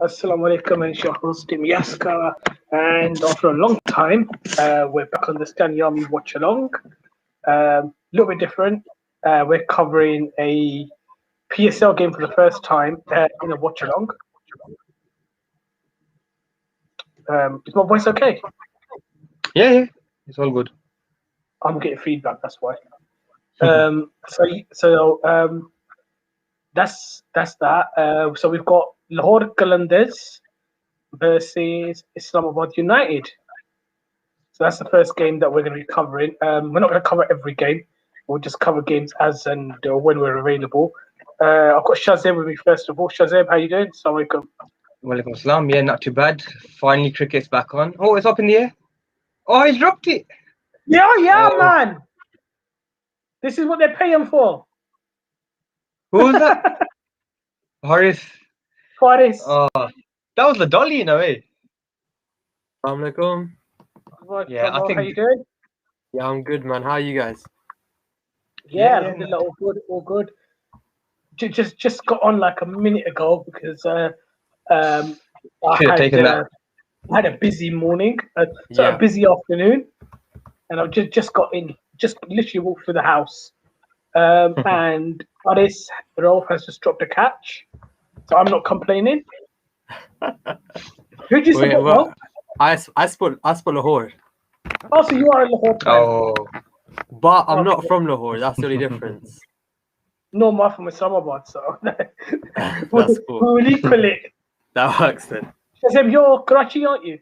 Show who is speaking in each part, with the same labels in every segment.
Speaker 1: Assalamu alaikum, and it's your host Tim Yaska. And after a long time, we're back on the Stani Army Watchalong. A little bit different. We're covering a PSL game for the first time in a watchalong. Is my voice okay?
Speaker 2: Yeah, it's all good.
Speaker 1: I'm getting feedback, that's why. So that's that. So we've got Lahore Qalandars versus Islamabad United. So that's the first game that we're going to be covering. We're not going to cover every game. We'll just cover games as and when we're available. I've got Shazeb with me first of all. Shazeb, how you doing? Assalamu alaikum.
Speaker 2: Walaikum salam. Yeah, not too bad. Finally, cricket's back on. Oh, it's up in the air. Oh, he's dropped it.
Speaker 1: Yeah,
Speaker 2: Oh,
Speaker 1: man. This is what they're paying for.
Speaker 2: who was that? Horace.
Speaker 1: Faris.
Speaker 2: Oh, that was the dolly in a way.
Speaker 3: Assalamualaikum.
Speaker 2: Yeah, I
Speaker 1: How
Speaker 2: think.
Speaker 1: you doing?
Speaker 3: Yeah, I'm good, man. How are you guys?
Speaker 1: Yeah,
Speaker 2: Yeah.
Speaker 1: alhamdulillah, all good. Just got on like a minute ago because I
Speaker 2: Should have taken that.
Speaker 1: had a busy morning, a
Speaker 3: Yeah.
Speaker 1: busy afternoon, and I've just got in, just literally walked through the house, and Faris Rolf has just dropped a catch, so I'm not complaining. Who do you
Speaker 3: Wait,
Speaker 1: support,
Speaker 3: what?
Speaker 1: Rolf?
Speaker 3: I support Lahore,
Speaker 1: Oh, so you are a Lahore fan.
Speaker 2: Oh,
Speaker 3: but I'm not
Speaker 1: Okay.
Speaker 3: from Lahore. That's the only difference.
Speaker 1: No, more from Islamabad, so
Speaker 3: That's
Speaker 1: we'll
Speaker 3: cool.
Speaker 1: equal it.
Speaker 3: That works then.
Speaker 1: Shazem, you're Karachi, aren't you?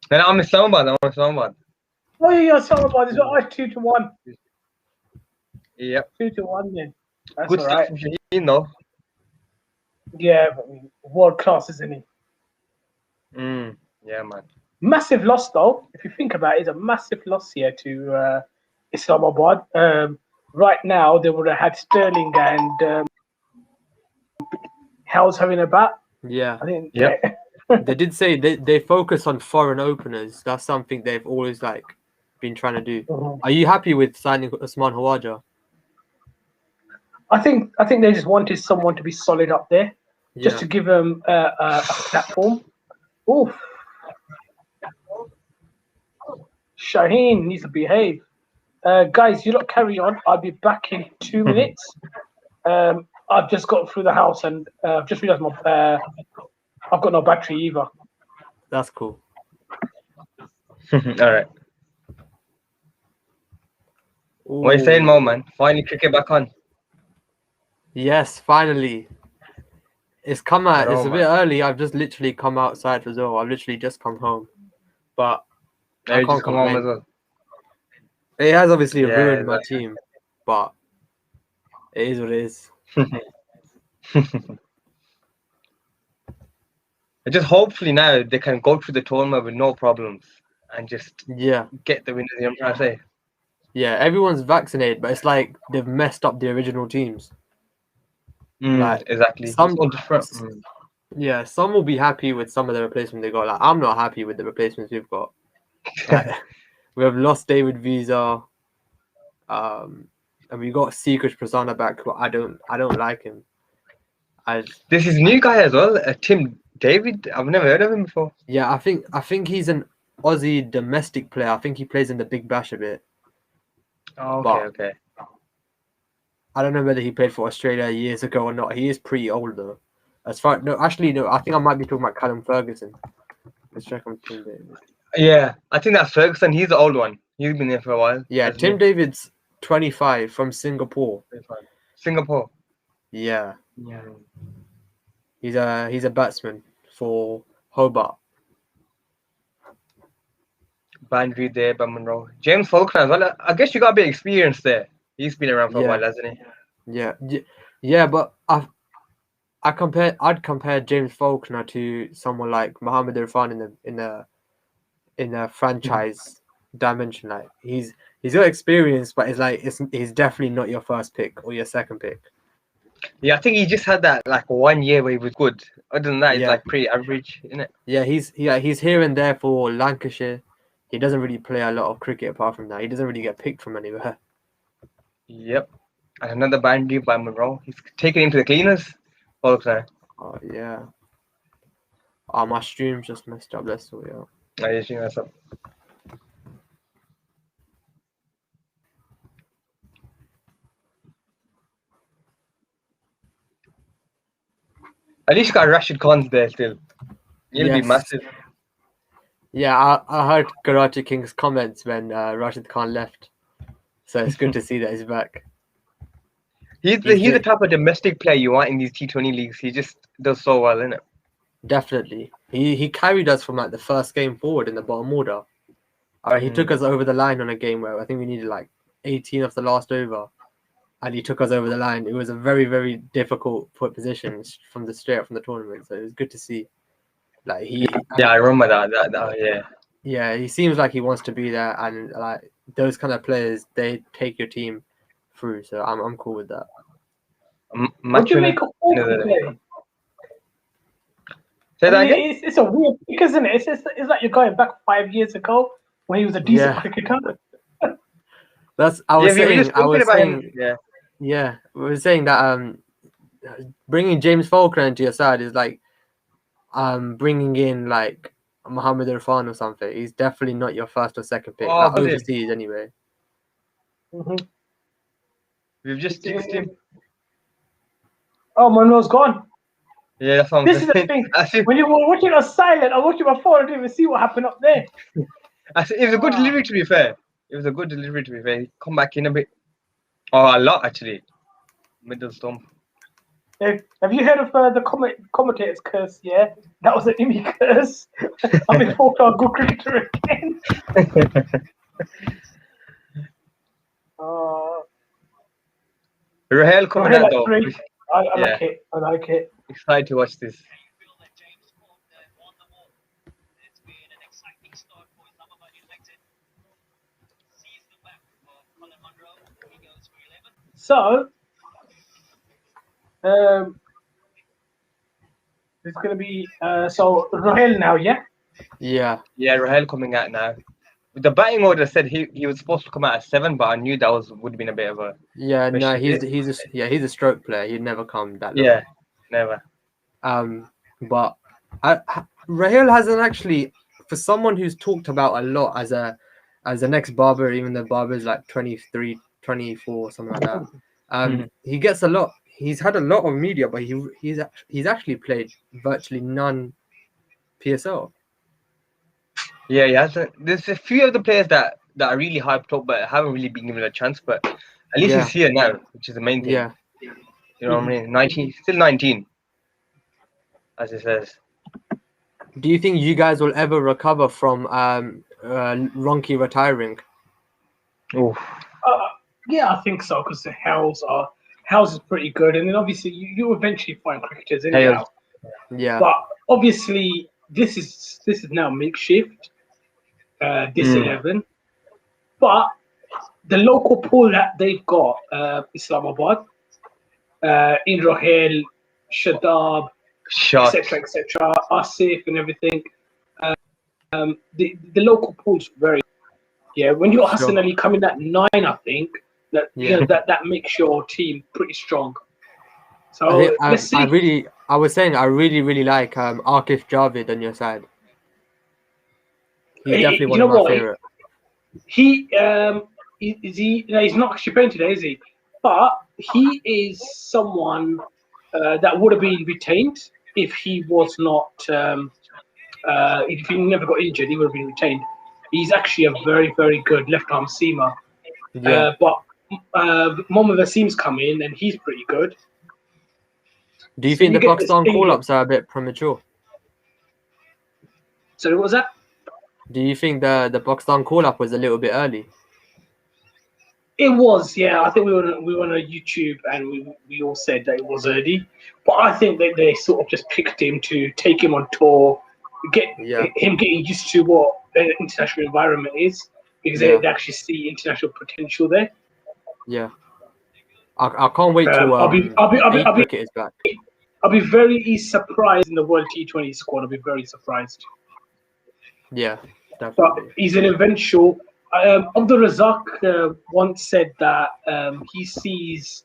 Speaker 2: then I'm Islamabad.
Speaker 1: Oh, yeah, Islamabad. It's like 2-1.
Speaker 2: Yep.
Speaker 1: 2-1 then. That's
Speaker 2: Good
Speaker 1: all
Speaker 2: stuff
Speaker 1: right.
Speaker 2: from Shaheen, though.
Speaker 1: Yeah, but world class, isn't he?
Speaker 2: Yeah, man.
Speaker 1: Massive loss, though. If you think about it, it's a massive loss here to Islamabad. Right now, they would have had Sterling and Howes having a bat.
Speaker 3: Yeah.
Speaker 1: I think.
Speaker 2: Yep.
Speaker 3: They did say they focus on foreign openers. That's something they've always been trying to do.
Speaker 1: Mhm.
Speaker 3: Are you happy with signing Usman Khawaja?
Speaker 1: I think they just wanted someone to be solid up there, just
Speaker 3: Yeah.
Speaker 1: to give them a platform. Oof. Shaheen needs to behave. Guys, you lot carry on. I'll be back in 2 minutes. I've just got through the house and I've just realised I've got no battery either.
Speaker 3: That's cool.
Speaker 2: All right. What are you saying,
Speaker 3: Ooh.
Speaker 2: Mo, man? Finally, cricket back on.
Speaker 3: Yes, finally. It's come out.
Speaker 2: I know,
Speaker 3: It's a bit early. I've just literally come outside as well. I've literally just come home, but
Speaker 2: Now
Speaker 3: I
Speaker 2: you
Speaker 3: can't
Speaker 2: just come home
Speaker 3: complain.
Speaker 2: as well.
Speaker 3: It has obviously
Speaker 2: Yeah,
Speaker 3: ruined my team, but it is what it is.
Speaker 2: Just hopefully now they can go through the tournament with no problems and just
Speaker 3: Yeah,
Speaker 2: get the winners. You know what I'm trying to say?
Speaker 3: yeah. Everyone's vaccinated, but it's like they've messed up the original teams. Like,
Speaker 2: Exactly.
Speaker 3: some-
Speaker 2: It's all different.
Speaker 3: Yeah, some will be happy with some of the replacements they got. Like, I'm not happy with the replacements we've got. Like, we have lost David Visa, and we got Secret Prasanna back. But I don't like him.
Speaker 2: This is a new guy as well, Tim David. I've never heard of him before.
Speaker 3: Yeah, I think he's an Aussie domestic player. I think he plays in the Big Bash a bit.
Speaker 2: Oh,
Speaker 3: But-
Speaker 2: okay.
Speaker 3: I don't know whether he played for Australia years ago or not. He is pretty old though. No. I think I might be talking about Callum Ferguson. Let's check on Tim David.
Speaker 2: Yeah, I think that's Ferguson. He's the old one. He's been there for a while.
Speaker 3: Yeah,
Speaker 2: hasn't
Speaker 3: Tim
Speaker 2: he?
Speaker 3: David's 25 from Singapore.
Speaker 2: Singapore.
Speaker 3: Yeah,
Speaker 2: Yeah.
Speaker 3: he's a batsman for Hobart.
Speaker 2: Bandry there, Monroe. James Faulkner as well. I guess you got a bit of experience there. He's been around for a
Speaker 3: Yeah.
Speaker 2: while, hasn't he?
Speaker 3: Yeah, but I'd compare James Faulkner to someone like Mohammed Irfan in the franchise dimension. Like he's got experience, but he's definitely not your first pick or your second pick.
Speaker 2: Yeah, I think he just had that like 1 year where he was good. Other than that, he's
Speaker 3: Yeah.
Speaker 2: like pretty average, isn't it?
Speaker 3: Yeah, he's here and there for Lancashire. He doesn't really play a lot of cricket apart from that. He doesn't really get picked from anywhere.
Speaker 2: Yep. And another Bandry by Monroe. He's taken him to the cleaners. Faulkner.
Speaker 3: Oh yeah. Oh, my stream's just messed up. Let's sort it out.
Speaker 2: I think that's up. At least you got Rashid Khan's there still. He'll be
Speaker 3: Yes.
Speaker 2: massive.
Speaker 3: Yeah, I heard Karate King's comments when Rashid Khan left. So it's good to see that he's back.
Speaker 2: He's the type of domestic player you want in these T20 leagues. He just does so well, innit?
Speaker 3: Definitely. He carried us from like the first game forward in the bottom order. He took us over the line on a game where I think we needed like 18 of the last over. And he took us over the line. It was a very, very difficult position from the straight up from the tournament. So it was good to see. Like
Speaker 2: Yeah, I remember that. Yeah.
Speaker 3: Yeah, he seems like he wants to be there, and like those kind of players, they take your team through. So I'm cool with that.
Speaker 1: What do you make of Falk play?
Speaker 2: Say that again?
Speaker 1: It's a weird pick, isn't it? It's like you're going back 5 years ago when he was a decent cricketer.
Speaker 3: I was saying,
Speaker 2: yeah.
Speaker 3: We were saying that bringing James Faulkner into your side is like bringing in like Mohammed Irfan or something. He's definitely not your first or second pick.
Speaker 2: Oh,
Speaker 3: like, overseas anyway.
Speaker 1: Mm-hmm.
Speaker 2: We've just fixed him.
Speaker 1: Oh, Monroe's gone.
Speaker 2: Yeah, that's what
Speaker 1: This is the thing. When you were watching us silent, I watched my phone. I didn't even see what happened up there.
Speaker 2: It was a good delivery, to be fair. He come back in a bit. Oh, a lot, actually. Middle stump.
Speaker 1: Have you heard of the commentator's curse? Yeah, that was an Imi curse. I mean, Faulkner, a good cricketer again.
Speaker 2: Rahel coming out though.
Speaker 1: I like it.
Speaker 2: Excited to watch this.
Speaker 1: So, it's going to be so Rahel now, yeah?
Speaker 3: Yeah,
Speaker 2: Rahel coming out now. The batting order said he was supposed to come out at 7, but I knew that would have been a bit of a
Speaker 3: he's a stroke player. He'd never come that low.
Speaker 2: Yeah, never.
Speaker 3: But Rahel hasn't actually, for someone who's talked about a lot as the next Barber, even though Barber's like 23, 24, something like that. He gets a lot. He's had a lot of media, but he's actually played virtually none PSL.
Speaker 2: Yeah, he hasn't. There's a few of the players that are really hyped up, but haven't really been given a chance. But at least he's here now, which is the main thing.
Speaker 3: Yeah,
Speaker 2: you know what I mean. 19, still 19, as it says.
Speaker 3: Do you think you guys will ever recover from Ronke retiring?
Speaker 2: Oh.
Speaker 1: Yeah, I think so, because the Hells is pretty good, and then obviously you eventually find cricketers in and out.
Speaker 3: Yeah.
Speaker 1: But obviously this is now makeshift. This 11, but the local pool that they've got, Islamabad, in Rahel, Shadab, etc., Asif, and everything. The local pool's very. Yeah, when you're Hassan Ali coming at 9, I think that that makes your team pretty strong. So let's see.
Speaker 3: I was saying I really like Akif Javid on your side. He's definitely one of my favorite.
Speaker 1: He's not actually playing today, is he? But he is someone that would have been retained if he was not. If he never got injured, he would have been retained. He's actually a very, very good left-arm seamer.
Speaker 3: Yeah.
Speaker 1: But Mohammad Wasim's come in, and he's pretty good.
Speaker 3: Do you think the Pakistan call-ups are a bit premature?
Speaker 1: Sorry, what was that?
Speaker 3: Do you think the Pakistan call-up was a little bit early?
Speaker 1: It was, yeah. I think we were on a YouTube, and we all said that it was early. But I think that they sort of just picked him to take him on tour, him getting used to what the international environment is, because they actually see international potential there.
Speaker 3: Yeah, I can't wait to cricket is back.
Speaker 1: I'll be very surprised in the World T20 squad. I'll be very surprised.
Speaker 3: Yeah, definitely.
Speaker 1: But he's an eventual. Abdul Razak once said that he sees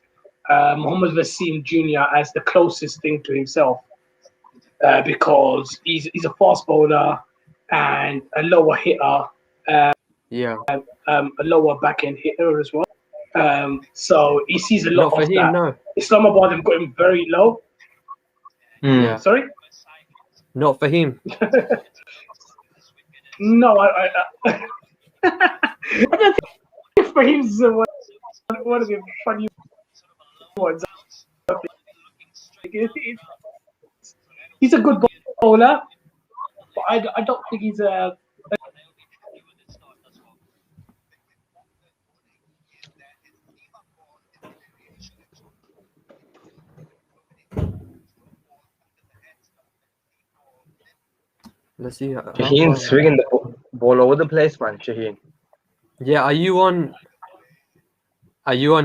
Speaker 1: Mohammad Wasim Jr. as the closest thing to himself. because he's a fast bowler and a lower hitter,
Speaker 3: Yeah.
Speaker 1: a lower backhand hitter as well. So he sees a lot
Speaker 3: Not for
Speaker 1: of
Speaker 3: him,
Speaker 1: that.
Speaker 3: no.
Speaker 1: Islamabad have got him very low.
Speaker 3: Yeah.
Speaker 1: Sorry?
Speaker 3: Not for him.
Speaker 1: No, I don't think for him is one of the funny ones. He's a good bowler, but I don't think he's a.
Speaker 3: Let's see.
Speaker 2: Shaheen's swinging the ball over the place, man. Shaheen.
Speaker 3: Yeah, are you on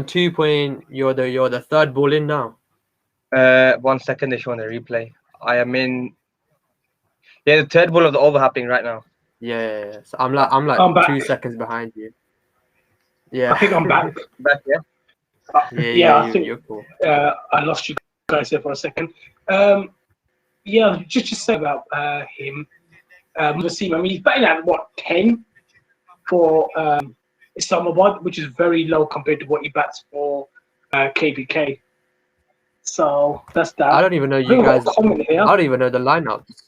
Speaker 3: 2 point? You're the third ball in now.
Speaker 2: 1 second, they're showing the replay. I am in. Yeah, the third ball of the over happening right now.
Speaker 3: Yeah. So I'm like
Speaker 1: I'm back.
Speaker 3: 2 seconds behind you. Yeah.
Speaker 1: I think I'm back.
Speaker 2: Back, yeah.
Speaker 1: I think
Speaker 3: you're cool.
Speaker 1: I lost you guys there for a second. Yeah, just to say about him. Wasim, I mean, he's batting at what 10 for Islamabad, which is very low compared to what he bats for KBK. So that's that.
Speaker 3: I don't even know you guys.
Speaker 1: Here.
Speaker 3: I don't even know the lineups.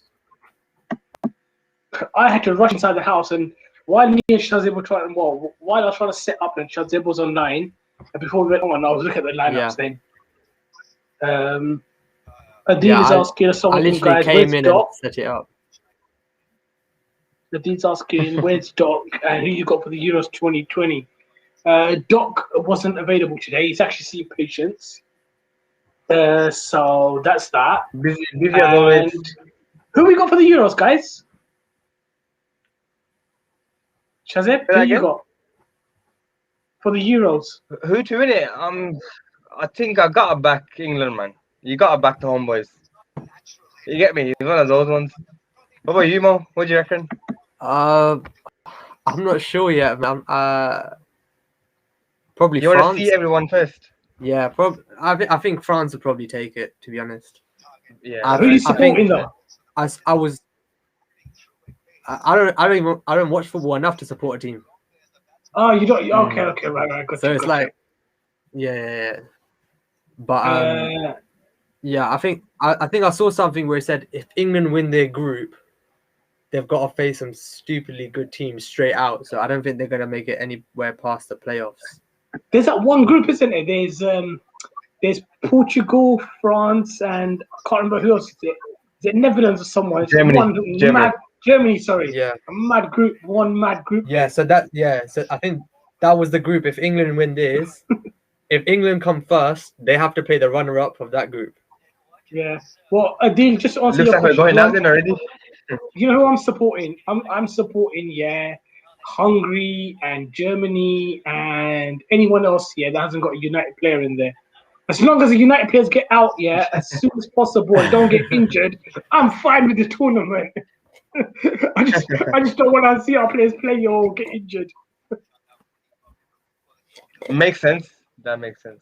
Speaker 1: I had to rush inside the house, and while me and Shazib were trying, while I was trying to set up, and Shazib was online, and before we went on, I was looking at the lineups then. Adil is asking us,
Speaker 3: I literally came in and set it up.
Speaker 1: Adil's asking, where's Doc and who you got for the Euros 2020? Doc wasn't available today. He's actually seeing patients. So that's that.
Speaker 2: Busy as always.
Speaker 1: Who we got for the Euros, guys? Shazib, who you got for the Euros?
Speaker 2: Who to win it? I think I got to back England, man. You got to back the homeboys. You get me? It's one of those ones. What about you, Mo? What do you reckon?
Speaker 3: I'm not sure yet, man. Probably
Speaker 2: you
Speaker 3: France.
Speaker 2: Want to see everyone first?
Speaker 3: Yeah, I think France would probably take it, to be honest.
Speaker 2: Yeah.
Speaker 1: Who are you supporting though?
Speaker 3: I don't watch football enough to support a team.
Speaker 1: Oh, you don't? Okay, right. Good.
Speaker 3: So it's like, yeah. But yeah, I think I saw something where it said if England win their group, they've got to face some stupidly good teams straight out. So I don't think they're gonna make it anywhere past the playoffs.
Speaker 1: There's that one group, isn't it? There's Portugal, France, and I can't remember who else is it. Is it Netherlands or someone? It's Germany, sorry.
Speaker 3: Yeah.
Speaker 1: One mad group.
Speaker 3: Yeah, so I think that was the group. If England win this, if England come first, they have to play the runner-up of that group.
Speaker 1: Yeah. Well, Adil, just answer
Speaker 2: Looks
Speaker 1: your
Speaker 2: like we're
Speaker 1: question.
Speaker 2: going out then already.
Speaker 1: You know who I'm supporting? I'm supporting, Hungary and Germany and anyone else, that hasn't got a United player in there. As long as the United players get out, as soon as possible and don't get injured, I'm fine with the tournament. I just don't want to see our players play or get injured.
Speaker 2: Makes sense. That makes sense.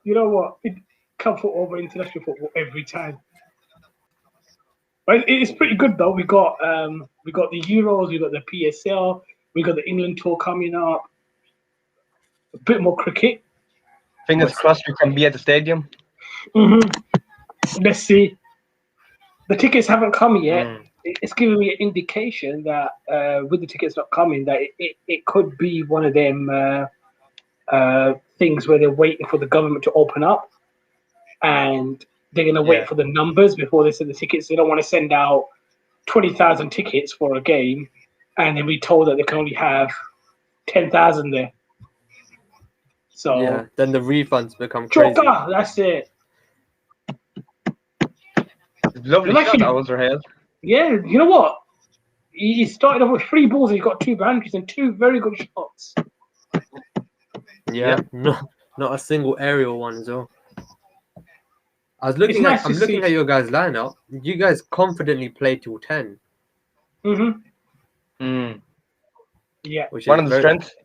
Speaker 1: You know what? It come for over international football every time. But it's pretty good though. We got the Euros, we got the PSL, we got the England tour coming up. A bit more cricket.
Speaker 2: Fingers crossed we can be at the stadium.
Speaker 1: Mm-hmm. Let's see. The tickets haven't come yet. It's giving me an indication that with the tickets not coming, that it could be one of them things where they're waiting for the government to open up, and they're going to wait for the numbers before they send the tickets. They don't want to send out 20,000 tickets for a game, and then be told that they can only have 10,000 there. So
Speaker 3: then the refunds become crazy.
Speaker 1: That's it.
Speaker 2: Lovely shot that was, Raheel.
Speaker 1: Yeah, you know what? He started off with 3 balls and he got 2 boundaries and 2 very good shots.
Speaker 3: Yeah. Not a single aerial one as well. I'm looking at your guys' lineup. You guys confidently play till 10.
Speaker 1: Yeah.
Speaker 2: Which one of the strengths?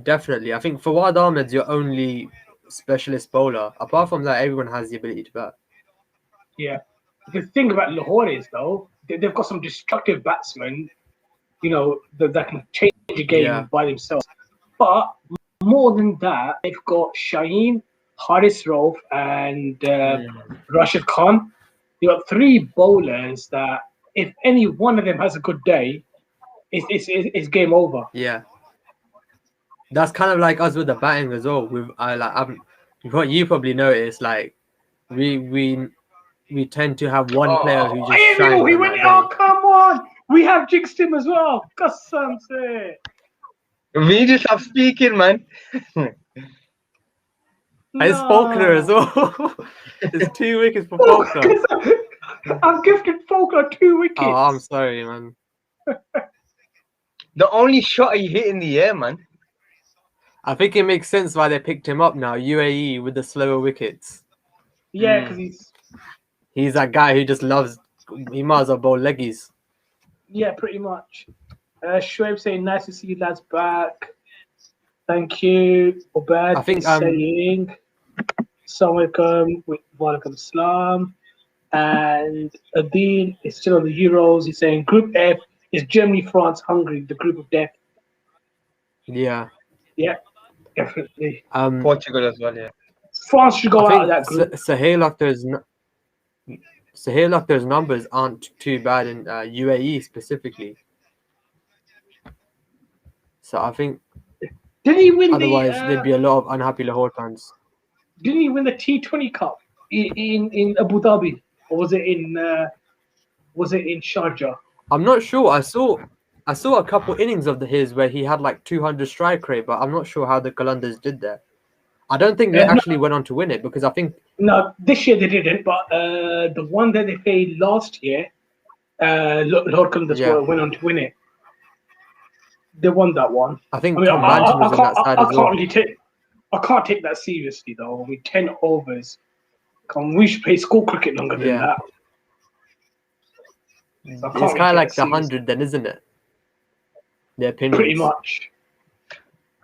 Speaker 3: Definitely. I think Fawad Ahmed's your only specialist bowler. Apart from that, everyone has the ability to bat.
Speaker 1: Yeah. the thing about Lahore is though they've got some destructive batsmen, that can change a game
Speaker 3: Yeah.
Speaker 1: by themselves. But more than that, they've got Shaheen, Haris Rauf, and Rashid Khan. You got three bowlers that if any one of them has a good day, it's game over.
Speaker 3: Yeah. That's kind of like us with the batting as well. What you probably noticed, like we tend to have one player who just shines
Speaker 1: He
Speaker 3: on
Speaker 1: went.
Speaker 3: that
Speaker 1: Oh,
Speaker 3: day.
Speaker 1: come on! We have jinxed him as well. Qasam se.
Speaker 2: We just stop speaking, man.
Speaker 3: It's Faulkner as well. It's 2 wickets for Faulkner.
Speaker 1: I've gifted Faulkner 2 wickets.
Speaker 3: Oh, I'm sorry, man.
Speaker 2: The only shot he hit in the air, man.
Speaker 3: I think it makes sense why they picked him up now. UAE with the slower wickets.
Speaker 1: Yeah, because
Speaker 3: He's that guy who just loves. He might as well bowl leggies.
Speaker 1: Yeah, pretty much. Shoaib saying, nice to see you lads back. Thank you. Obad
Speaker 3: I think,
Speaker 1: is saying, Assalamu alaikum, walaikum assalam. And Adil is still on the Euros. He's saying, Group F is Germany, France, Hungary, the group of death.
Speaker 3: Yeah.
Speaker 1: Yeah, definitely.
Speaker 2: Portugal as well, yeah.
Speaker 1: France should go out of that group.
Speaker 3: Sahil Akhtar's numbers aren't too bad in UAE specifically. So I think
Speaker 1: Didn't he win
Speaker 3: otherwise there'd be a lot of unhappy Lahore fans.
Speaker 1: Didn't he win the T20 Cup in Abu Dhabi, or was it in Sharjah?
Speaker 3: I'm not sure. I saw a couple innings of his where he had like 200 strike rate, but I'm not sure how the Qalandars did that. I don't think they actually went on to win it because I think
Speaker 1: no, this year they didn't. But the one that they played last year, Lahore Qalandars went on to win it. They won that one.
Speaker 3: I think Tom Banton was on that side as well.
Speaker 1: I can't take that seriously though. With 10 overs, we should play school cricket longer than that.
Speaker 3: So it's kind of like the 100 then, isn't it? The opinions.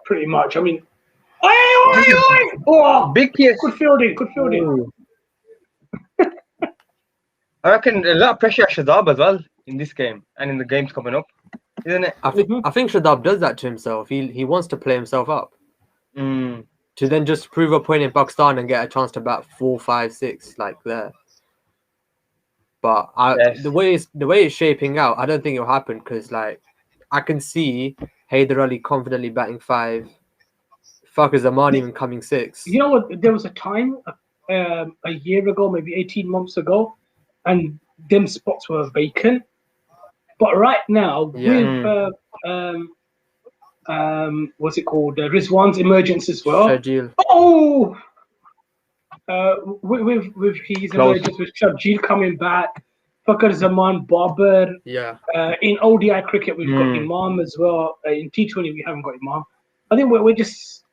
Speaker 1: Pretty much. I mean, oh,
Speaker 2: big PS.
Speaker 1: Good fielding.
Speaker 2: I reckon a lot of pressure at Shadab as well in this game and in the games coming up, isn't it?
Speaker 3: I think Shadab does that to himself. He wants to play himself up to then just prove a point in Pakistan and get a chance to bat 4, 5, 6 like there. But the way it's shaping out, I don't think it'll happen because like I can see Haider Ali confidently batting 5. Fakhar Zaman even coming 6.
Speaker 1: You know what? There was a time a year ago, maybe 18 months ago, and them spots were vacant. But right now, with what's it called? Rizwan's emergence as well.
Speaker 3: Shajil.
Speaker 1: Oh, with his emergence, with Shajil coming back, Fakhar Zaman, Babar.
Speaker 3: Yeah.
Speaker 1: In ODI cricket, we've got Imam as well. In T20, we haven't got Imam. I think we're just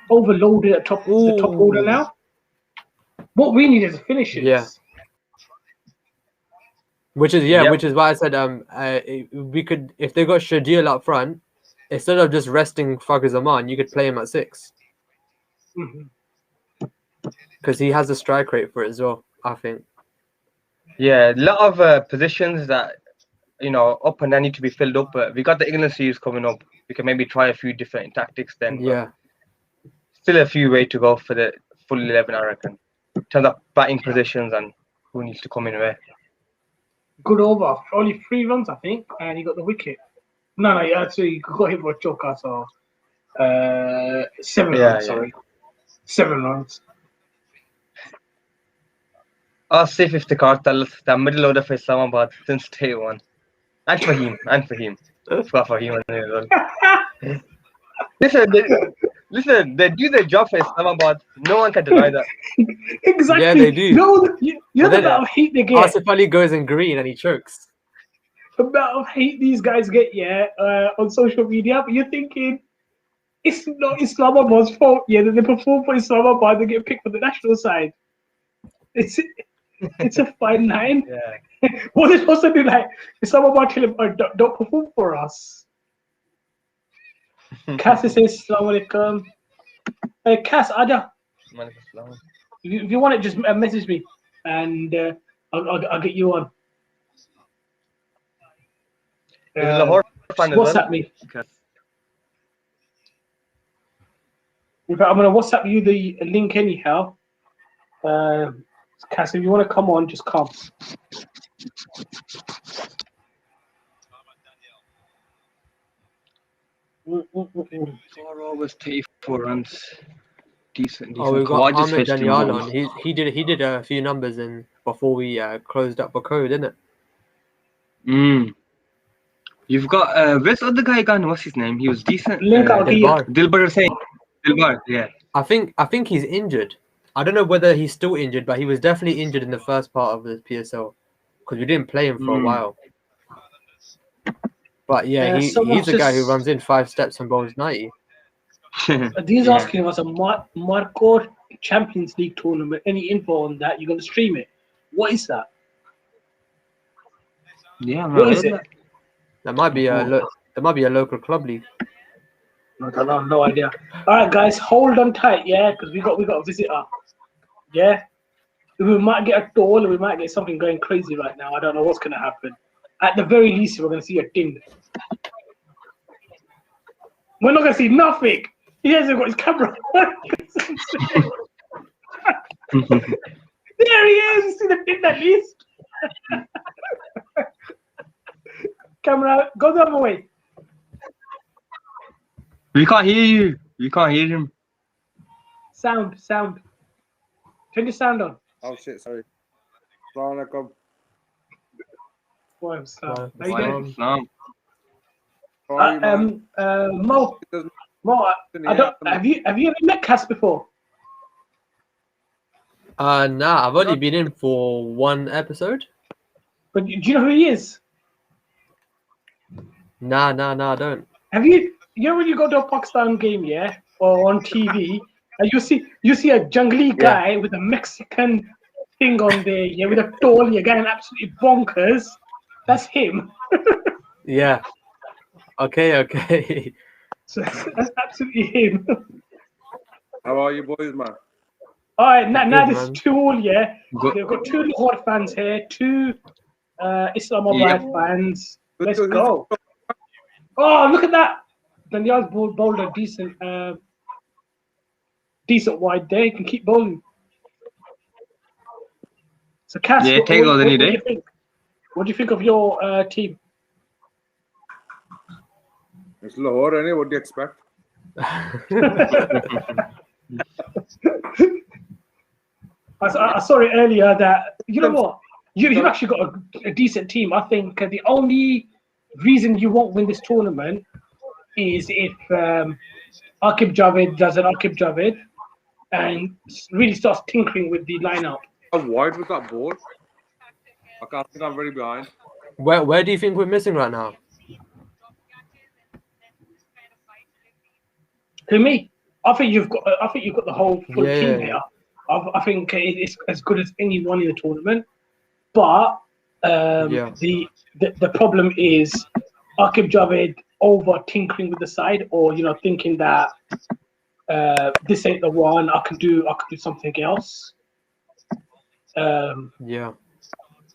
Speaker 1: overloaded at the top order now. What we need is finishers.
Speaker 3: Yeah. Which is why I said we could, if they got Shadil up front, instead of just resting Fakhar Zaman, you could play him at 6. Because he has a strike rate for it as well, I think.
Speaker 2: Yeah, a lot of positions that up and down need to be filled up. But we got the England series coming up. We can maybe try a few different tactics then.
Speaker 3: Yeah.
Speaker 2: Still a few way to go for the full 11, I reckon. In terms of batting positions and who needs to come in where.
Speaker 1: Good over. Only 3 runs, I think, and he got the wicket. No, actually, he got hit for a choker, so 7 runs, sorry. 7 runs.
Speaker 2: Asif Iftikhar tell us the middle order for Islamabad since day one. And Fahim. Forgot Fahim as well. Listen, they do their job for Islamabad. No one can deny that.
Speaker 1: Exactly.
Speaker 3: Yeah, they do.
Speaker 1: You know the amount of hate they get.
Speaker 3: Asif Ali goes in green and he chokes.
Speaker 1: The amount of hate these guys get, on social media, but you're thinking, it's not Islamabad's fault, that they perform for Islamabad, they get picked for the national side. It's a fine line.
Speaker 2: Yeah.
Speaker 1: What are they supposed to do? Like, Islamabad tell them, don't perform for us. Cass says, Assalamu alaikum. Cass, Ada. If you want it, just message me. And I'll get you on.
Speaker 2: Is it Lahore fan as well?
Speaker 1: WhatsApp me.
Speaker 2: Okay.
Speaker 1: In fact, I'm gonna WhatsApp you the link anyhow. Cass, if you want to come on, just come.
Speaker 2: Far was 34 runs. Decent.
Speaker 3: Oh, we've got
Speaker 2: Khawaja's
Speaker 3: Ahmed
Speaker 2: 15
Speaker 3: Daniel
Speaker 2: balls.
Speaker 3: on. He did a few numbers in before we closed up for code, didn't it?
Speaker 2: You've got where's the other guy gone? What's his name? He was decent.
Speaker 1: Link out here.
Speaker 2: Dilbar Hussain. Dilbar, yeah.
Speaker 3: I think he's injured. I don't know whether he's still injured, but he was definitely injured in the first part of the PSL because we didn't play him for a while. But yeah, he's the guy who runs in 5 steps and bowls 90.
Speaker 1: These asking us a Marco Champions League tournament. Any info on that? You're gonna stream it? What is that?
Speaker 2: Yeah,
Speaker 1: what is it?
Speaker 3: That might be a local club league.
Speaker 1: I don't know, no idea. All right, guys, hold on tight, yeah, because we got a visitor. Yeah, we might get a toll, we might get something going crazy right now. I don't know what's gonna happen. At the very least, we're gonna see a ding. We're not gonna see nothing. He hasn't got his camera. There he is. You see the ding at least. Camera, go the other way.
Speaker 2: We can't hear you. We can't hear him.
Speaker 1: Sound. Turn your sound on.
Speaker 4: Oh shit, sorry. Assalamualaikum.
Speaker 1: Mo, have you ever met Cass before?
Speaker 3: Nah, I've only been in for 1 episode.
Speaker 1: But do you know who he is?
Speaker 3: Nah, I don't.
Speaker 1: Have you know when you go to a Pakistan game, yeah, or on TV, and you see a jungly guy with a Mexican thing on there, yeah, with a tall, you're getting absolutely bonkers. That's him.
Speaker 3: Yeah. Okay.
Speaker 1: So that's absolutely him.
Speaker 4: How are you boys, man?
Speaker 1: All right, now there's
Speaker 3: man.
Speaker 1: 2 all, yeah. We've got 2 Lahore fans here, 2 Islamabad fans. Let's go. Oh, look at that. Daniel's bowled a decent wide there. He can keep bowling. So, Cass,
Speaker 2: Yeah, take all any day.
Speaker 1: What do you think of your team?
Speaker 4: It's Lahore, any? What do you expect?
Speaker 1: I saw it earlier that, you know what? You've actually got a decent team. I think the only reason you won't win this tournament is if Aqib Javed does an Aqib Javed and really starts tinkering with the lineup.
Speaker 4: How wide was that ball? I think I'm very behind.
Speaker 3: Where do you think we're missing right now?
Speaker 1: To me, I think you've got the whole full team here. I think it's as good as anyone in the tournament. But the problem is Aqib Javed over tinkering with the side, or thinking that this ain't the one. I can do something else. Aqib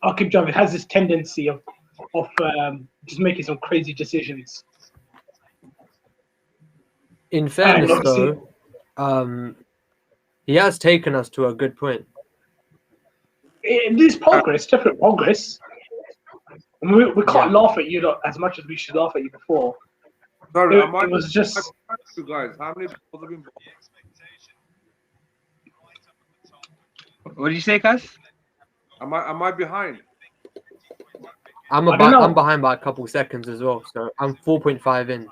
Speaker 1: Javed has this tendency of just making some crazy decisions.
Speaker 3: In fairness, though, he has taken us to a good point.
Speaker 1: There's progress, definite progress. I mean, we can't laugh at you as much as we should laugh at you before.
Speaker 4: Sorry,
Speaker 1: it was just.
Speaker 4: You guys, how many balls have been?
Speaker 2: What did you say, Cass?
Speaker 4: Am I behind?
Speaker 3: I'm behind by a couple seconds as well, so I'm 4.5 in.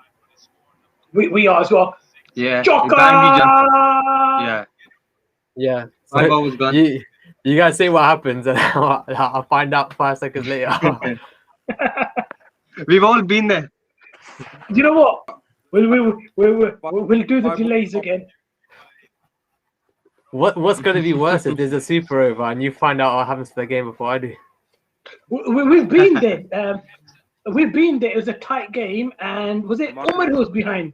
Speaker 1: We are as well.
Speaker 2: Yeah.
Speaker 1: Joker!
Speaker 3: Yeah.
Speaker 2: My ball was gone.
Speaker 3: You guys see what happens, and I'll find out 5 seconds later.
Speaker 2: We've all been there.
Speaker 1: You know what? We'll do the delays again.
Speaker 3: What's going to be worse if there's a super over and you find out what happens to the game before I do?
Speaker 1: We've been there. We've been there. It was a tight game, and was it Umar who was behind?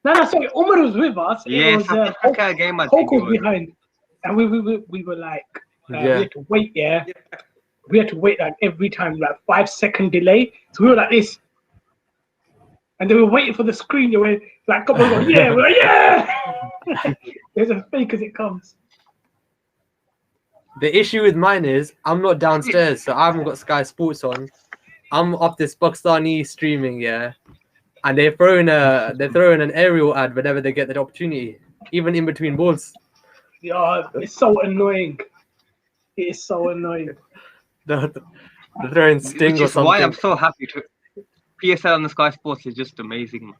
Speaker 1: No, sorry, Umar was with us.
Speaker 2: Yeah,
Speaker 1: it was
Speaker 2: game.
Speaker 1: Hulk was behind, and we were like, we had to wait. Yeah. we had to wait like every time, like 5-second delay. So we were like this. And they were waiting for the screen. They were like, come on, yeah, we're like, yeah. There's a fake as it comes.
Speaker 3: The issue with mine is I'm not downstairs, so I haven't got Sky Sports on. I'm up this Pakistani streaming, yeah, and they're throwing an aerial ad whenever they get that opportunity, even in between balls.
Speaker 1: Yeah, it's so annoying. It is so annoying.
Speaker 3: They're throwing Sting
Speaker 2: Which
Speaker 3: or
Speaker 2: is why I'm
Speaker 3: something.
Speaker 2: so happy to. PSL on the Sky Sports is just amazing, man.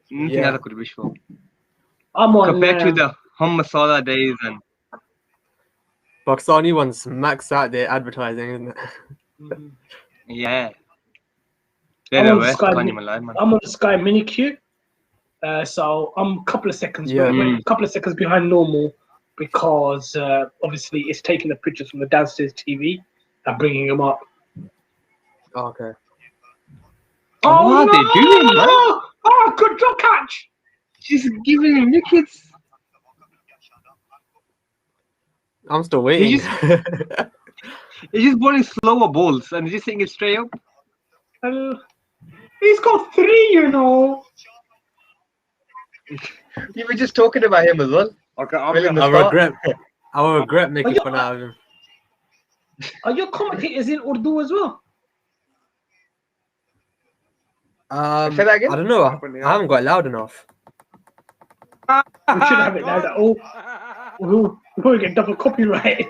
Speaker 2: Nothing
Speaker 3: Yeah.
Speaker 2: else I could wish for.
Speaker 1: I'm on
Speaker 2: Compared to the hum masala days and
Speaker 3: Pakistani ones max out their advertising, isn't it?
Speaker 2: yeah.
Speaker 1: I'm
Speaker 2: They're the
Speaker 1: on the
Speaker 2: worst
Speaker 1: Sky.
Speaker 2: time in my life, man.
Speaker 1: I'm on the Sky Mini Queue. So I'm a couple of seconds,
Speaker 3: Yeah.
Speaker 1: couple of seconds behind normal because obviously it's taking the pictures from the downstairs TV and bringing them up.
Speaker 3: Okay.
Speaker 1: Oh,
Speaker 2: What are they doing, man?
Speaker 1: Oh, good job catch!
Speaker 2: Just giving him wickets.
Speaker 3: I'm still waiting.
Speaker 2: He's just bowling slower balls and just hitting it straight up.
Speaker 1: He's got 3, you know.
Speaker 2: You were just talking about him as well.
Speaker 4: Okay,
Speaker 3: I regret making fun out of him.
Speaker 1: Are your commentators in Urdu as well?
Speaker 2: Say that again?
Speaker 3: I don't know. I haven't got it loud enough.
Speaker 1: We should have it now that we'll get double copyright.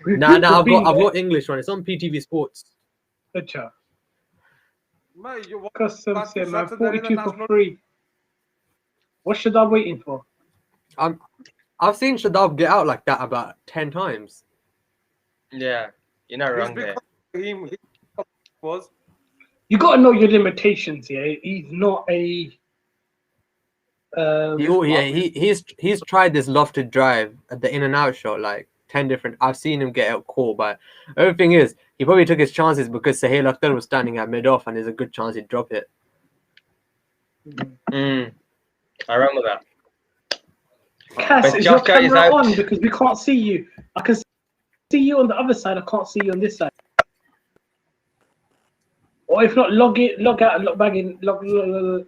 Speaker 3: Nah, I've got English one. It's on PTV Sports.
Speaker 1: Acha.
Speaker 4: Mate, you
Speaker 1: Custom sim, man,
Speaker 4: Saturday,
Speaker 1: 42
Speaker 4: the
Speaker 1: for
Speaker 4: national-
Speaker 1: free. What should I be waiting for?
Speaker 3: I've seen Shadab get out like that about 10 times.
Speaker 2: Yeah, you're not
Speaker 4: It's
Speaker 2: wrong there.
Speaker 4: because he was.
Speaker 1: You got to know your limitations. Yeah, he's not a.
Speaker 3: He's tried this lofted drive at the in and out shot like 10 different. I've seen him get out caught, but everything is he probably took his chances because Sahil Akhtar was standing at mid off, and there's a good chance he'd drop it.
Speaker 2: I remember that.
Speaker 1: Cass,
Speaker 2: But
Speaker 1: is your
Speaker 2: Jaffa is
Speaker 1: camera
Speaker 2: out.
Speaker 1: on? Because we can't see you. I can see you on the other side. I can't see you on this side. Or if not, log out and log back in. Log out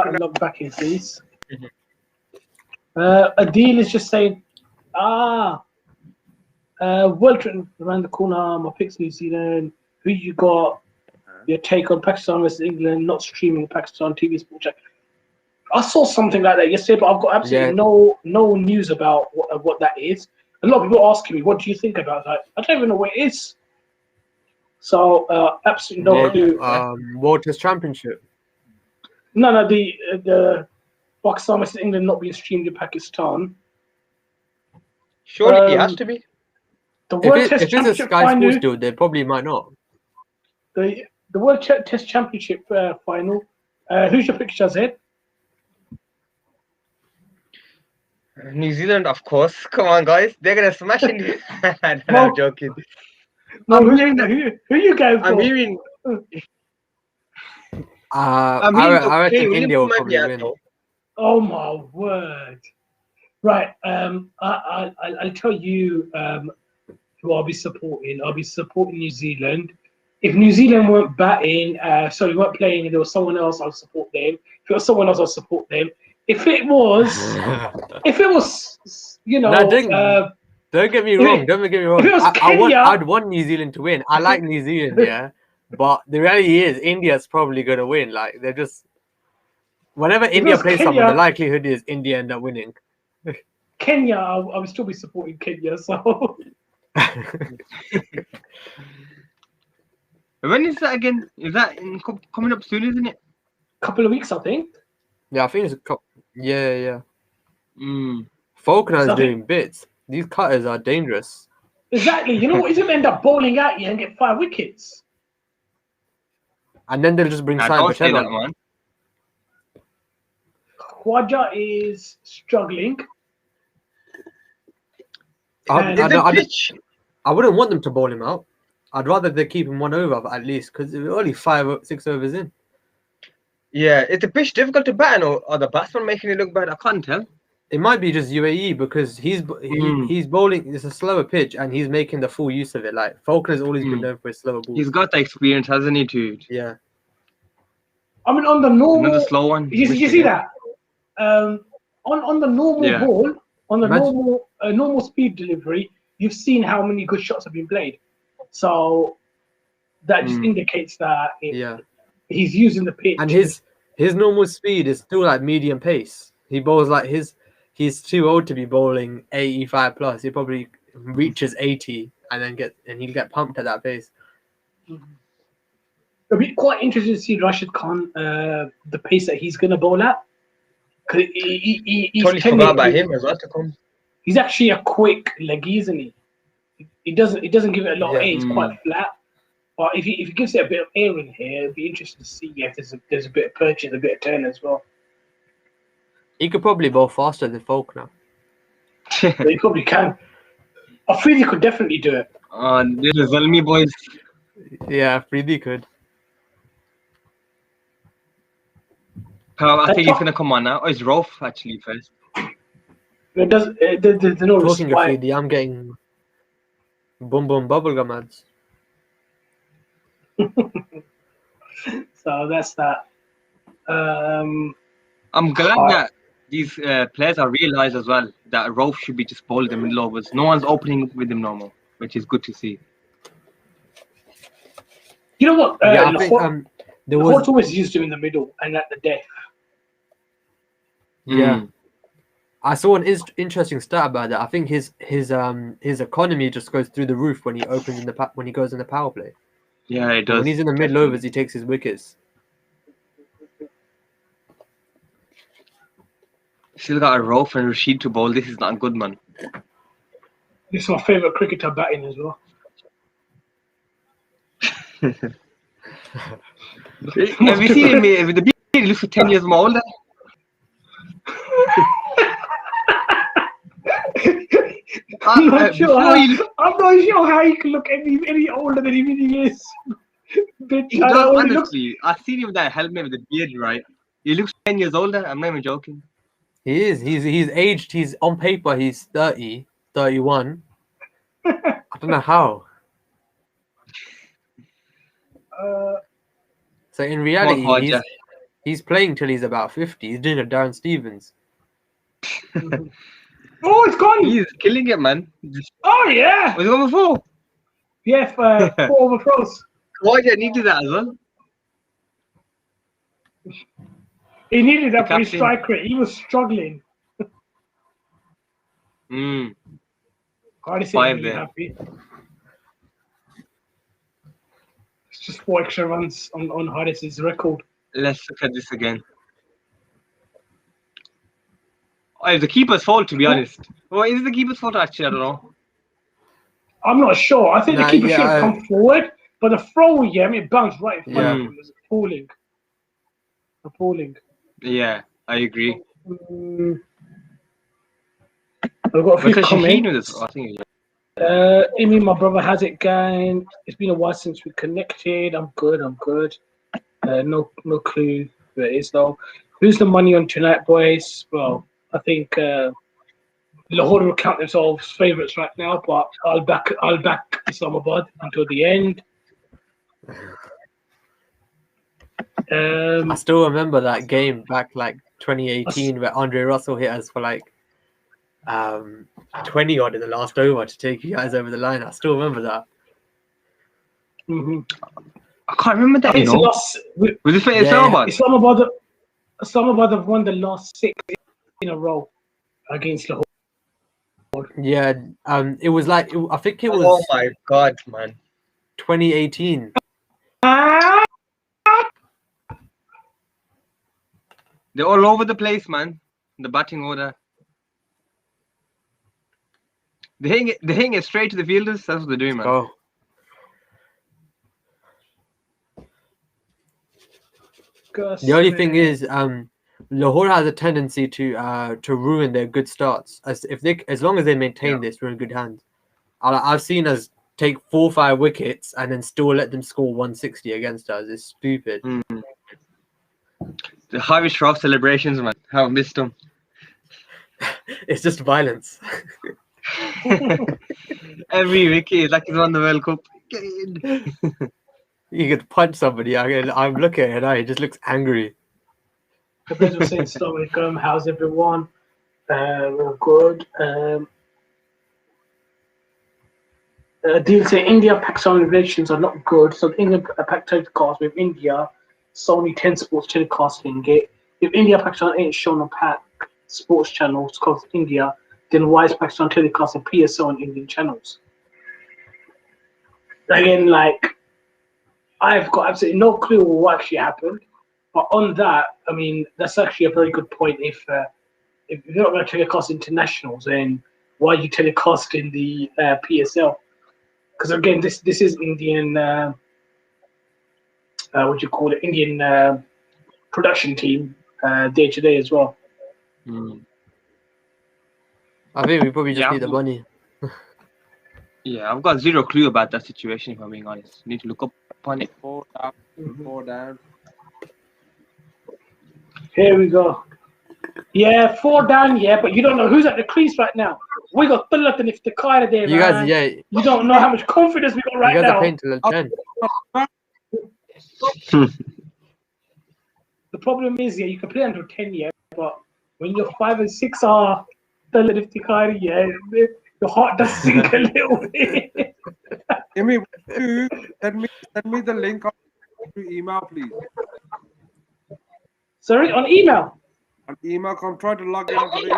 Speaker 1: and log back in, please. Adil is just saying, Walton around the corner. My picks New Zealand. Who you got? Your take on Pakistan versus England? Not streaming Pakistan TV Sport Check. I saw something like that yesterday, but I've got absolutely no news about what that is. A lot of people are asking me, "What do you think about that?" I don't even know what it is. So absolutely no clue.
Speaker 3: World Test Championship.
Speaker 1: No, the Pakistan versus England not being streamed in Pakistan.
Speaker 2: Surely he has to be.
Speaker 1: The World
Speaker 3: If
Speaker 1: Test
Speaker 3: it's a
Speaker 1: Championship
Speaker 3: Sky Sports
Speaker 1: final.
Speaker 3: deal, they probably might not.
Speaker 1: The World Test Championship final. Who's your picture, Zed?
Speaker 2: New Zealand, of course. Come on, guys. They're going to smash India. No, I'm joking.
Speaker 1: No, who you guys
Speaker 2: I'm
Speaker 1: got?
Speaker 2: hearing.
Speaker 3: I reckon India will probably win.
Speaker 1: Oh my word! Right, I'll tell you who I'll be supporting. I'll be supporting New Zealand. If New Zealand weren't batting, weren't playing, and there was someone else, I'll support them. If it was someone else, I'll support them. If it was, you know,
Speaker 3: don't get me wrong. Don't get me wrong.
Speaker 1: If it was Kenya,
Speaker 3: I'd want New Zealand to win. I like New Zealand, yeah. But the reality is, India's probably gonna win. Like they're just. Whenever India plays someone, the likelihood is India end up winning.
Speaker 1: Kenya, I would still be supporting Kenya. So.
Speaker 2: When is that again? Is that coming up soon, isn't it?
Speaker 1: Couple of weeks, I think.
Speaker 3: Yeah, I think it's a couple. Yeah.
Speaker 2: Mm.
Speaker 3: Faulkner's doing bits. These cutters are dangerous.
Speaker 1: Exactly. You know what? He's going to end up bowling at you and get 5 wickets.
Speaker 3: And then they'll just bring Sai Patel on.
Speaker 1: Khwaja is struggling.
Speaker 3: I wouldn't want them to bowl him out. I'd rather they keep him 1 over at least because we're only 5-6 overs in.
Speaker 2: Yeah, is the pitch difficult to bat or the batsman making it look bad? I can't tell.
Speaker 3: It might be just UAE because he's bowling. It's a slower pitch, and he's making the full use of it. Like Falkner's always been known for his slower balls.
Speaker 2: He's got the experience, hasn't he, dude?
Speaker 3: Yeah.
Speaker 1: I mean, on the normal,
Speaker 2: Another slow one.
Speaker 1: you see that? On the normal ball, on the normal speed delivery, you've seen how many good shots have been played. So that just indicates that he's using the pitch.
Speaker 3: And his normal speed is still like medium pace. He bowls like he's too old to be bowling 85 plus. He probably reaches 80 and he'll get pumped at that pace.
Speaker 1: It'll be quite interesting to see Rashid Khan, the pace that he's going to bowl at. He's
Speaker 2: totally forgot about him as well to come.
Speaker 1: He's actually a quick leggy, isn't he? He doesn't give it a lot of air. He's quite flat. But if he gives it a bit of air in here, it'd be interesting to see if there's a bit of purchase, a bit of turn as well.
Speaker 3: He could probably bowl faster than Faulkner.
Speaker 1: He probably can. Afridi could definitely do it.
Speaker 2: The Zalmi boys.
Speaker 3: Yeah, Afridi could.
Speaker 2: I think he's gonna come on now. Oh, it's Rauf actually first.
Speaker 1: There's no
Speaker 3: Talking
Speaker 1: respite.
Speaker 3: Afridi, I'm getting boom bubblegum ads.
Speaker 1: So that's that.
Speaker 2: I'm glad that these players are realised as well that Rauf should be just bowling the middle overs. No one's opening with him no more, which is good to see.
Speaker 1: You know what?
Speaker 3: I think there was
Speaker 1: always used him in the middle and at the death.
Speaker 3: Yeah, I saw an interesting stat about that. I think his economy just goes through the roof when he opens when he goes in the power play.
Speaker 2: Yeah, it does.
Speaker 3: When he's in the middle overs, he takes his wickets.
Speaker 2: Still got a Rauf and Rashid to bowl. This is not good, man.
Speaker 1: This is my favourite cricketer batting as well.
Speaker 2: Have you seen him with the beard? He looks like 10 years more older.
Speaker 1: I'm not sure how he can look any older than he really is.
Speaker 2: He does, honestly. I've seen him with that helmet with the beard, right? He looks 10 years older. I'm not even joking.
Speaker 3: He is. He's aged. He's on paper. He's 30, 31. I don't know how. So in reality, he's playing till he's about 50. He's doing a Darren Stevens.
Speaker 1: Oh, it's gone.
Speaker 2: He's killing it, man.
Speaker 1: Oh, yeah.
Speaker 2: Was it on before?
Speaker 1: Yeah, 4 overthrows.
Speaker 2: Why did I need that as well?
Speaker 1: He needed that for his strike rate. He was struggling. Hardest
Speaker 2: Five
Speaker 1: really
Speaker 2: there.
Speaker 1: happy. It's just 4 extra runs on Hardest's record.
Speaker 2: Let's look at this again. Oh, it's the keeper's fault, to be honest. Well, is it the keeper's fault? Actually, I don't know.
Speaker 1: I'm not sure. I think the keeper should have come forward, but the throw, it bounced right in front of him. It was appalling.
Speaker 2: Yeah, I agree.
Speaker 1: I've got a few comments.
Speaker 2: I think
Speaker 1: Amy, my brother has it going. It's been a while since we connected. I'm good. No clue who it is though. Who's the money on tonight, boys? Well, I think Lahore will count themselves favourites right now, but I'll back Islamabad until the end.
Speaker 3: I still remember that game back like 2018 where Andre Russell hit us for like 20 odd in the last over to take you guys over the line. I still remember that.
Speaker 2: I can't remember that. Was it for Islamabad?
Speaker 1: Islamabad have won the last 6 in a row against Lahore.
Speaker 3: Yeah, it was like I think it was.
Speaker 2: Oh my god, man!
Speaker 3: 2018.
Speaker 2: They're all over the place, man. The batting order. They're hitting it straight to the fielders. That's what they're doing, man.
Speaker 3: Oh. The only thing is, Lahore has a tendency to ruin their good starts. As long as they maintain this, we're in good hands. I've seen us take 4 or 5 wickets and then still let them score 160 against us. It's stupid.
Speaker 2: The Harvey Shroff celebrations, man. How I missed them.
Speaker 3: It's just violence.
Speaker 2: Every wicket is like he's won the World Cup. Get in.
Speaker 3: You could punch somebody. I'm looking at it now. He just looks angry.
Speaker 1: The best was saying, Assalamu alaikum, how's everyone? We're good. Deal say India-Pakistan relations are not good. So the India-Pakistan telecast with India, Sony 10 Sports telecasting it. If India-Pakistan ain't shown on Pak sports channels called India, then why is Pakistan telecasting PSL on Indian channels? Again, like, I've got absolutely no clue what actually happened. But on that, I mean, that's actually a very good point. If you're not going to telecast internationals, then why are you telecasting the PSL? Because again, this is Indian, what do you call it? Indian production team day to day as well.
Speaker 3: I think we probably just
Speaker 2: Yeah.
Speaker 3: need the money.
Speaker 2: Yeah, I've got zero clue about that situation, if I'm being honest. Need to look up on it.
Speaker 4: 4 down. 4 down.
Speaker 1: Here we go. Yeah, 4 down, yeah, but you don't know who's at the crease right now. We got Billat and Iftikhar there,
Speaker 3: You
Speaker 1: man.
Speaker 3: guys, yeah,
Speaker 1: You don't know how much confidence we got
Speaker 3: you
Speaker 1: right
Speaker 3: guys
Speaker 1: now.
Speaker 3: are playing till the 10.
Speaker 1: The problem is, yeah, you can play under 10, yeah, but when your 5 and 6 are Billat and Iftikhar, yeah, your heart does sink a little bit.
Speaker 4: Give me send me the link to email, please.
Speaker 1: Sorry, on email.
Speaker 4: An email. I'm trying to log in today.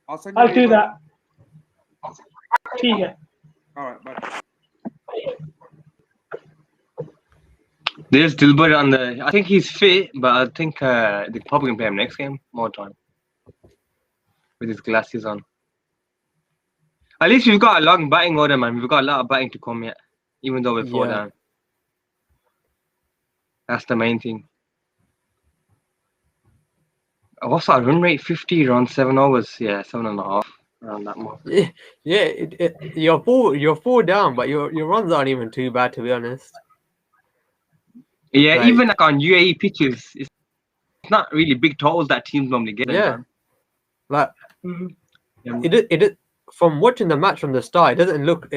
Speaker 4: I'll send you
Speaker 1: I'll
Speaker 4: an
Speaker 1: do
Speaker 4: email.
Speaker 1: that. Yeah.
Speaker 4: All right, bye.
Speaker 2: There's Dilbar on the. I think he's fit, but I think they're probably gonna play him next game more time with his glasses on. At least we've got a long batting order, man. We've got a lot of batting to come yet, even though we're 4
Speaker 3: Yeah.
Speaker 2: down. That's the main thing. What's our run rate? 50 runs, 7 overs. Yeah, 7.5 around that mark.
Speaker 3: Yeah. You're 4 down, but your runs aren't even too bad, to be honest.
Speaker 2: Yeah,
Speaker 3: Like-
Speaker 2: even like on UAE pitches, it's not really big totals that teams normally get.
Speaker 3: Yeah.
Speaker 2: Man.
Speaker 3: Like
Speaker 1: Mhm.
Speaker 3: it from watching the match from the start, it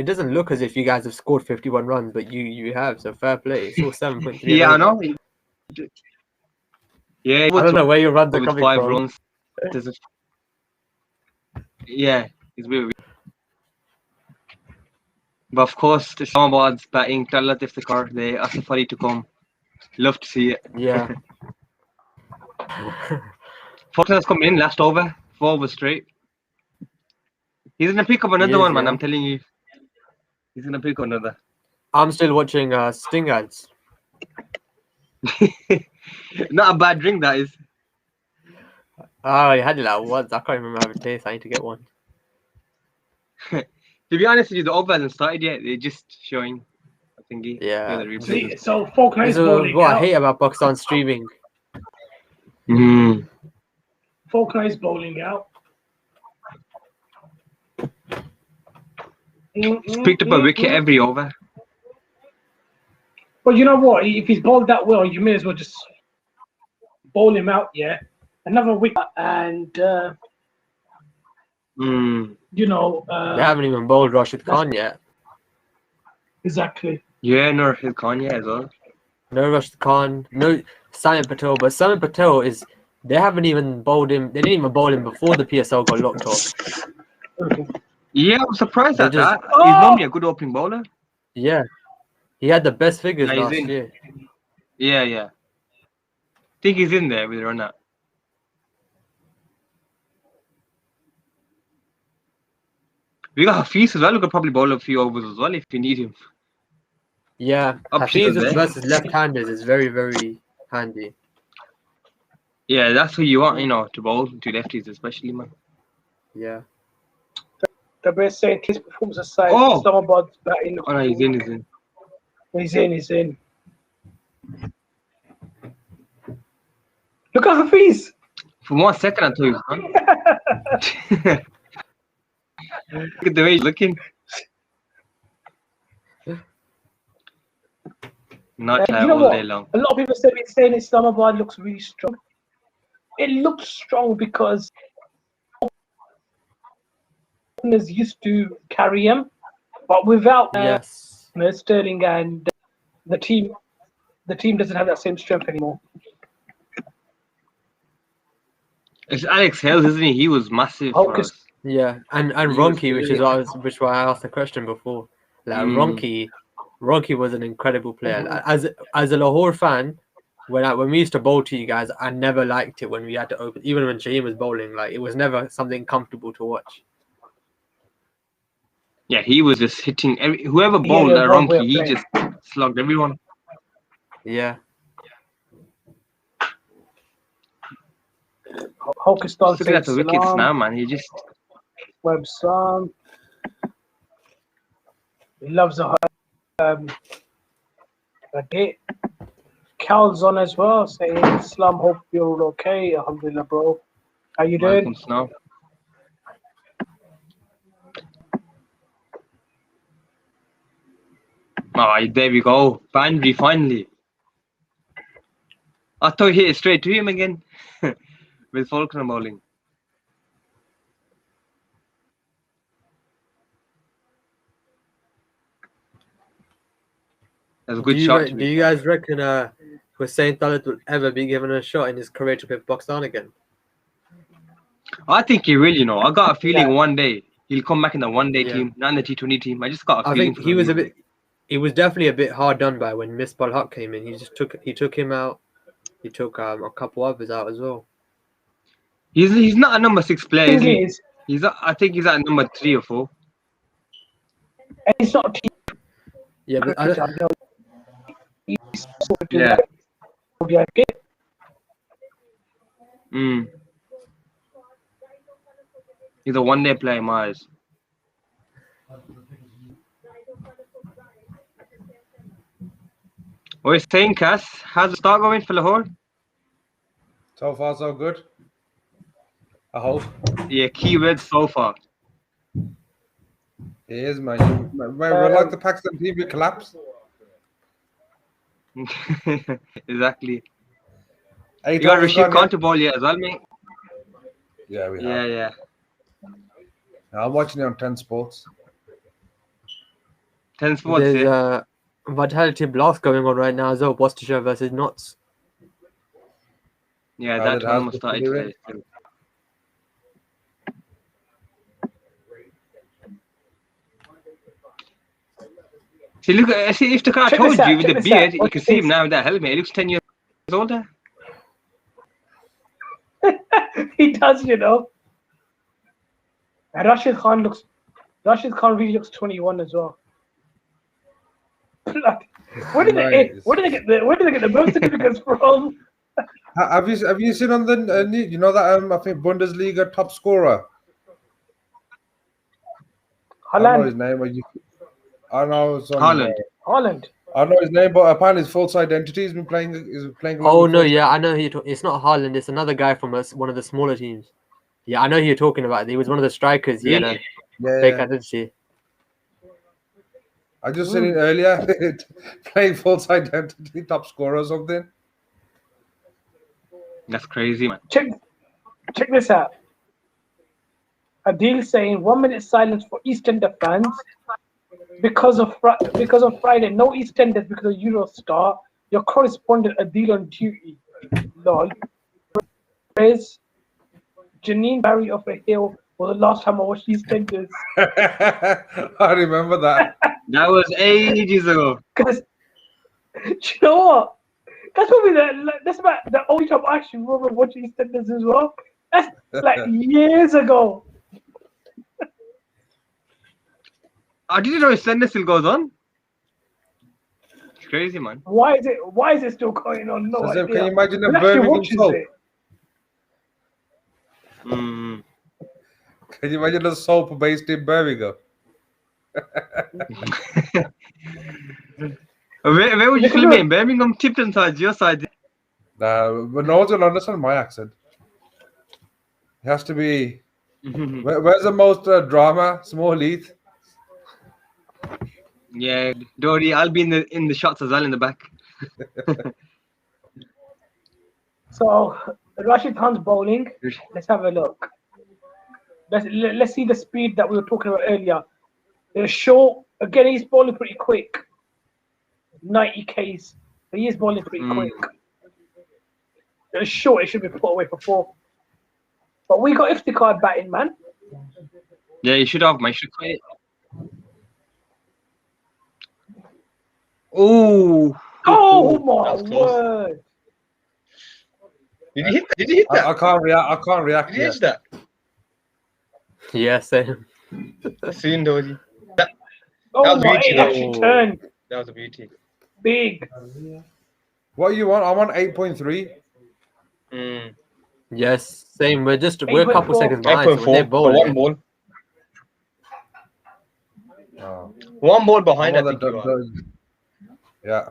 Speaker 3: doesn't look as if you guys have scored 51 runs, but you have. So fair play. It's all 7.3.
Speaker 2: Yeah, I know. Yeah,
Speaker 3: I don't know where your runs are
Speaker 2: with
Speaker 3: coming
Speaker 2: 5
Speaker 3: from.
Speaker 2: runs. Yeah, it's weird. But of course, the Islamabad's batting, Talat Iftikhar, they are Safari to come. Love to see it.
Speaker 3: Yeah.
Speaker 2: Faulkner's come in last over, 4 overs straight. He's gonna pick up another
Speaker 3: is,
Speaker 2: one, man.
Speaker 3: yeah.
Speaker 2: I'm telling you. He's gonna pick up another.
Speaker 3: I'm still watching Sting ads.
Speaker 2: Not a bad drink, that is.
Speaker 3: Oh, I had it like once. I can't remember how it tastes. I need to get one.
Speaker 2: To be honest with you, the over hasn't started yet. They're just showing a thingy.
Speaker 3: Yeah.
Speaker 2: The
Speaker 1: See,
Speaker 2: replays.
Speaker 1: so Faulkner is
Speaker 3: This is
Speaker 1: bowling
Speaker 3: what I
Speaker 1: out.
Speaker 3: hate about Pakistan streaming.
Speaker 1: Faulkner is bowling out.
Speaker 2: He's picked up a wicket every over.
Speaker 1: But you know what? If he's bowled that well, you may as well just bowl him out, yeah? Another wicket and, you know...
Speaker 3: They haven't even bowled Rashid Khan yet.
Speaker 1: Exactly.
Speaker 2: Yeah, Nur Khan, yeah, as well.
Speaker 3: No Rashid Khan, no Simon Patel. But Simon Patel they haven't even bowled him. They didn't even bowl him before the PSL got locked off.
Speaker 2: Yeah, I'm surprised
Speaker 3: They
Speaker 2: at
Speaker 3: just-
Speaker 2: that. He's normally a good opening bowler.
Speaker 3: Yeah. He had the best figures
Speaker 2: Yeah, he's
Speaker 3: last
Speaker 2: in.
Speaker 3: year.
Speaker 2: Yeah. Think he's in there with the run out. We got Hafiz as well. We could probably bowl a few overs as well if you need him.
Speaker 3: Yeah.
Speaker 2: Options
Speaker 3: Hafiz
Speaker 2: there.
Speaker 3: versus left-handers is very, very handy.
Speaker 2: Yeah, that's who you want, to bowl to lefties, especially, man.
Speaker 3: Yeah.
Speaker 1: The best saying his performance aside,
Speaker 2: Oh!
Speaker 1: Islamabad batting.
Speaker 2: Oh, no, he's in.
Speaker 1: He's in. Look at Hafiz.
Speaker 2: For 1 second, I thought he was gone. Look at the way he's looking. Not
Speaker 1: You know
Speaker 2: all
Speaker 1: what?
Speaker 2: day long.
Speaker 1: A lot of people saying Islamabad looks really strong. it looked strong because openers used to carry him, but without
Speaker 3: Yes.
Speaker 1: Sterling and the team doesn't have that same strength anymore.
Speaker 2: It's Alex Hales, isn't he? He was massive for
Speaker 1: Hocus-
Speaker 2: us.
Speaker 3: Yeah, and
Speaker 2: He was
Speaker 3: Ronke, which is
Speaker 2: brilliant.
Speaker 3: which why I asked the question before. Like
Speaker 2: Mm.
Speaker 3: Ronke was an incredible player. Like, as a Lahore fan, when we used to bowl to you guys, I never liked it when we had to open. Even when Shaheem was bowling, like it was never something comfortable to watch.
Speaker 2: Yeah, he was just hitting whoever bowled
Speaker 1: yeah,
Speaker 2: at
Speaker 1: wrong way
Speaker 2: Ronke,
Speaker 1: of
Speaker 2: he
Speaker 1: playing.
Speaker 2: just slugged everyone.
Speaker 3: Yeah.
Speaker 1: Hocus
Speaker 2: Just looking at the wickets
Speaker 1: Salam,
Speaker 2: now, man. He just
Speaker 1: Websam. He loves a day. Cal's on as well, saying Islam, hope you're okay. Alhamdulillah, bro. How you doing?
Speaker 2: welcome now. Oh, there we go. Boundary finally. I thought he hit it straight to him again with Faulkner bowling. That's a good shot.
Speaker 3: Do you guys reckon Hussein Talat will ever be given a shot in his career to play for Pakistan again?
Speaker 2: I think he will, you know. I got a feeling
Speaker 1: Yeah.
Speaker 2: one day he'll come back in the one-day
Speaker 3: Yeah.
Speaker 2: team, not in the T20 team. I just got a
Speaker 3: I
Speaker 2: feeling
Speaker 3: think
Speaker 2: for
Speaker 3: he was
Speaker 2: him.
Speaker 3: he was definitely a bit hard done by when Misbah Haq came in. He took him out. He took a couple others out as well.
Speaker 2: He's not a number 6 player, is
Speaker 1: Thing
Speaker 2: he?
Speaker 1: is,
Speaker 2: I think he's at number 3 or 4.
Speaker 1: it's not team
Speaker 3: Yeah, but
Speaker 1: cricket. I know he's sort of
Speaker 2: Yeah.
Speaker 1: like ODI.
Speaker 2: Mm. He's a one-day player, in my eyes. What are you saying, Cass? How's the start going for Lahore?
Speaker 4: So far, so good. I hope.
Speaker 2: Yeah, keywords so far.
Speaker 4: It is, man. We're like the Pakistan team, we collapsed.
Speaker 2: Exactly.
Speaker 4: Eight
Speaker 2: You got
Speaker 4: overs
Speaker 2: Rashid
Speaker 4: gone,
Speaker 2: Khan to ball here as well, mate.
Speaker 4: yeah, we
Speaker 2: Yeah,
Speaker 4: have.
Speaker 2: yeah.
Speaker 4: I'm watching it on 10 Sports.
Speaker 2: 10 sports,
Speaker 3: there's
Speaker 2: yeah.
Speaker 3: a Vitality Blast going on right now as well. Worcestershire versus Notts.
Speaker 2: Yeah,
Speaker 4: How
Speaker 2: that
Speaker 4: did
Speaker 2: tournament
Speaker 4: Hasbro
Speaker 2: started
Speaker 4: do
Speaker 2: today.
Speaker 4: it?
Speaker 2: See, look, see, if the car
Speaker 1: Check
Speaker 2: told
Speaker 1: this out,
Speaker 2: you with
Speaker 1: check
Speaker 2: the
Speaker 1: this
Speaker 2: beard,
Speaker 1: out.
Speaker 2: you
Speaker 1: Watch
Speaker 2: can see him
Speaker 1: this.
Speaker 2: now with that helmet. He looks 10 years older.
Speaker 1: He does, you know. And Rashid Khan really looks 21 as well. Where did they get the birth certificates from?
Speaker 4: Have you seen on the you know that I think Bundesliga top scorer? I don't know his name. I know it's on.
Speaker 2: Haaland.
Speaker 1: Holland.
Speaker 4: I know his name, but apparently his false identity. He's been playing. Is playing. along
Speaker 3: Oh
Speaker 4: with
Speaker 3: no,
Speaker 4: false
Speaker 3: yeah, I know it's not Haaland. It's another guy from one of the smaller teams. Yeah, I know who you're talking about. He was one of the strikers. He had a fake
Speaker 4: Yeah.
Speaker 3: identity.
Speaker 4: I just seen it earlier. Playing false identity, top scorer or something.
Speaker 2: That's crazy, man.
Speaker 1: Check this out. Adil saying 1 minute silence for EastEnder fans because of Friday. No EastEnders because of Eurostar. Your correspondent Adil on duty. Lol. Praise Janine Barry of a Hill was the last time I watched EastEnders.
Speaker 4: I remember that.
Speaker 2: That was ages ago.
Speaker 1: Because do you know what? That's probably that's about the only time I actually remember watching EastEnders as well. That's like years ago.
Speaker 2: I didn't know Slender still goes on. It's crazy, man.
Speaker 1: Why is it still going on? No
Speaker 4: So,
Speaker 1: idea.
Speaker 4: can you imagine
Speaker 1: Who
Speaker 4: a
Speaker 1: actually
Speaker 4: Birmingham
Speaker 1: watches
Speaker 4: soap?
Speaker 1: it?
Speaker 2: Mm.
Speaker 4: Can you imagine a soap based in Birmingham?
Speaker 2: Where would you film it? In Birmingham, Tipton side, your side.
Speaker 4: Nah, but no one's gonna understand my accent. It has to be. Where's the most drama? Small Heath.
Speaker 2: Yeah, Dory, I'll be in the shots as well in the back.
Speaker 1: So Rashid Khan's bowling. Let's have a look. Let's see the speed that we were talking about earlier. They're short. Again, he's bowling pretty quick. 90 Ks. So he is bowling pretty quick. They're short. It should be put away for 4. But we got Iftikhar batting, man.
Speaker 2: Yeah, you should have. Man, you should quit. Oh.
Speaker 1: Oh my
Speaker 2: That was close.
Speaker 1: word!
Speaker 2: Did you hit that?
Speaker 4: I can't react.
Speaker 2: Did you
Speaker 4: Yet.
Speaker 2: hit that?
Speaker 3: Yeah, same.
Speaker 2: Seen Doji.
Speaker 1: Oh
Speaker 2: was
Speaker 1: my!
Speaker 2: beauty,
Speaker 1: It
Speaker 2: though.
Speaker 1: actually turned
Speaker 2: That was a beauty.
Speaker 1: big.
Speaker 4: What you want? I'm on 8.3.
Speaker 3: Yes, same. We're a couple
Speaker 1: 8.4.
Speaker 3: seconds behind. So when they
Speaker 2: 8.4
Speaker 3: bowl,
Speaker 2: for one ball.
Speaker 4: Oh.
Speaker 2: One ball behind, I
Speaker 4: I'm on
Speaker 2: think you are.
Speaker 4: Yeah.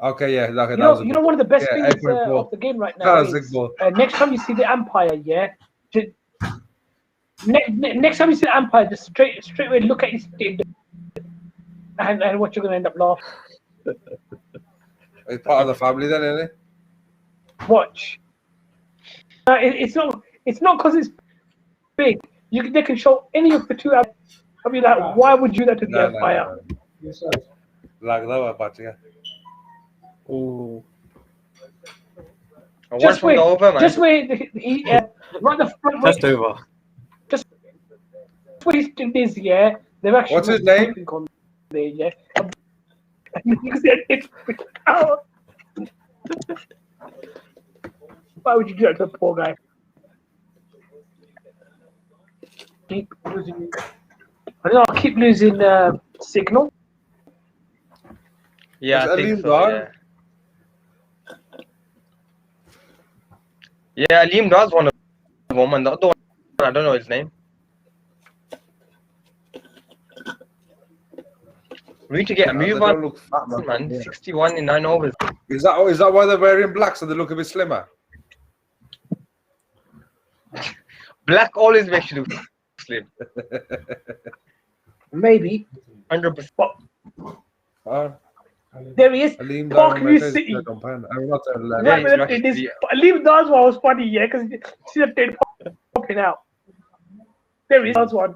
Speaker 4: Okay, yeah. Okay,
Speaker 1: You
Speaker 4: that was
Speaker 1: know,
Speaker 4: a
Speaker 1: you
Speaker 4: good
Speaker 1: know, one of the best
Speaker 4: Yeah,
Speaker 1: things
Speaker 4: 8.4.
Speaker 1: of the game right
Speaker 4: That
Speaker 1: now
Speaker 4: was a
Speaker 1: is
Speaker 4: good ball.
Speaker 1: next time you see the umpire, yeah. Next time you see the umpire, just straight away look at his kid, and what you're gonna end up laughing.
Speaker 4: It's part of the family then, isn't it?
Speaker 1: Watch. It's not because it's big. They can show any of the two. I'll be like, why would you do that to the umpire?
Speaker 4: Like that one, but yeah.
Speaker 3: Ooh.
Speaker 2: One
Speaker 1: Just
Speaker 2: from
Speaker 1: wait.
Speaker 2: the over, man.
Speaker 1: Just wait. Right the front.
Speaker 3: Test over.
Speaker 1: What he's doing is, yeah. They've actually
Speaker 4: What's his
Speaker 1: got
Speaker 4: name?
Speaker 1: something on there, yeah. You said it's out. Why would you do that to the poor guy? Keep losing. I don't know. I keep losing signal.
Speaker 2: Yeah, I
Speaker 4: Is
Speaker 2: think
Speaker 4: Aleem
Speaker 2: so,
Speaker 4: gone?
Speaker 2: yeah. Yeah, Aleem does one of them, and the other one, I don't know his name. We need to get a
Speaker 4: They
Speaker 2: move
Speaker 4: don't
Speaker 2: on,
Speaker 4: look fat, man.
Speaker 2: man. 61 in 9 overs.
Speaker 4: Is that why they're wearing black so they look a bit slimmer?
Speaker 2: Black always makes you look slim.
Speaker 1: Maybe.
Speaker 2: 100%.
Speaker 1: But
Speaker 4: Oh,
Speaker 1: there he is.
Speaker 4: Aleem
Speaker 1: Parkview
Speaker 4: Darwin
Speaker 1: City.
Speaker 4: is campaign. I'm not saying
Speaker 2: Yeah,
Speaker 1: Right,
Speaker 2: he's
Speaker 1: but it is.
Speaker 2: Rashid.
Speaker 1: Aleem Dar's one was funny, yeah, because see the dead popping out. There he is. Dar's one.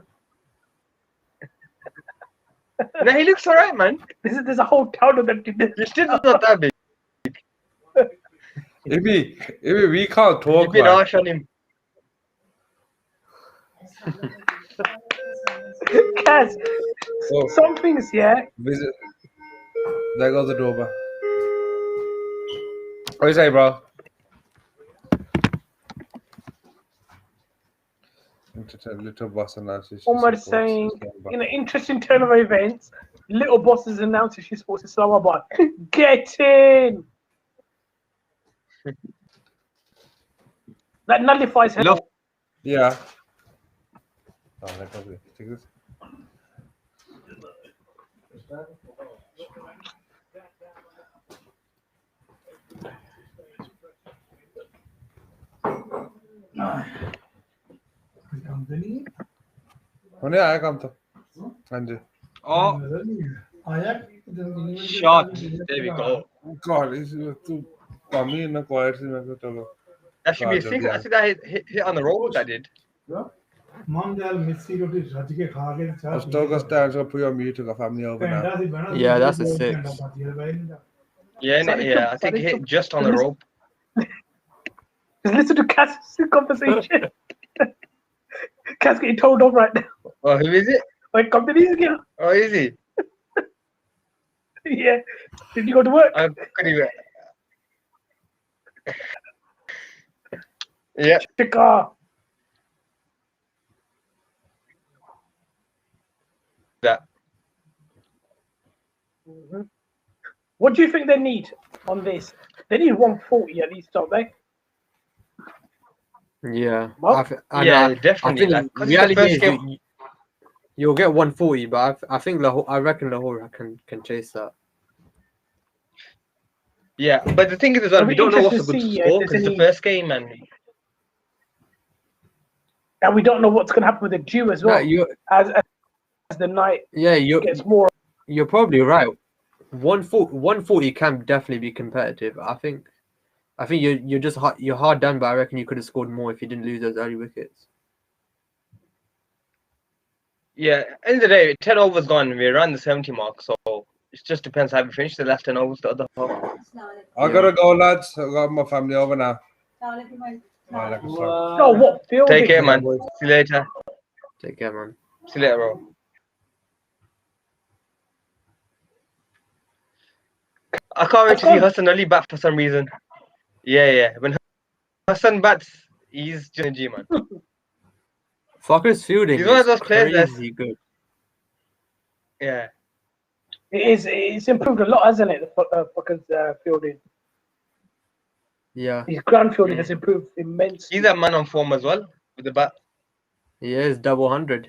Speaker 2: No, he looks alright, man.
Speaker 1: There's a whole town of them.
Speaker 2: You're still not that big.
Speaker 4: Maybe we can't
Speaker 2: You've
Speaker 4: talk,
Speaker 2: been
Speaker 4: man.
Speaker 2: harsh on him.
Speaker 1: Kaz,
Speaker 4: Oh,
Speaker 1: some things, yeah.
Speaker 4: visit. There goes the doorbell. What do you say, bro? Little boss announces.
Speaker 1: Omar saying, in an interesting turn of events, Little Boss has announced that she supports Islamabad. Get in! That nullifies her.
Speaker 2: Love.
Speaker 4: Yeah. Oh, let me take this. होने आया काम तो हाँ जी
Speaker 2: Oh, shot. There we go.
Speaker 4: God तू काम ही ना quiet से मैं तो चलो
Speaker 2: That should be a single. I think that hit on the roll. That did.
Speaker 4: Stoke stands up for your mute to family over now.
Speaker 3: Yeah, that's a 6.
Speaker 2: Yeah, yeah. I think hit just on the rope.
Speaker 1: Just listen to Kaz's conversation. Kaz getting told off right now.
Speaker 2: Oh, who is it?
Speaker 1: Like, come to these again.
Speaker 2: Oh, is he?
Speaker 1: Yeah. Did you go to work?
Speaker 2: I couldn't even. Yeah.
Speaker 1: Chica.
Speaker 2: That.
Speaker 1: What do you think they need on this? They need 140 at least, don't they?
Speaker 3: Yeah.
Speaker 1: Well,
Speaker 2: Yeah, definitely.
Speaker 3: I
Speaker 2: Like,
Speaker 3: think
Speaker 2: 'cause
Speaker 3: reality
Speaker 2: it's
Speaker 3: is
Speaker 2: the first game.
Speaker 3: you'll get 140, but I think I reckon Lahore can chase that.
Speaker 2: Yeah, but the thing is, as well,
Speaker 1: It'll
Speaker 2: we
Speaker 1: be
Speaker 2: don't know what's a
Speaker 1: interesting
Speaker 2: good
Speaker 1: to see,
Speaker 2: score
Speaker 1: if
Speaker 2: because
Speaker 1: there's
Speaker 2: it's the
Speaker 1: any-
Speaker 2: first game, and
Speaker 1: And we don't know what's going to happen with the dew as well.
Speaker 3: Yeah,
Speaker 1: As the night
Speaker 3: you're
Speaker 1: gets more.
Speaker 3: probably right. 140 can definitely be competitive. I think I think you're hard done, but I reckon you could have scored more if you didn't lose those early wickets.
Speaker 2: Yeah, end of the day, 10 overs gone. We're around the 70 mark, so it just depends how we finish the last 10 overs, the other half.
Speaker 4: I gotta go, lads. I got my family over now.
Speaker 1: No, what fielding?
Speaker 2: Take care, man.
Speaker 4: boys.
Speaker 2: See you later.
Speaker 3: Take care, man.
Speaker 2: See you later, bro. I can't wait to see Hassan Ali bat for some reason. Yeah. When Hassan bats, he's just a G, man.
Speaker 3: Fucker's fielding
Speaker 2: He's one of
Speaker 3: is
Speaker 2: those players that's-
Speaker 3: crazy good.
Speaker 2: Yeah.
Speaker 1: It's improved a lot, hasn't it? The Fucker's fielding.
Speaker 3: Yeah,
Speaker 1: His ground fielding has improved immensely.
Speaker 2: He's a man on form as well with the bat.
Speaker 3: he is double 100.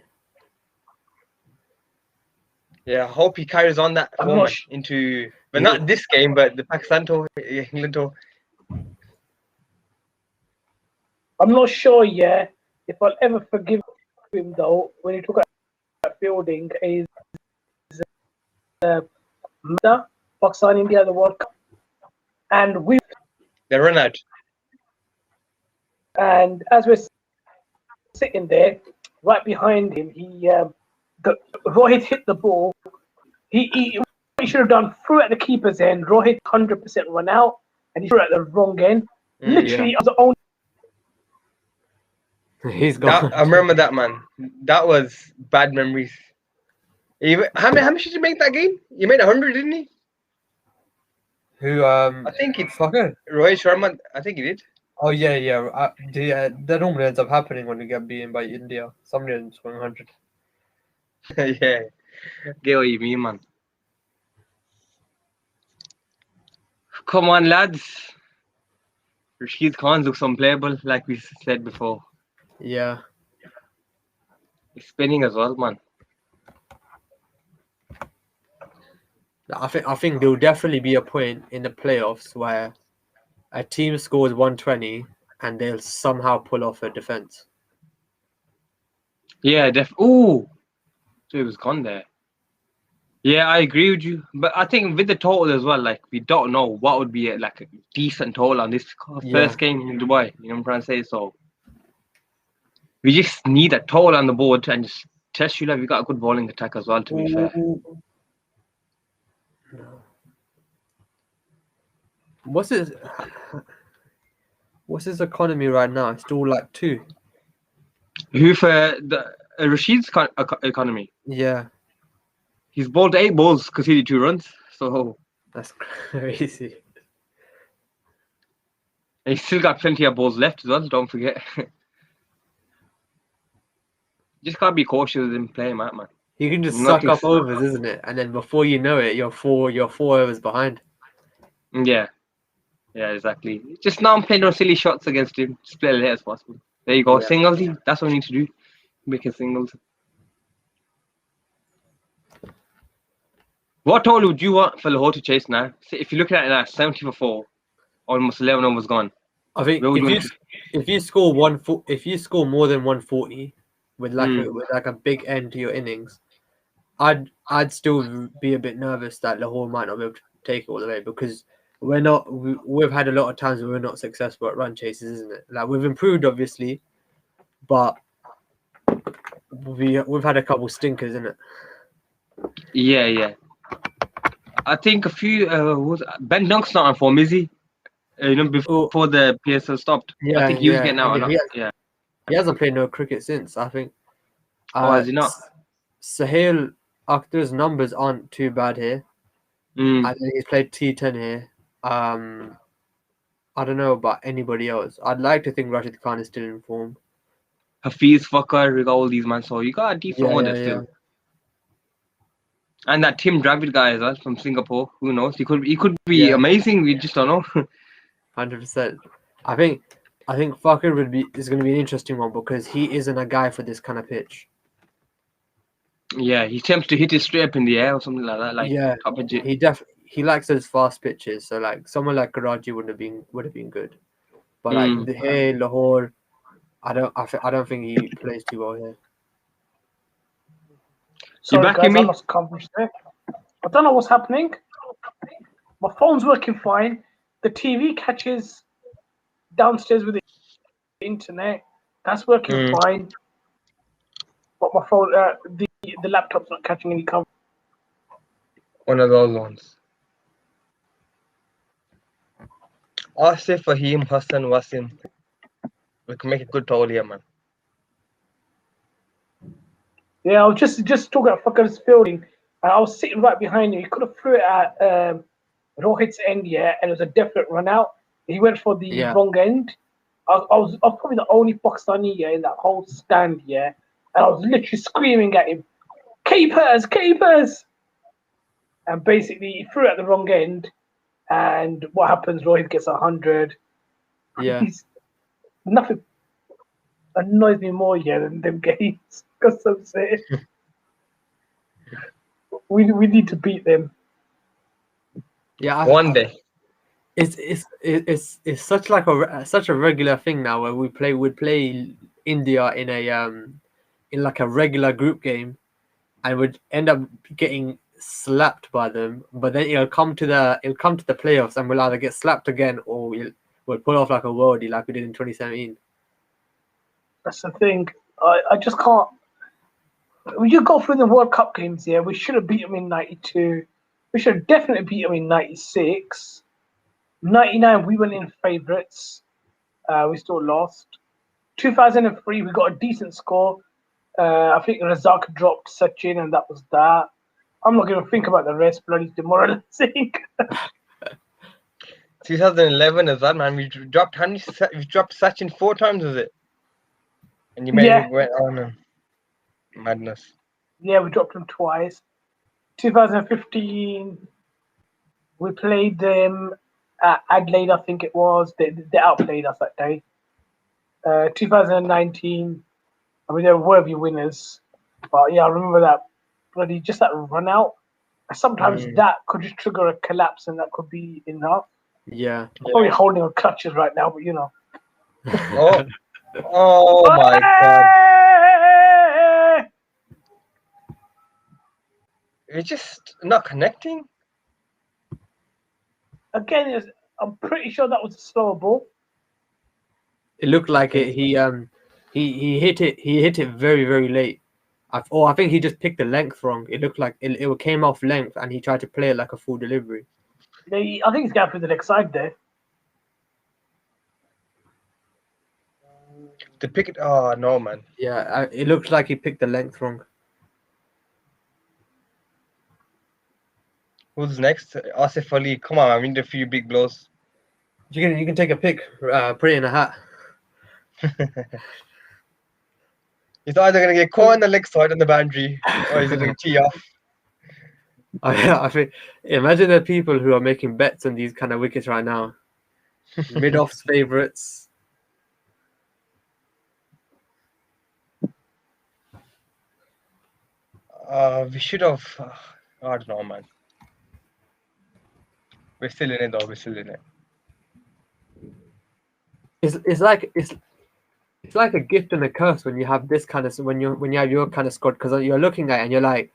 Speaker 2: Yeah, I hope he carries on that
Speaker 1: I'm
Speaker 2: form
Speaker 1: not sh-
Speaker 2: into, but not this game, but the Pakistan tour, England tour.
Speaker 1: I'm not sure, if I'll ever forgive him though when he took out fielding is Pakistan India the World Cup, and
Speaker 2: They run out.
Speaker 1: and as we're sitting there, right behind him, Rohit hit the ball. He should have done threw at the keeper's end. Rohit 100% run out, and he threw at the wrong end. Literally, on the only.
Speaker 3: He's gone.
Speaker 2: I remember that, man. That was bad memories. How much did you make that game? You made 100, didn't you?
Speaker 3: Who
Speaker 2: I think it's
Speaker 3: Fucker?
Speaker 2: Rohit Sharma. I think he did.
Speaker 3: Oh yeah. That normally ends up happening when we get beaten by India. Somebody ends 100.
Speaker 2: Yeah. Get what you mean, man. Come on, lads. Rashid Khan's looks unplayable, like we said before.
Speaker 3: Yeah.
Speaker 2: He's spinning as well, man.
Speaker 3: I think there will definitely be a point in the playoffs where a team scores 120 and they'll somehow pull off a defense.
Speaker 2: Yeah, ooh. So it was gone there. Yeah, I agree with you. But I think with the total as well, like, we don't know what would be a decent total on this first game in Dubai. You know what I'm trying to say? So we just need a total on the board and just test you like we got a good bowling attack as well, to be fair.
Speaker 3: What's his economy right now? It's still like 2.
Speaker 2: Who for the Rashid's economy?
Speaker 3: Yeah,
Speaker 2: He's bowled 8 balls, conceded 2 runs. So
Speaker 3: that's crazy.
Speaker 2: he's still got plenty of balls left as well, don't forget. Just gotta be cautious with him playing, man.
Speaker 3: You can just
Speaker 2: Nothing
Speaker 3: suck up overs, isn't it? And then before you know it, you're 4 overs behind.
Speaker 2: Yeah, exactly. Just not playing no silly shots against him. Just play as late as possible. There you go.
Speaker 3: Yeah.
Speaker 2: Singles. That's what we need to do. Make it singles. What total would you want for Lahore to chase now? See, if you're looking at it now, 70 for 4, almost 11 overs gone.
Speaker 3: I think
Speaker 2: Where would you
Speaker 3: if you score more than 140 with like a big end to your innings, I'd still be a bit nervous that Lahore might not be able to take it all the way, because we've had a lot of times where we're not successful at run chases, isn't it? Like, we've improved obviously, but we've had a couple stinkers, isn't it?
Speaker 2: Yeah. I think a few. Ben Dunk's not on form, is he? Before the PSL stopped.
Speaker 3: Yeah,
Speaker 2: I think he was
Speaker 3: yeah,
Speaker 2: getting out.
Speaker 3: and
Speaker 2: Yeah.
Speaker 3: He hasn't played no cricket since, I think.
Speaker 2: Has he not?
Speaker 3: Sahil Akhtar's numbers aren't too bad here. I think he's played T10 here. I don't know about anybody else. I'd like to think Rashid Khan is still in form.
Speaker 2: Hafiz, Fakar, we got all these man. So you got a decent order still.
Speaker 3: Yeah.
Speaker 2: And that Tim Dravid guy as well from Singapore. Who knows? He could be amazing. We just don't know.
Speaker 3: 100%. I think Fakar is going to be an interesting one, because he isn't a guy for this kind of pitch.
Speaker 2: Yeah, he attempts to hit it straight up in the air or something like that. Top edge.
Speaker 3: He likes those fast pitches. So like someone like Karachi would have been good. But like Lahore, I don't think he plays too well here.
Speaker 1: Sorry,
Speaker 2: back
Speaker 1: guys,
Speaker 2: in me?
Speaker 1: I lost coverage there. I don't know what's happening. My phone's working fine. The TV catches downstairs with the internet. That's working fine. But my phone, the laptop's not catching any cover.
Speaker 2: One of those ones. Asif, Fahim, Hassan, Wasim. We can make a good total here, man.
Speaker 1: Yeah, I was just talking about Fucker's fielding. I was sitting right behind him. He could have threw it at Rohit's end, yeah, and it was a definite run out. He went for the wrong end. I was probably the only Pakistani in that whole stand, yeah, and I was literally screaming at him, "Keepers, keepers!" And basically, he threw it at the wrong end. And what happens? Rohit gets 100.
Speaker 3: Yeah.
Speaker 1: Nothing annoys me more than them games. Because I'm saying we need to beat them.
Speaker 3: Yeah.
Speaker 2: One day.
Speaker 3: It's such like such a regular thing now where we'd play India in in like a regular group game, and would end up getting slapped by them. But then it'll come to the playoffs, and we'll either get slapped again or we'll pull off like a worldie like we did in 2017.
Speaker 1: That's the thing. I just can't. When you go through the World Cup games, yeah, we should have beat them in '92. We should have definitely beat them in '96. '99, we went in favourites. We still lost. 2003, we got a decent score. I think Razak dropped Sachin, and that was that. I'm not going to think about the rest, bloody demoralizing.
Speaker 2: 2011 as well, man. We dropped Sachin 4 times, was it? And you made it went on madness.
Speaker 1: Yeah, we dropped him twice. 2015, we played them at Adelaide, I think it was. They outplayed us that day. 2019, I mean, they were worthy winners. But yeah, I remember that bloody, just that run out. Sometimes that could just trigger a collapse and that could be enough.
Speaker 3: Yeah.
Speaker 1: I'm probably holding on clutches right now, but you know.
Speaker 2: Oh my God. It's just not connecting.
Speaker 1: Again, I'm pretty sure that was a slower ball.
Speaker 3: It looked like it. He hit it. He hit it very, very late. I think he just picked the length wrong. It looked like it came off length, and he tried to play it like a full delivery.
Speaker 1: I think he's going through the next side there.
Speaker 2: To pick it. Oh no, man.
Speaker 3: Yeah, it looked like he picked the length wrong.
Speaker 2: Who's next? Asif Ali. Come on, man. We need a few big blows.
Speaker 3: You can take a pick. Put it in a hat.
Speaker 2: He's either going to get caught on the leg side on the boundary, or he's going to tee off.
Speaker 3: I think. Imagine the people who are making bets on these kind of wickets right now. Mid-offs favourites.
Speaker 2: We should have. I don't know, man. We're still in it, though. We're still in it.
Speaker 3: It's like a gift and a curse when you have this kind of when you have your kind of squad, because you're looking at it and you're like,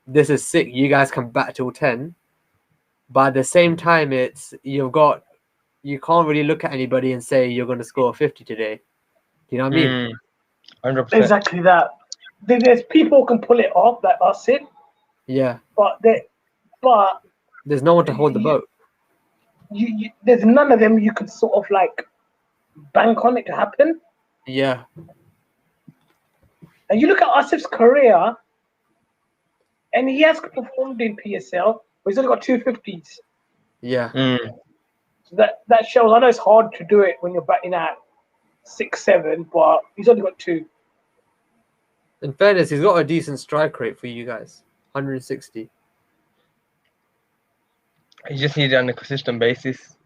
Speaker 3: this is sick. You guys can bat till 10, but at the same time, you can't really look at anybody and say you're going to score 50 today. Do you know what I mean?
Speaker 2: 100%.
Speaker 1: Exactly that. There's people who can pull it off, like us, it.
Speaker 3: Yeah.
Speaker 1: But
Speaker 3: there's no one to hold the boat.
Speaker 1: There's none of them you could sort of like bank on it to happen.
Speaker 3: Yeah.
Speaker 1: And you look at Asif's career, and he has performed in PSL, but he's only got 250s.
Speaker 3: Yeah.
Speaker 1: So that shows. I know it's hard to do it when you're batting at 6-7, but he's only got 2.
Speaker 3: In fairness, he's got a decent strike rate for you guys, 160.
Speaker 2: You just need it on a consistent basis.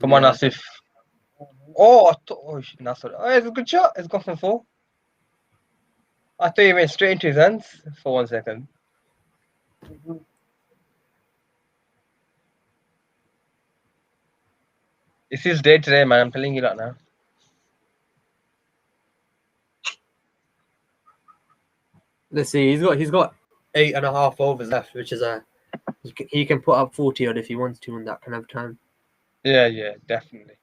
Speaker 2: Come on, Asif. Nasser. Oh, it's a good shot. It's gone for 4. I thought he went straight into his hands for 1 second. It's his day today, man. I'm telling you that now.
Speaker 3: Let's see. He's got 8.5 overs left, which is he can put up 40 odd if he wants to in that kind of time.
Speaker 2: Yeah, definitely.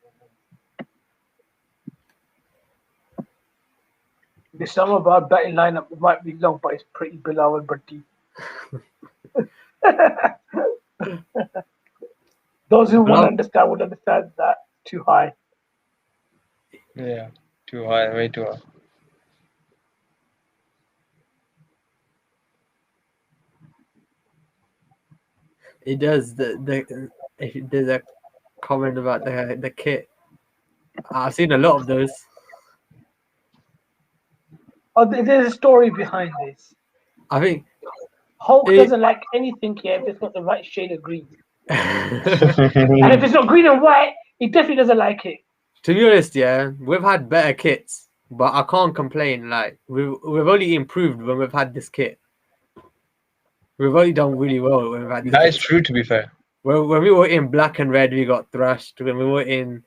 Speaker 1: The Islamabad batting lineup might be long, but it's pretty below and pretty. Those who won't understand would understand that too high.
Speaker 2: Yeah, too high, way too high.
Speaker 3: It does. There's a comment about the kit. I've seen a lot of those.
Speaker 1: Oh, there's a story behind this.
Speaker 3: I think
Speaker 1: Hulk doesn't like anything here if it's got the right shade of green. And if it's not green and white, he definitely doesn't like it.
Speaker 3: To be honest, yeah, we've had better kits, but I can't complain. Like we've only improved when we've had this kit. We've only done really well when we've had this
Speaker 2: That
Speaker 3: kit.
Speaker 2: is true, to be fair.
Speaker 3: When we were in black and red, we got thrashed. When we were in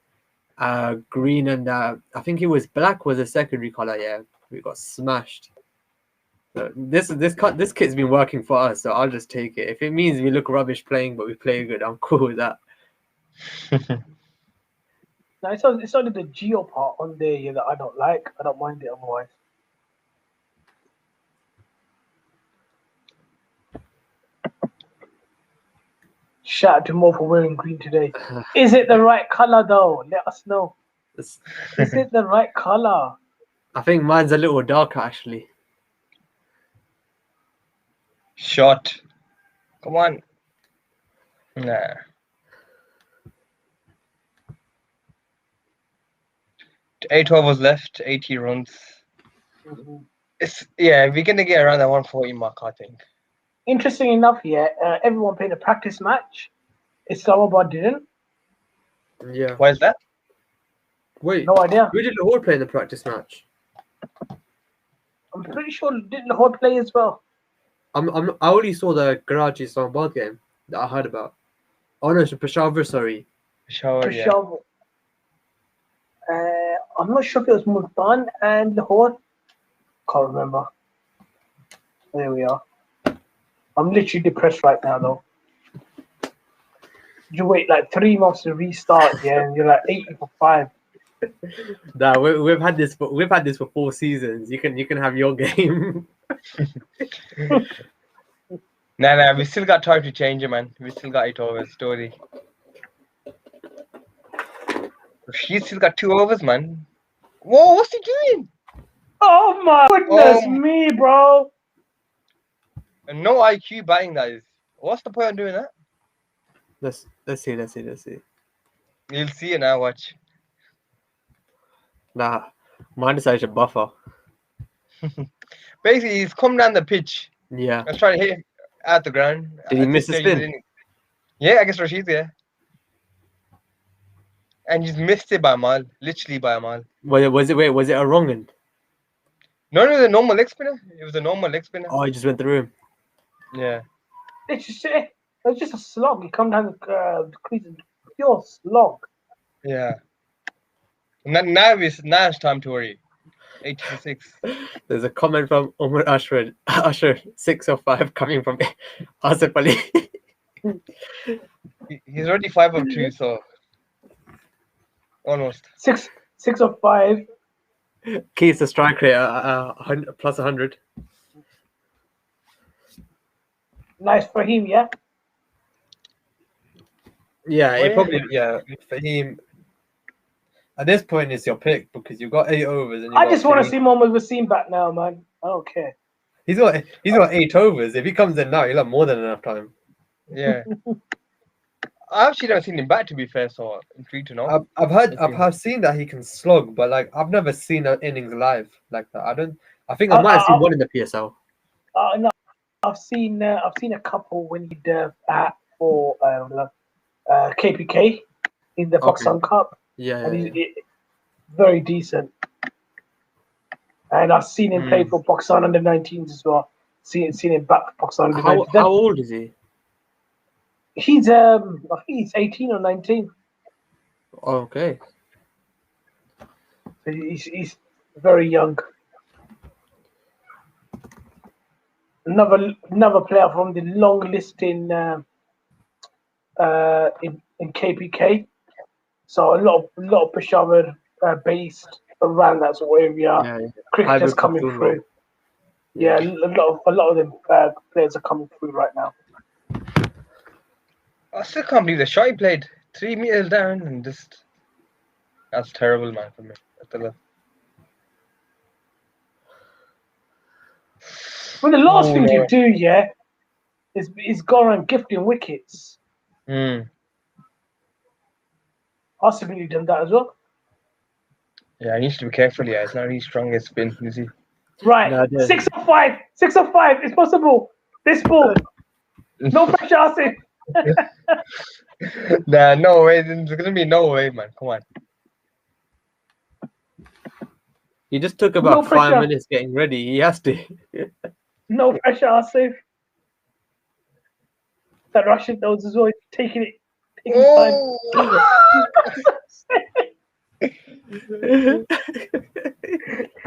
Speaker 3: green and I think it was black was a secondary color. Yeah, we got smashed. So this kit's been working for us, so I'll just take it. If it means we look rubbish playing, but we play good, I'm cool with that.
Speaker 1: Now, it's only the geo part on there yeah, that I don't like. I don't mind it otherwise. Shout out to Mo for wearing green today. Is it the right color though? Let us know. Is it the right color?
Speaker 3: I think mine's a little darker actually.
Speaker 2: Shot. Come on. Nah. Eight overs left, 80 runs.
Speaker 1: Mm-hmm.
Speaker 2: We're gonna get around that 140 mark, I think.
Speaker 1: Interesting enough, yeah, everyone played a practice match. Islamabad didn't.
Speaker 3: Yeah.
Speaker 2: Why is that?
Speaker 3: Wait,
Speaker 1: No idea.
Speaker 3: who did Lahore play in the practice match?
Speaker 1: I'm pretty sure didn't Lahore play as well.
Speaker 3: I only saw the Karachi Islamabad game that I heard about. Oh no, it's Peshawar, sorry.
Speaker 2: Peshawar, yeah.
Speaker 1: Peshawar. I'm not sure if it was Multan and Lahore. Can't remember. There we are. I'm literally depressed right now, though. You wait like 3 months to restart, yeah, and you're like 80 for 5.
Speaker 3: Nah, we've had this for 4 seasons. You can have your game.
Speaker 2: Nah, we still got time to change it, man. We still got 8 overs, story. She's still got 2 overs, man. Whoa, what's he doing?
Speaker 1: Oh my goodness me, bro.
Speaker 2: And no IQ batting, that is. What's the point of doing that?
Speaker 3: Let's see.
Speaker 2: You'll see it now, watch.
Speaker 3: Nah, mine is actually a buffer.
Speaker 2: Basically, he's come down the pitch.
Speaker 3: Yeah.
Speaker 2: I was trying to hit him at the ground.
Speaker 3: Did he miss the spin?
Speaker 2: Yeah, I guess Rashid, yeah. And he's missed it by a mile, literally by a mile.
Speaker 3: Was it a wrong end?
Speaker 2: No, it was a normal leg spinner. It was a normal leg spinner.
Speaker 3: Oh, he just went through him.
Speaker 2: Yeah.
Speaker 1: It's just a slog. You come down the crease, pure slog.
Speaker 2: Yeah. Now it's time to worry. 86.
Speaker 3: There's a comment from Umar Ashford. Usher 6 of 5 coming from Asif Ali.
Speaker 2: He's already 5 of 2, so almost.
Speaker 1: 6 of 5.
Speaker 3: Keys the strike rate plus 100.
Speaker 1: Nice for him, yeah.
Speaker 3: Yeah,
Speaker 2: Oh,
Speaker 3: it
Speaker 2: yeah.
Speaker 3: probably for him. At this point, it's your pick because you've got 8 overs. And
Speaker 1: I just want to see Mohamed Wasim back now, man. I don't care.
Speaker 3: He's got 8 overs. If he comes in now, he'll have more than enough time.
Speaker 2: Yeah. I actually never seen him back, to be fair, so I'm intrigued to know.
Speaker 3: I've seen that he can slug, but like I've never seen an innings live like that. I think I might have seen one in the PSL.
Speaker 1: No, I've seen a couple when he did for KPK in the Pakistan Cup.
Speaker 3: Yeah,
Speaker 1: and he's very decent. And I've seen him play for Pakistan under 19s as well. Seen him back for Pakistan under 19s.
Speaker 3: How old is he?
Speaker 1: He's I think he's 18 or 19.
Speaker 3: Okay.
Speaker 1: So he's very young. Another player from the long list in KPK So a lot of Peshawar based around that sort of area.
Speaker 3: Yeah,
Speaker 1: Cricketers
Speaker 3: Khyber
Speaker 1: coming
Speaker 3: Pakhtunkhwa.
Speaker 1: through. Yeah, a lot of them players are coming through right now.
Speaker 2: I still can't believe the shot he played. 3 meters down and just. That's terrible, man, for me.
Speaker 1: Well, the last
Speaker 2: Oh,
Speaker 1: thing
Speaker 2: no.
Speaker 1: you do, is go around gifting wickets.
Speaker 2: Mm.
Speaker 1: Arsenal really done that as well.
Speaker 2: Yeah, he needs to be careful. Yeah, it's not really strongest spin, is he?
Speaker 1: Right,
Speaker 3: No, the-
Speaker 1: 6 of 5, 6 of 5. It's possible. This ball, no pressure, Arsenal.
Speaker 2: Nah, no way. There's gonna be no way, man. Come on.
Speaker 3: He just took
Speaker 1: No
Speaker 3: about 5
Speaker 1: pressure.
Speaker 3: minutes getting ready. He has to.
Speaker 1: No pressure, Arsenal. That Russian knows as well. He's taking time.
Speaker 2: Oh!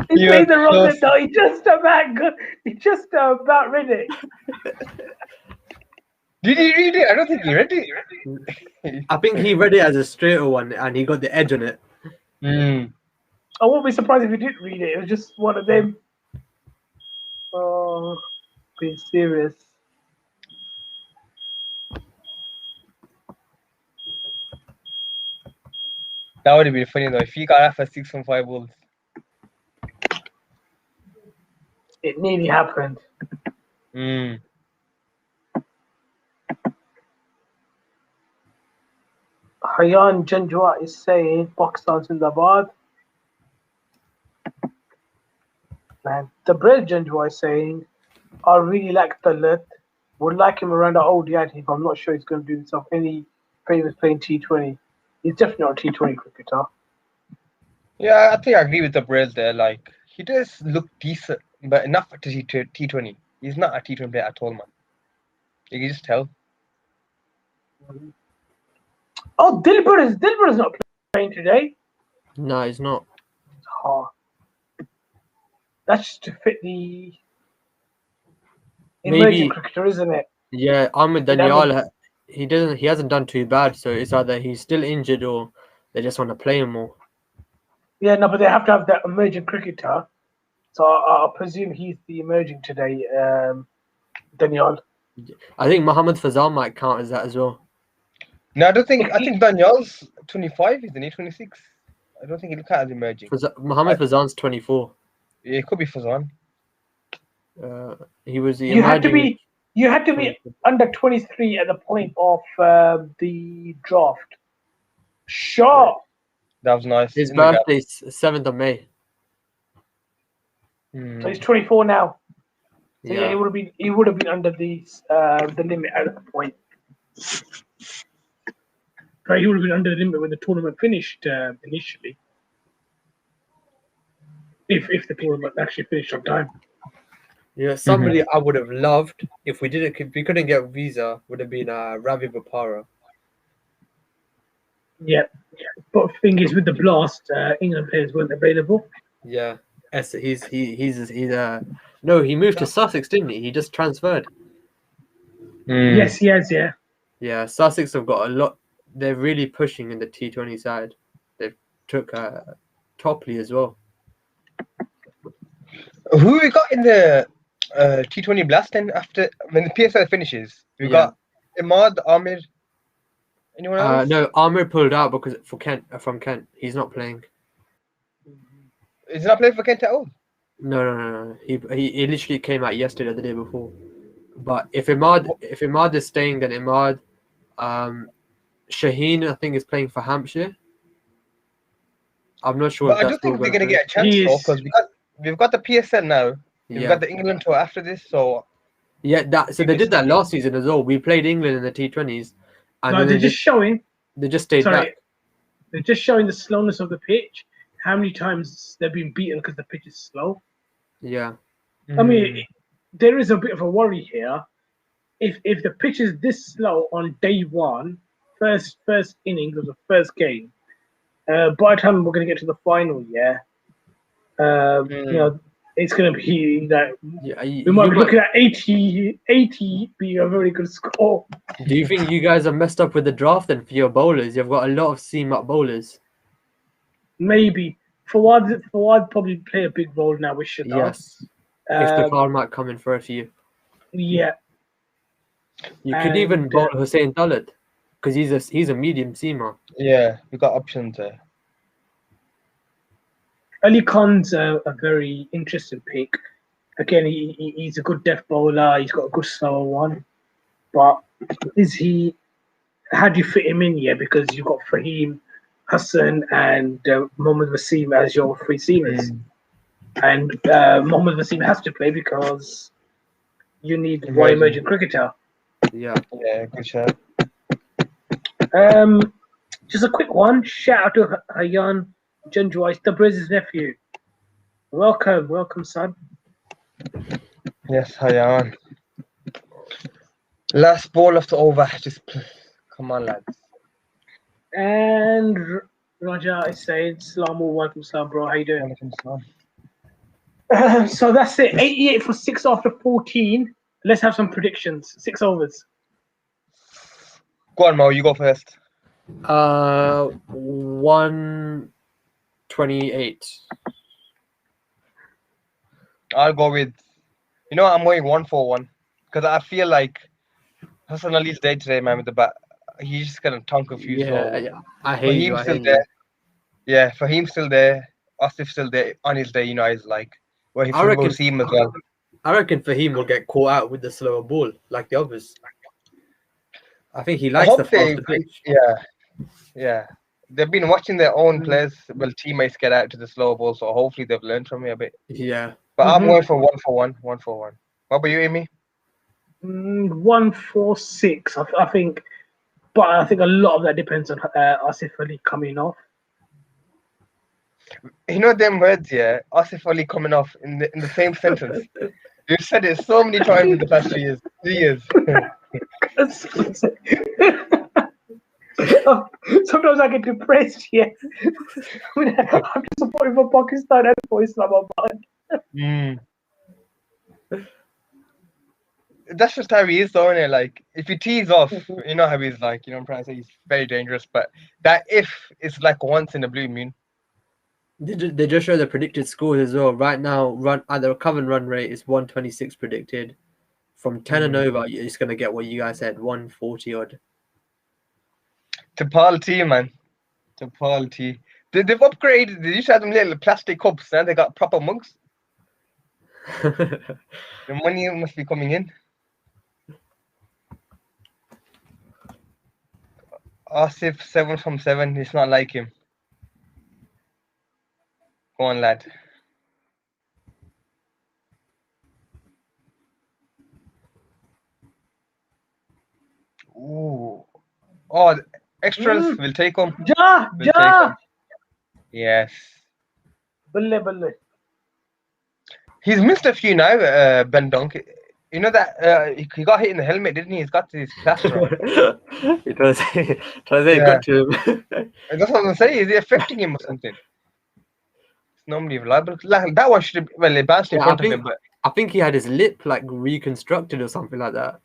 Speaker 1: He
Speaker 2: You're
Speaker 1: played the wrong
Speaker 2: close.
Speaker 1: though. He just about read it.
Speaker 2: Did he read it? I don't think he read it.
Speaker 3: I think he read it as a straighter one, and he got the edge on it.
Speaker 2: Mm.
Speaker 1: I won't be surprised if he didn't read it. It was just one of them. Oh, being serious.
Speaker 2: That would have been funny though if he got off a 6 from 5 balls.
Speaker 1: It nearly happened.
Speaker 2: Mm.
Speaker 1: Hayan Janjwa is saying Pakistan Zindabad. And the Brave Janjwa is saying, I really like Talat. Would like him around our ODI team, but I'm not sure he's going to do himself any favors playing T20. He's definitely not a T20 cricketer.
Speaker 2: Yeah, I think I agree with the Braille there. Like, he does look decent, but enough to T20. He's not a T20 player at all, man. You can just tell.
Speaker 1: Oh, Dilbar is not playing today.
Speaker 3: No, he's not.
Speaker 1: Oh. That's just to fit the
Speaker 3: Maybe-
Speaker 1: emerging cricketer, isn't it?
Speaker 3: Yeah, Ahmed
Speaker 1: But that
Speaker 3: Daniel, he hasn't done too bad, so it's either he's still injured or they just want to play him more.
Speaker 1: Yeah, no, but they have to have that emerging cricketer. So I presume he's the emerging today, Daniel.
Speaker 3: I think Mohammad Fazal might count as that as well.
Speaker 2: No, I don't think. I think Daniel's 25, isn't he? 26. I don't think he'll count as emerging.
Speaker 3: Mohammad Fazan's 24.
Speaker 2: Yeah, it could be Fazan.
Speaker 3: He was the
Speaker 1: You had to
Speaker 3: emerging-
Speaker 1: be under 23 at the point of the draft. Sure.
Speaker 2: That was nice.
Speaker 3: His
Speaker 2: in the gap.
Speaker 3: birthday's 7th of May.
Speaker 2: Hmm.
Speaker 1: So he's 24 now. So yeah,
Speaker 3: Yeah.
Speaker 1: he would have been under the limit at that point. Right, he would have been under the limit when the tournament finished initially. If the tournament actually finished on time.
Speaker 3: Yeah, somebody I would have loved if we couldn't get a visa would have been Ravi Bopara.
Speaker 1: Yeah. But the thing is, with the blast, England players weren't available.
Speaker 3: Yeah, no, he moved to Sussex, didn't he? He just transferred.
Speaker 2: Hmm.
Speaker 1: Yes, he has. Yeah.
Speaker 3: Yeah, Sussex have got a lot. They're really pushing in the T20 side. They've took Topley as well.
Speaker 2: Who we got in the T20 Blast then after when the PSL finishes? We got Imad, Amir. Anyone else?
Speaker 3: No, Amir pulled out because from Kent. He's not playing.
Speaker 2: Is he not playing for Kent at all?
Speaker 3: No. He literally came out yesterday, the day before. But if Imad is staying, then Imad, Shaheen, I think, is playing for Hampshire. I'm not sure.
Speaker 2: But
Speaker 3: if
Speaker 2: I
Speaker 3: that's
Speaker 2: don't think
Speaker 3: still
Speaker 2: they're
Speaker 3: gonna
Speaker 2: gonna get a chance
Speaker 1: He
Speaker 2: though,
Speaker 1: is-
Speaker 2: because we've got the PSL now. We've
Speaker 3: Yeah,
Speaker 2: got the England tour after this, so
Speaker 3: so they did that last season as well. We played England in the T20s, and
Speaker 1: No,
Speaker 3: then
Speaker 1: they're just showing.
Speaker 3: they just stayed
Speaker 1: Sorry,
Speaker 3: back.
Speaker 1: they're just showing the slowness of the pitch. How many times they've been beaten because the pitch is slow.
Speaker 3: Yeah,
Speaker 1: I mean, there is a bit of a worry here. If the pitch is this slow on day one, first innings of the first game, by the time we're going to get to the final, you know, it's going to be that
Speaker 3: Yeah,
Speaker 1: we might be looking at 80 being a very good score.
Speaker 3: do you think you guys are messed up with the draft then for your bowlers? You've got a lot of seam-up bowlers.
Speaker 1: Maybe Fawad probably play a big role now with Shadar.
Speaker 3: Yes. If the
Speaker 1: Um,
Speaker 3: car might come in for a few.
Speaker 1: yeah,
Speaker 3: You could even
Speaker 1: and,
Speaker 3: bowl Hussein Dalit because he's a medium seamer.
Speaker 2: Yeah, we got options there.
Speaker 1: Ali Khan's a very interesting pick. Again, he's a good death bowler. He's got a good slower one, but is he? How do you fit him in? Yeah, because you've got Fahim, Hassan, and Mohammad Wasim as your three seamers, and Mohammad Wasim has to play because you need one emerging cricketer.
Speaker 3: Yeah.
Speaker 2: Yeah, good shot.
Speaker 1: Just a quick one. Shout out to Hayan Janjwais, Tabriz's nephew. Welcome, son.
Speaker 2: Yes, Hayan. Last ball of the over. Just come on, lads.
Speaker 1: And Raja is saying, Salamu alaikum salam, bro. How you doing? So that's it. 88 for 6 after 14. Let's have some predictions. 6 overs.
Speaker 2: Go on, Mo. You go first.
Speaker 3: 128.
Speaker 2: I'll go with. You know, I'm going 1-4-1 because I feel like Hassan Ali's day today, man, with the bat. He's just gonna tonk a few.
Speaker 3: Yeah, I hate you.
Speaker 2: Fahim's
Speaker 3: I
Speaker 2: still
Speaker 3: hate
Speaker 2: there.
Speaker 3: you.
Speaker 2: Yeah, Fahim's still there. Asif's still there on his day. You know, he's like where he will see him as well.
Speaker 3: I reckon Fahim will get caught out with the slower ball like the others. I think he likes the faster pitch.
Speaker 2: Yeah. They've been watching their own players, teammates get out to the slower ball, so hopefully they've learned from me a bit.
Speaker 3: Yeah.
Speaker 2: But I'm going for 1-4-1. 1-4-1. What about you, Amy?
Speaker 1: 1-4-6. I think, but I think a lot of that depends on Asif Ali coming off.
Speaker 2: You know them words, yeah. Asif Ali coming off in the same sentence. You've said it so many times in the past 3 years. 3 years.
Speaker 1: Sometimes I get depressed. Yeah, I'm just supporting for Pakistan and for Islamabad.
Speaker 2: That's just how he is, though, isn't it? Like, if he tees off, you know how he's like. You know what I'm trying to say? He's very dangerous. But that if is like once in a blue moon.
Speaker 3: They just show the predicted scores as well. Right now, the current run rate is 126 predicted. From 10 and over, you're just gonna get what you guys said, 140 odd.
Speaker 2: Tapal tea, man. Tapal tea. They've upgraded. They used to have them little plastic cups. Now they got proper mugs. The money must be coming in. Asif 7 from 7. It's not like him. Go on, lad. Ooh. Oh, the extras. We'll take them.
Speaker 1: Ja.
Speaker 2: Yes.
Speaker 1: Balle.
Speaker 2: He's missed a few now, Ben Dunk. You know that he got hit in the helmet, didn't he? He's got his plaster on.
Speaker 3: He tries to say it got to him.
Speaker 2: That's what I'm saying. Is it affecting him or something? It's normally reliable. That one should have, it bounced in front of him, but
Speaker 3: I think he had his lip like reconstructed or something like that.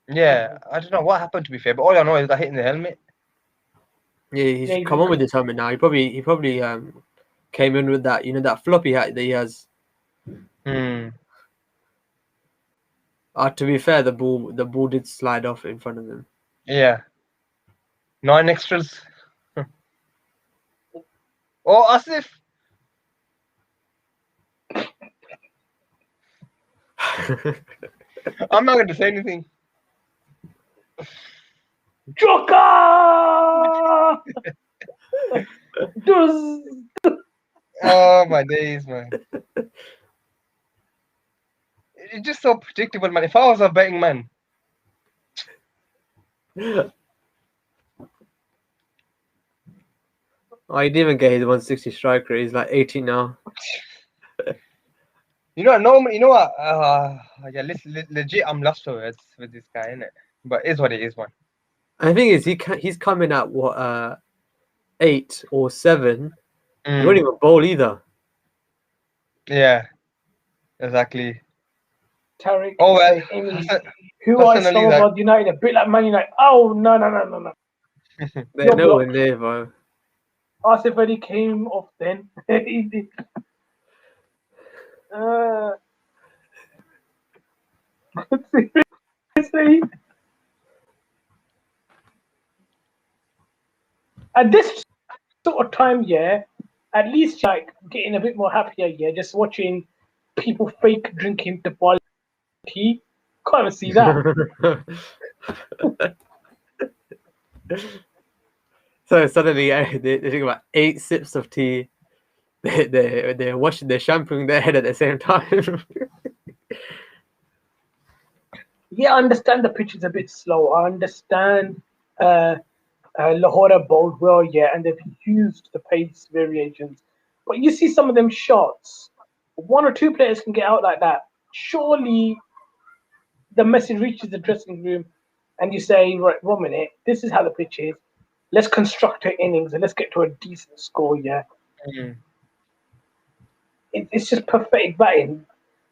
Speaker 2: Yeah, I don't know what happened, to be fair, but all I know is got hit in the helmet.
Speaker 3: Yeah, he's come on with his helmet now. He probably came in with that, that floppy hat that he has. To be fair, the ball did slide off in front of him.
Speaker 2: Yeah. 9 extras. Oh, Asif. I'm not going to say anything.
Speaker 1: Joker!
Speaker 2: Oh, my days, man. It's just so predictable, man. If I was a betting man.
Speaker 3: Oh, he didn't even get his 160 striker. He's like 18 now.
Speaker 2: You know what? Yeah, legit, I'm lost for words with this guy, innit? But it's what it is, man.
Speaker 3: And the thing is, he's coming at what 8 or 7. He won't even bowl either.
Speaker 2: Yeah. Exactly.
Speaker 1: Tariq,
Speaker 2: Oh well.
Speaker 1: say, Amy, who are
Speaker 2: Hassan Ali,
Speaker 1: Islamabad United? A bit like Man United. Oh, no.
Speaker 3: They're
Speaker 1: You're
Speaker 3: nowhere
Speaker 1: blocked.
Speaker 3: near, bro.
Speaker 1: Asif Ali came off then. He did. Seriously? At this sort of time, yeah, at least like getting a bit more happier, yeah, just watching people fake drinking the ball tea. Can't even see that.
Speaker 3: So suddenly, they drink about 8 sips of tea. They're washing, they're shampooing their head at the same time.
Speaker 1: Yeah, I understand the pitch is a bit slow. I understand Lahore bowled well, yeah, and they've used the pace variations. But you see some of them shots, one or two players can get out like that. Surely the message reaches the dressing room and you say, right, 1 minute, this is how the pitch is. Let's construct our innings and let's get to a decent score, yeah.
Speaker 2: Mm.
Speaker 1: It's just perfect batting.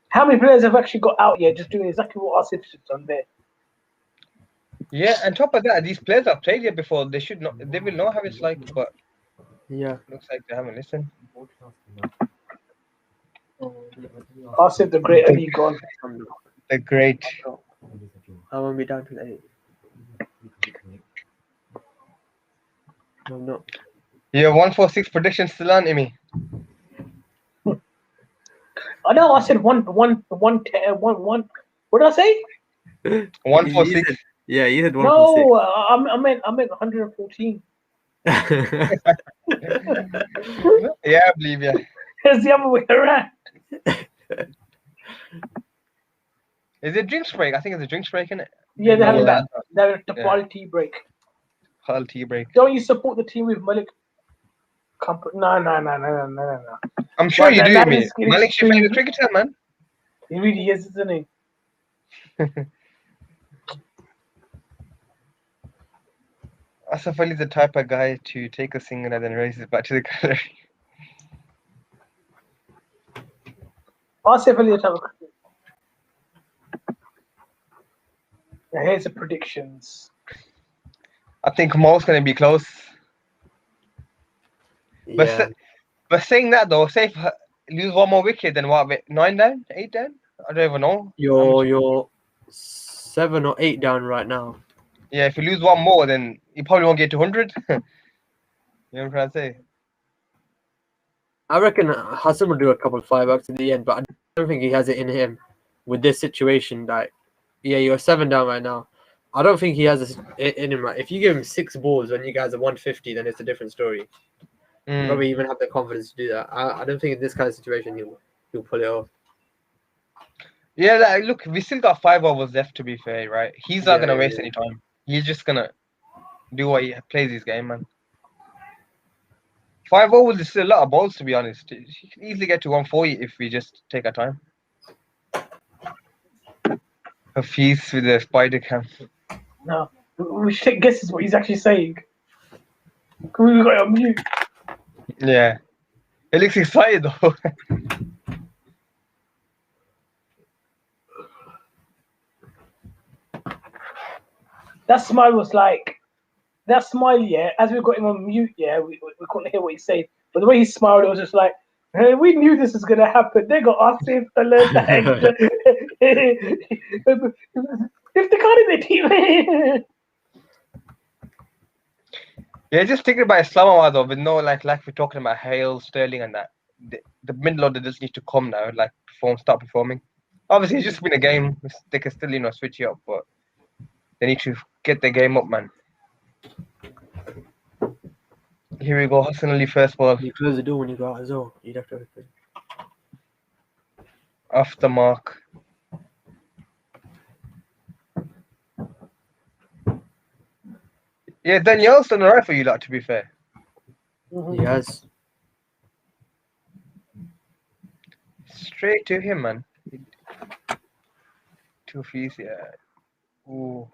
Speaker 1: How many players have actually got out here just doing exactly what Asif's done there?
Speaker 2: Yeah, and top of that, these players have played here before. They should know. They will know how it's like, but
Speaker 3: Yeah.
Speaker 2: looks like they haven't listened.
Speaker 1: Asif, the great Ali, gone.
Speaker 2: They're great.
Speaker 3: I won't be down till 8. No, I'm not.
Speaker 2: Your 146 prediction still on, Amy?
Speaker 1: I know I said one. What did I say?
Speaker 2: 146.
Speaker 3: Yeah, you said 146.
Speaker 1: No, I meant 114.
Speaker 2: Yeah, I believe you.
Speaker 1: It's the other way around.
Speaker 2: Is it drinks break? I think it's a drinks break, isn't it?
Speaker 1: Yeah, they're having
Speaker 2: Yeah.
Speaker 1: the ball tea break.
Speaker 2: Hull tea break.
Speaker 1: Don't you support the team with Malik? No.
Speaker 2: I'm sure
Speaker 1: Well,
Speaker 2: you do,
Speaker 1: that
Speaker 2: Amy.
Speaker 1: is getting
Speaker 2: Malik's your
Speaker 1: extreme.
Speaker 2: favorite cricketer, man.
Speaker 1: He really is, isn't he?
Speaker 2: Asaf Ali is the type of guy to take a single and then raise it back to the gallery.
Speaker 1: Asif Ali, here's the predictions.
Speaker 2: I think Mo's going to be close.
Speaker 3: Yeah.
Speaker 2: But saying that though, say if lose one more wicket, then what? 9 down, 8 down? I don't even know.
Speaker 3: You're 7 or 8 down right now.
Speaker 2: Yeah, if you lose one more, then you probably won't get to 100. You know what I'm trying to say?
Speaker 3: I reckon Hassan will do a couple of 5-outs at the end, but I don't think he has it in him with this situation. Like, yeah, you're 7 down right now. I don't think he has it in him. Right? If you give him 6 balls when you guys are 150, then it's a different story. You probably even have the confidence to do that. I don't think in this kind of situation he'll pull it off.
Speaker 2: Yeah, like, look, we still got 5 overs left, to be fair, right? He's not
Speaker 3: Yeah,
Speaker 2: going to
Speaker 3: yeah,
Speaker 2: waste
Speaker 3: yeah.
Speaker 2: any time. He's just going to do what he plays his game, man. 5 overs is still a lot of balls, to be honest. He can easily get to 140 if we just take our time. A feast with the spider cam.
Speaker 1: No, we should take guesses what he's actually saying. We got it on mute.
Speaker 2: Yeah. It looks excited, though.
Speaker 1: That smile was like, that smile, yeah, as we got him on mute, yeah, we couldn't hear what he said. But the way he smiled, it was just like, hey, we knew this was going to happen. They got Asif to learn the extra. If they got in the team.
Speaker 2: Yeah, just thinking about Islamabad, though, with no, like we're talking about Hale, Sterling, and that. The middle order just needs to come now, like, start performing. Obviously, it's just been a game. They can still, switch it up, but they need to get their game up, man. Here we go, Hassan Ali first ball.
Speaker 3: You close the door when you go out as well. You'd have to open.
Speaker 2: Off the mark. Yeah, Danielle's done alright for you, lot, to be fair.
Speaker 3: He has.
Speaker 2: Straight to him, man. 2 fees, yeah. Ooh.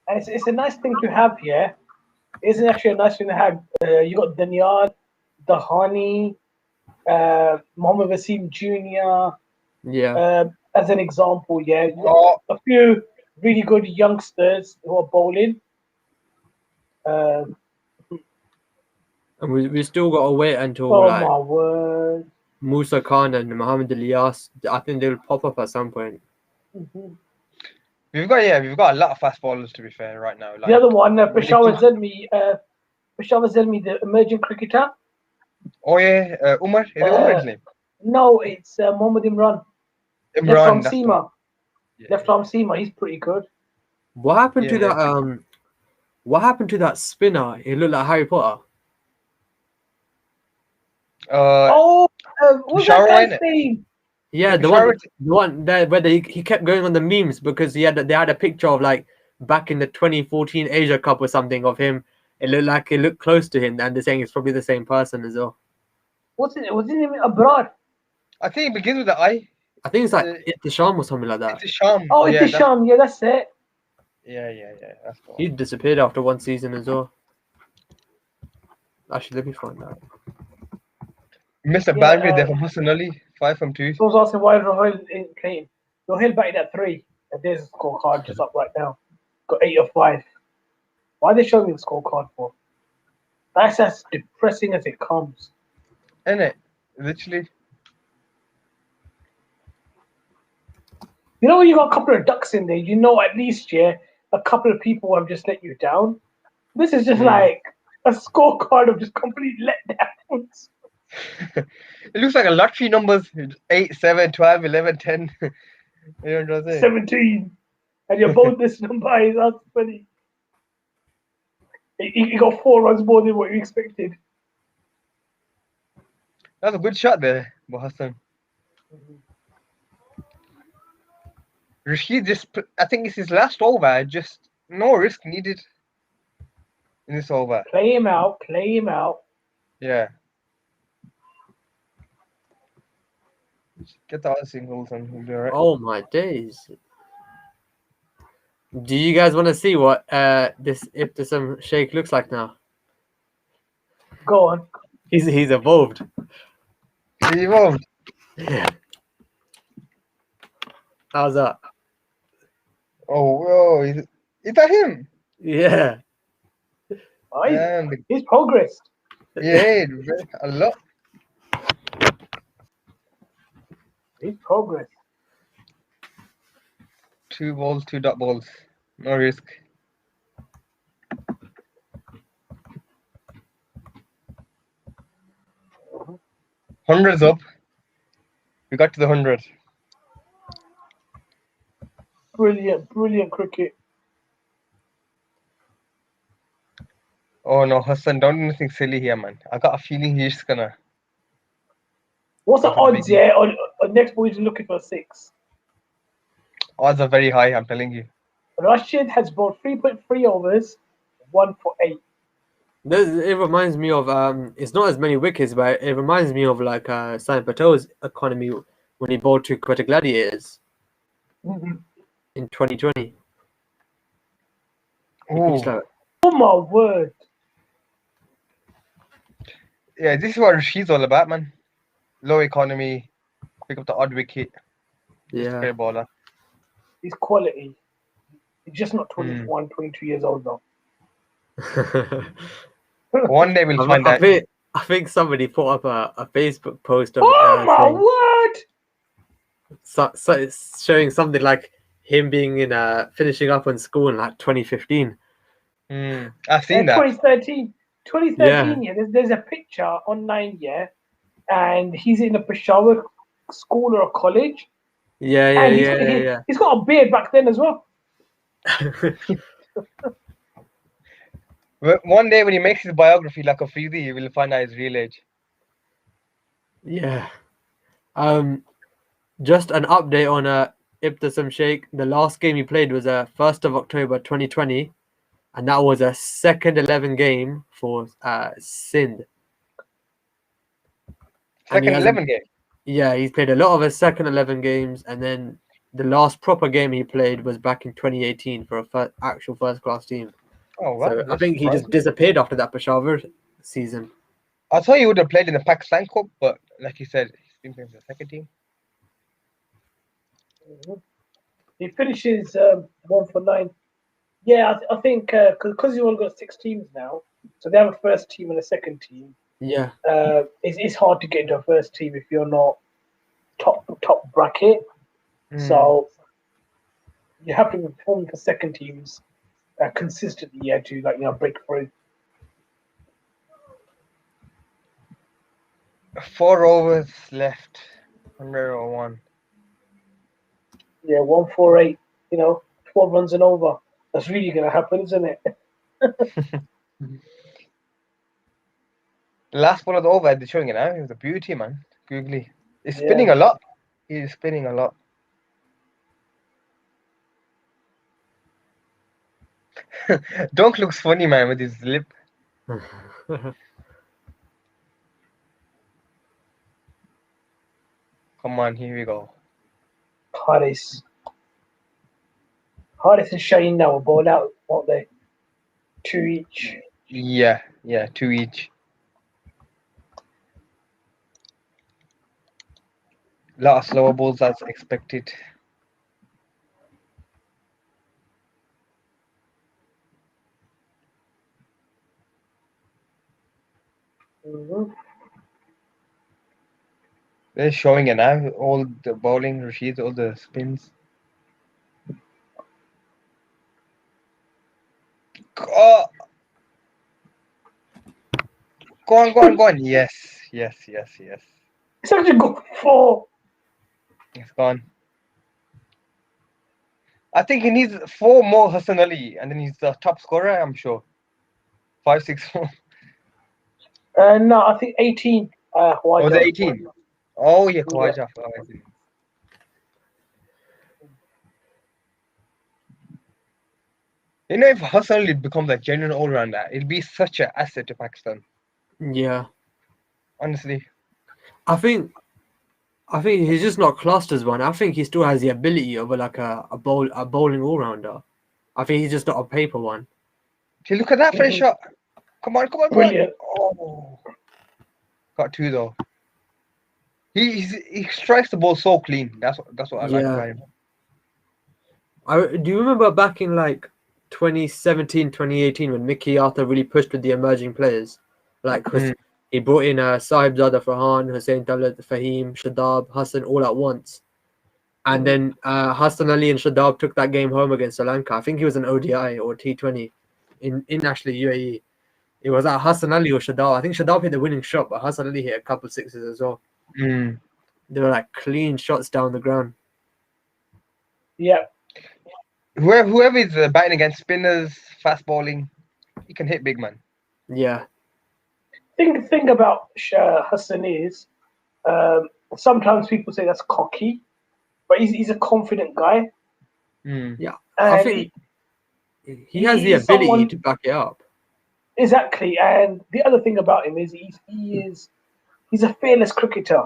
Speaker 1: It's a nice thing to have here. isn't actually a nice thing to have. You got Danyard, Dahani, Mohamed Wasim Jr.
Speaker 3: Yeah.
Speaker 1: As an example, yeah,
Speaker 4: Oh,
Speaker 1: a few really good youngsters who are bowling.
Speaker 3: And we still got to wait until
Speaker 1: Oh
Speaker 3: like
Speaker 1: my word!
Speaker 3: Musa Khan and Mohammed Ilyas. I think they'll pop up at some point.
Speaker 1: Mhm.
Speaker 5: We've got a lot of fast bowlers to be fair right now. Like
Speaker 1: The other one,
Speaker 5: when it
Speaker 1: Peshawar
Speaker 5: comes-
Speaker 1: Zalmi, the emerging cricketer.
Speaker 5: oh yeah, Umar. Is it Umar his name?
Speaker 1: No, it's Mohammad Imran. Left
Speaker 5: Imran.
Speaker 1: arm
Speaker 5: That's the
Speaker 1: seamer.
Speaker 5: one. Yeah.
Speaker 1: Left arm seamer. He's pretty good.
Speaker 3: What happened to
Speaker 5: Yeah.
Speaker 3: that? What happened to that spinner? He looked like Harry Potter.
Speaker 1: What's
Speaker 5: Peshawar,
Speaker 1: that guy's
Speaker 5: innit?
Speaker 1: name?
Speaker 3: Yeah, the one there where he kept going on the memes because they had a picture of like back in the 2014 Asia Cup or something of him. It looked close to him, and they're saying it's probably the same person as well.
Speaker 1: What's it? Was his name Abrar?
Speaker 5: I think it begins with the I.
Speaker 3: I think it's like
Speaker 5: Uh,
Speaker 3: Ittisham or something like that.
Speaker 5: It's a Sham.
Speaker 1: Oh, it's
Speaker 5: yeah,
Speaker 1: Isham. Yeah, that's it.
Speaker 5: yeah. That's the one.
Speaker 3: He disappeared after one season as well. Actually, let me find out.
Speaker 5: Missed a
Speaker 1: Yeah,
Speaker 5: boundary there from Hassan Ali, 5 from 2.
Speaker 1: So I was asking why Rohil ain't playing. Rohil batted at 3. And there's a scorecard just up right now. Got 8 of 5. Why are they showing me the scorecard for? That's as depressing as it comes.
Speaker 5: Isn't it? Literally.
Speaker 1: You know when you got a couple of ducks in there, you know at least, yeah, a couple of people have just let you down. This is just like a scorecard of just complete letdowns.
Speaker 5: It looks like a lottery numbers 8, 7, 12, 11, 10. You know what I'm saying?
Speaker 1: 17. And your bonus number is that's funny. You got 4 runs more than what you expected.
Speaker 5: That's a good shot there, by Hassan. Rashid I think it's his last over. Just no risk needed in this over.
Speaker 1: Play him out.
Speaker 5: Yeah. Get the other singles and we'll be alright.
Speaker 3: Oh my days! Do you guys want to see what this Ibtisam Sheikh looks like now?
Speaker 1: Go on.
Speaker 3: He's evolved.
Speaker 5: He evolved.
Speaker 3: Yeah. How's that?
Speaker 5: Oh, whoa. Is that him?
Speaker 3: Yeah.
Speaker 1: Oh,
Speaker 5: Damn,
Speaker 1: he's progressed.
Speaker 5: yeah, a lot.
Speaker 1: He's progressed.
Speaker 5: 2 balls, 2 dot balls. No risk. Hundreds up. We got to the 100.
Speaker 1: Brilliant cricket.
Speaker 5: Oh no, Hassan, don't do anything silly here, man. I got a feeling he's just gonna.
Speaker 1: What's the
Speaker 5: Go for the
Speaker 1: odds,
Speaker 5: big
Speaker 1: yeah, on next boy is looking for 6?
Speaker 5: Odds are very high, I'm telling you.
Speaker 1: Rashid has bowled 3.3 overs, 1 for 8.
Speaker 3: It reminds me of it's not as many wickets, but it reminds me of like Sain Patel's economy when he bowled to Quetta Gladiators in 2020.
Speaker 5: Oh,
Speaker 1: Oh my word.
Speaker 5: yeah, this is what Rashid's all about, man. Low economy, pick up the odd wicket. Just a
Speaker 3: Yeah.
Speaker 5: fair bowler.
Speaker 1: He's quality. He's just not 21, 22 years old though.
Speaker 5: One day we'll find out.
Speaker 3: I think somebody put up a Facebook post of
Speaker 1: Oh my
Speaker 3: saying,
Speaker 1: word!
Speaker 3: so it's showing something like him being in finishing up on school in like 2015.
Speaker 5: I've seen that.
Speaker 1: 2013. 2013, yeah. There's a picture online, yeah, and he's in a Peshawar school or a college.
Speaker 3: Yeah.
Speaker 1: He's got a beard back then as well.
Speaker 5: One day when he makes his biography like a Freezy, you will find out his real age.
Speaker 3: Yeah. Just an update on Ibtisam Sheikh. The last game he played was 1st of October 2020, and that was a second 11 game for Sindh.
Speaker 5: Second 11 game.
Speaker 3: Yeah, he's played a lot of his second 11 games, and then the last proper game he played was back in 2018 for a actual first class team.
Speaker 5: Oh, well,
Speaker 3: So I
Speaker 5: that's
Speaker 3: think he just
Speaker 5: surprising.
Speaker 3: disappeared after that Peshawar season.
Speaker 5: I thought he would have played in the Pakistan Cup, but like you said, he's been playing for the second team.
Speaker 1: He finishes 1 for 9. Yeah, I think because you only got 6 teams now, so they have a first team and a second team.
Speaker 3: Yeah.
Speaker 1: It's hard to get into a first team if you're not top bracket.
Speaker 5: Mm.
Speaker 1: So you have to perform for second teams consistently, yeah, to break through.
Speaker 5: 4 overs left. 101.
Speaker 1: Yeah, 148. 12 runs and over. That's really gonna happen, isn't it?
Speaker 5: The last ball of the over, they're showing it now. It was a beauty, man. Googly. It's
Speaker 1: Yeah.
Speaker 5: spinning a lot. He's spinning a lot. Dunk looks funny, man, with his lip. Come on, here we go.
Speaker 1: Harris and Shane now are ball out, aren't they? 2 each.
Speaker 5: Yeah, 2 each. Lot of slower balls as expected.
Speaker 1: Mm-hmm.
Speaker 5: They're showing it now. All the bowling, Rashid, all the spins. Oh. Go on. Yes.
Speaker 1: It's actually got 4.
Speaker 5: It's gone. I think he needs 4 more Hassan Ali, and then he's the top scorer, I'm sure. 5, 6, 4.
Speaker 1: No, I think 18.
Speaker 5: Oh, the 18. Oh, yeah, Khawaja. Oh, I see. If Hassan Ali becomes a genuine all-rounder, it'll be such an asset to Pakistan.
Speaker 3: Yeah.
Speaker 5: Honestly.
Speaker 3: I think he's just not classed as one. I think he still has the ability of a bowling all-rounder. I think he's just not a paper one.
Speaker 5: Okay, look at that fresh shot. Come on.
Speaker 1: Brilliant.
Speaker 5: Oh. Got 2 though. He strikes the ball so clean. That's what I like about him.
Speaker 3: Do you remember back in 2017, 2018 when Mickey Arthur really pushed with the emerging players? He brought in Sahibzada Farhan, Hussain Talat, Fahim, Shadab, Hassan all at once. And then Hassan Ali and Shadab took that game home against Sri Lanka. I think he was an ODI or T20 in actually UAE. It was at Hassan Ali or Shadab. I think Shadab hit the winning shot, but Hassan Ali hit a couple sixes as well.
Speaker 5: Mm.
Speaker 3: They were clean shots down the ground.
Speaker 1: Yeah.
Speaker 5: Whoever is batting against spinners, fast bowling, he can hit big, man.
Speaker 3: Yeah.
Speaker 1: Thing about Hassan is sometimes people say that's cocky, but he's a confident guy.
Speaker 5: Mm.
Speaker 3: Yeah.
Speaker 1: And
Speaker 3: I think he has the ability to back it up.
Speaker 1: Exactly. And the other thing about him is he's a fearless cricketer.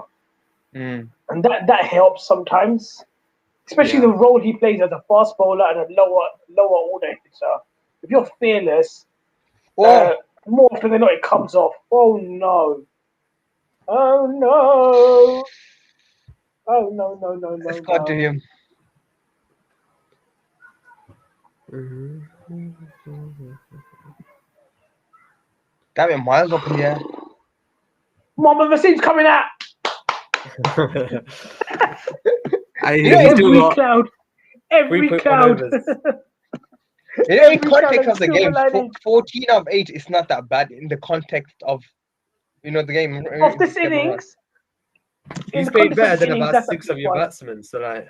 Speaker 5: Mm.
Speaker 1: And that helps sometimes. Especially the role he plays as a fast bowler and a lower order hitter. If you're fearless, more often than not it comes off. Oh no.
Speaker 5: Let's go to him. Damn it, miles up here.
Speaker 1: Mohammad Wasim's coming out. Every cloud.
Speaker 5: In context of the game, 14 of 8 is not that bad in the context of the game.
Speaker 1: Of this innings,
Speaker 3: he's played better than about 6 of your batsmen. So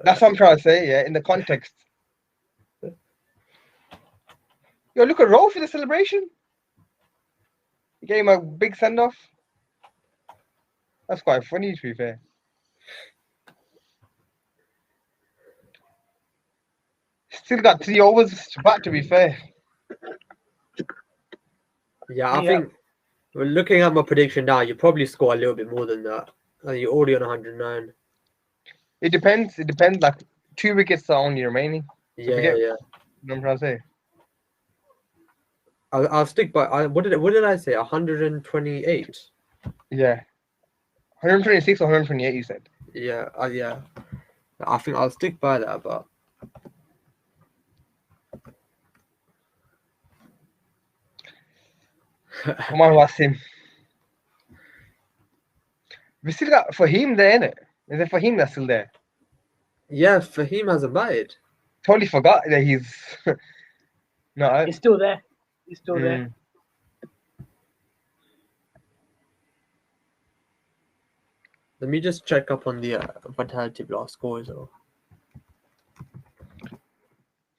Speaker 5: that's what I'm trying to say. Yeah, in the context. Yo, look at Rowe for the celebration. He gave him a big send-off. That's quite funny, to be fair. Still got 3 overs back, to be fair.
Speaker 3: Yeah, I think we're looking at my prediction now. You probably score a little bit more than that. You're already on 109.
Speaker 5: It depends. Like 2 wickets are only remaining. So
Speaker 3: Yeah.
Speaker 5: You know what I'm trying to say?
Speaker 3: I'll stick by. What did I say? 128.
Speaker 5: Yeah. 126 or 128, you said.
Speaker 3: Yeah, yeah. I think I'll stick by that, but
Speaker 5: Come on, Wasim. We still got Fahim there, innit? Is it Fahim that's still there?
Speaker 3: yeah, Fahim hasn't batted.
Speaker 5: Totally forgot that he's not out.
Speaker 1: He's still there. He's still there.
Speaker 5: Mm.
Speaker 3: Let me just check up on the Vitality Blast score as well.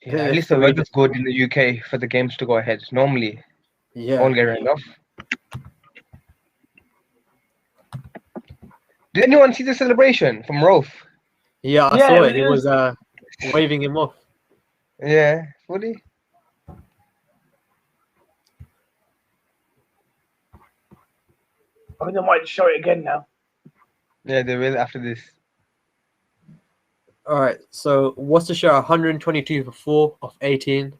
Speaker 5: Yeah, at least the weather's good in the UK for the games to go ahead. Normally,
Speaker 3: Yeah.
Speaker 5: won't get rained off. Did anyone see the celebration from Rof?
Speaker 3: Yeah, I
Speaker 1: Yeah,
Speaker 3: saw
Speaker 1: it
Speaker 3: it. He was waving him off.
Speaker 5: Yeah, fully.
Speaker 1: I think they might show it again now.
Speaker 5: Yeah, they will after this.
Speaker 3: All right. So Worcestershire 122 for 4 of 18.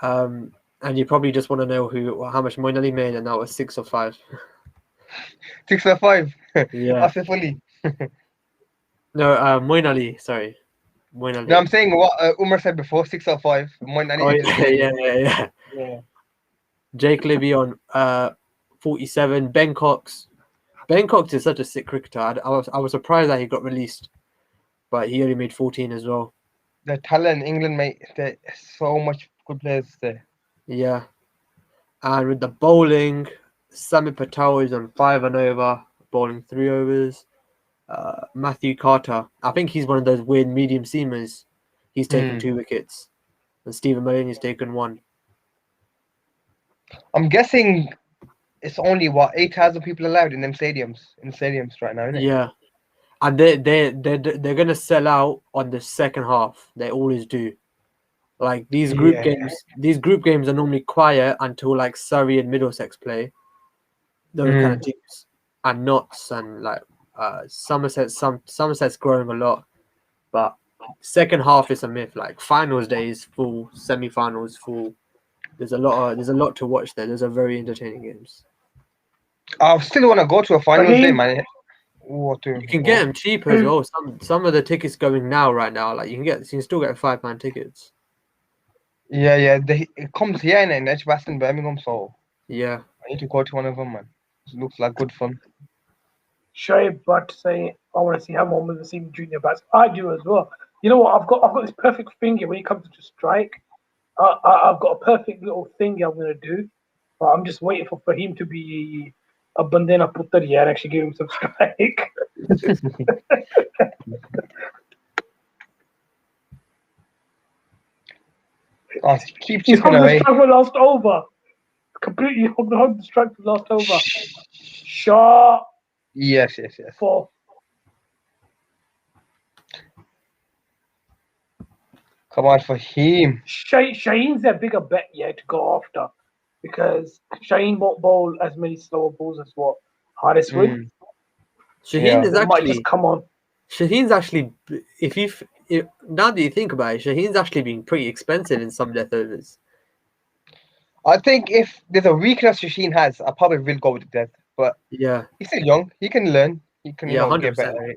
Speaker 3: And you probably just want to know how much Moeen Ali made, and that was 6 of 5.
Speaker 5: 6 or 5.
Speaker 3: Yeah.
Speaker 5: After fully.
Speaker 3: No, Moeen Ali. Sorry, Moeen Ali.
Speaker 5: No, I'm saying what Umar said before. 6 or 5.
Speaker 3: Oh yeah.
Speaker 5: Yeah.
Speaker 3: Jake Libby on 47. Ben Cox. Ben Cox is such a sick cricketer. I was surprised that he got released, but he only made 14 as well.
Speaker 5: The talent in England, mate. There's so much good players there.
Speaker 3: Yeah. And with the bowling, Sami Patel is on 5 and over, bowling 3 overs. Matthew Carter, I think he's one of those weird medium seamers. He's taken 2 wickets, and Stephen Maloney's taken 1.
Speaker 5: I'm guessing it's only 8,000 people allowed in them stadiums. In stadiums right now, isn't it?
Speaker 3: Yeah, and they're gonna sell out on the second half. They always do. Like these group games are normally quiet until like Surrey and Middlesex play. Those kind of teams, and Notts and like Somerset. Somerset's growing a lot, but second half is a myth. Like finals day is full, semi-finals full. There's a lot to watch there. Those are very entertaining games.
Speaker 5: I still want to go to a finals day, man.
Speaker 3: You can get them cheaper as well. Some of the tickets going now, right now, like you can still get £5 tickets.
Speaker 5: Yeah. It comes here in Edgbaston, and Birmingham, so
Speaker 3: yeah,
Speaker 5: I need to go to one of them, man. It looks like good fun.
Speaker 1: Shoaib but say I want to see how Mohammed Wasim Junior bats. I do as well. You know what? I've got this perfect finger when it comes to strike. I've got a perfect little thing I'm gonna do, but I'm just waiting for him to be a bandana puttariya and actually give him some strike.
Speaker 5: Keep
Speaker 1: He's
Speaker 5: chipping
Speaker 1: on the
Speaker 5: away.
Speaker 1: strike for last over. Completely on the strike for last over. Shot.
Speaker 5: Yes.
Speaker 1: 4.
Speaker 5: Come on for him.
Speaker 1: Shaheen's a bigger bet, to go after because Shaheen won't bowl as many slower balls as what Haris will.
Speaker 3: Shaheen is
Speaker 1: It might
Speaker 3: actually
Speaker 1: just come on.
Speaker 3: Shaheen's actually, if now that you think about it, Shaheen's actually been pretty expensive in some death overs.
Speaker 5: I think if there's a weakness Shaheen has, I probably will go with death. But
Speaker 3: Yeah,
Speaker 5: he's still young. He can learn. He can get
Speaker 3: 100%.
Speaker 5: better. You know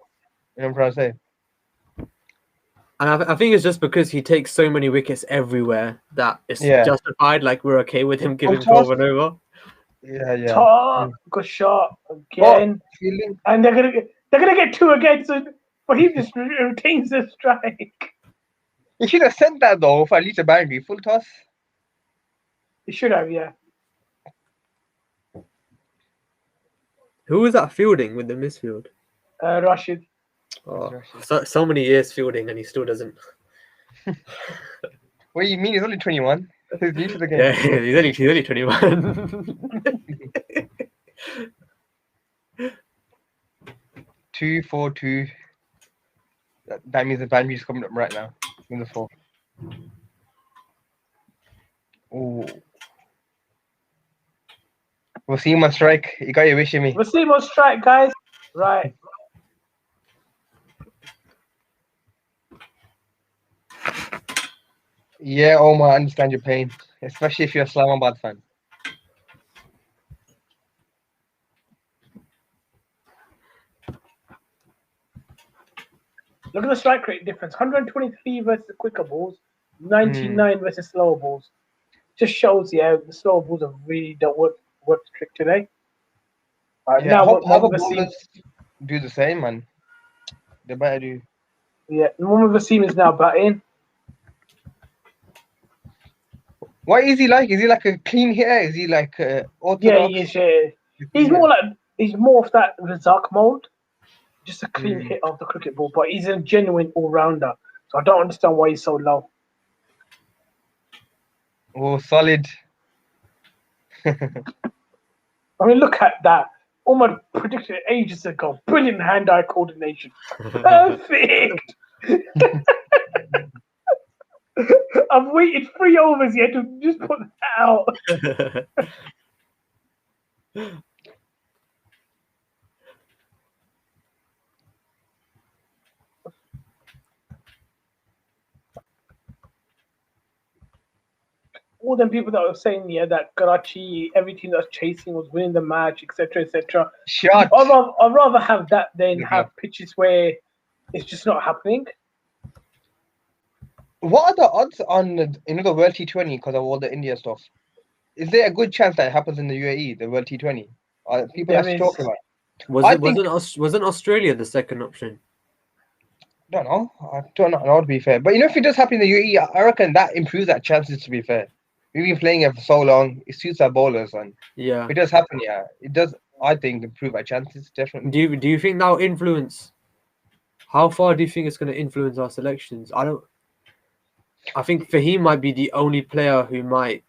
Speaker 5: what I'm trying to say?
Speaker 3: And I think it's just because he takes so many wickets everywhere that it's justified. Like we're okay with him giving 12 and over.
Speaker 5: Yeah.
Speaker 1: Good shot again, and they're gonna get 2 again. So for him, just retains the strike.
Speaker 5: He should have sent that though for at least a boundary. Full toss.
Speaker 1: He should have, yeah.
Speaker 5: Who was that fielding with the misfield?
Speaker 1: Rashid.
Speaker 3: Oh, so many years fielding and he still doesn't.
Speaker 5: What do you mean? He's only 21. He's new to the game.
Speaker 3: Yeah, he's only 21.
Speaker 5: 2-4-2. That means the boundary is coming up right now. In the 4. Oh. We'll see him on strike. You got your wish in me.
Speaker 1: We'll see him on strike, guys. Right.
Speaker 5: Yeah, Omar, I understand your pain. especially if you're a Islamabad fan.
Speaker 1: Look at the strike rate difference: 123 versus quicker balls, 99 versus slower balls. Just shows, yeah, the slower balls have really don't work the trick today.
Speaker 5: Yeah,
Speaker 1: Now
Speaker 5: hope
Speaker 1: what
Speaker 5: other
Speaker 1: we've seen,
Speaker 5: bowlers do the same, man. They better do.
Speaker 1: yeah, one we've seen is now batting.
Speaker 5: What is he like? Is he like a clean hitter? Is he like
Speaker 1: Yeah,
Speaker 5: orthodox?
Speaker 1: he is. Yeah. He's more of that Razak mode, just a clean hit of the cricket ball. But he's a genuine all rounder, so I don't understand why he's so low.
Speaker 5: Oh, solid.
Speaker 1: I mean, look at that. Almost predicted it ages ago. Brilliant hand-eye coordination. Perfect. I've waited 3 overs yet to just put that out. All them people that were saying, yeah, that Karachi, everything that's chasing was winning the match, etc., etc.
Speaker 5: Shot.
Speaker 1: I'd rather have that than have pitches where it's just not happening.
Speaker 5: What are the odds on the World T20 because of all the India stuff? Is there a good chance that it happens in the UAE, the World T20? People
Speaker 1: There
Speaker 5: are
Speaker 1: is.
Speaker 5: talking about it.
Speaker 3: Wasn't Australia the second option?
Speaker 5: I don't know to be fair. But if it does happen in the UAE, I reckon that improves our chances, to be fair. We've been playing it for so long, it suits our bowlers, and
Speaker 3: Yeah.
Speaker 5: if it does happen, yeah. It does, I think, improve our chances, definitely.
Speaker 3: Do you think that'll influence? How far do you think it's going to influence our selections? I think Fahim might be the only player who might.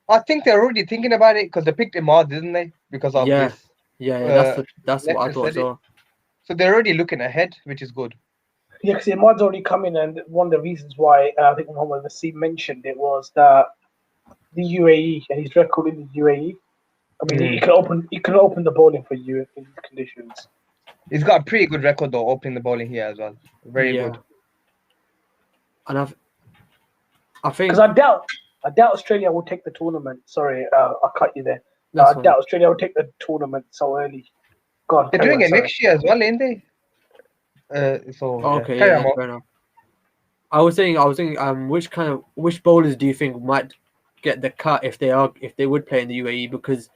Speaker 5: I think they're already thinking about it because they picked Imad, didn't they? Because of this.
Speaker 3: Yeah. That's what I thought as well.
Speaker 5: So they're already looking ahead, which is good.
Speaker 1: Yeah, because Imad's already come in, and one of the reasons why I think Mohammed Wasim mentioned it was that the UAE and his record in the UAE. I mean, he can open the bowling for you in these conditions.
Speaker 5: He's got a pretty good record though, opening the bowling here as well. Very good.
Speaker 3: And I think
Speaker 1: because I doubt Australia will take the tournament. Sorry, I cut you there. I doubt Australia will take the tournament so early. God,
Speaker 5: they're doing it next year as well, ain't they?
Speaker 3: Okay, yeah, fair enough. I was saying, which bowlers do you think might get the cut if they would play in the UAE? Because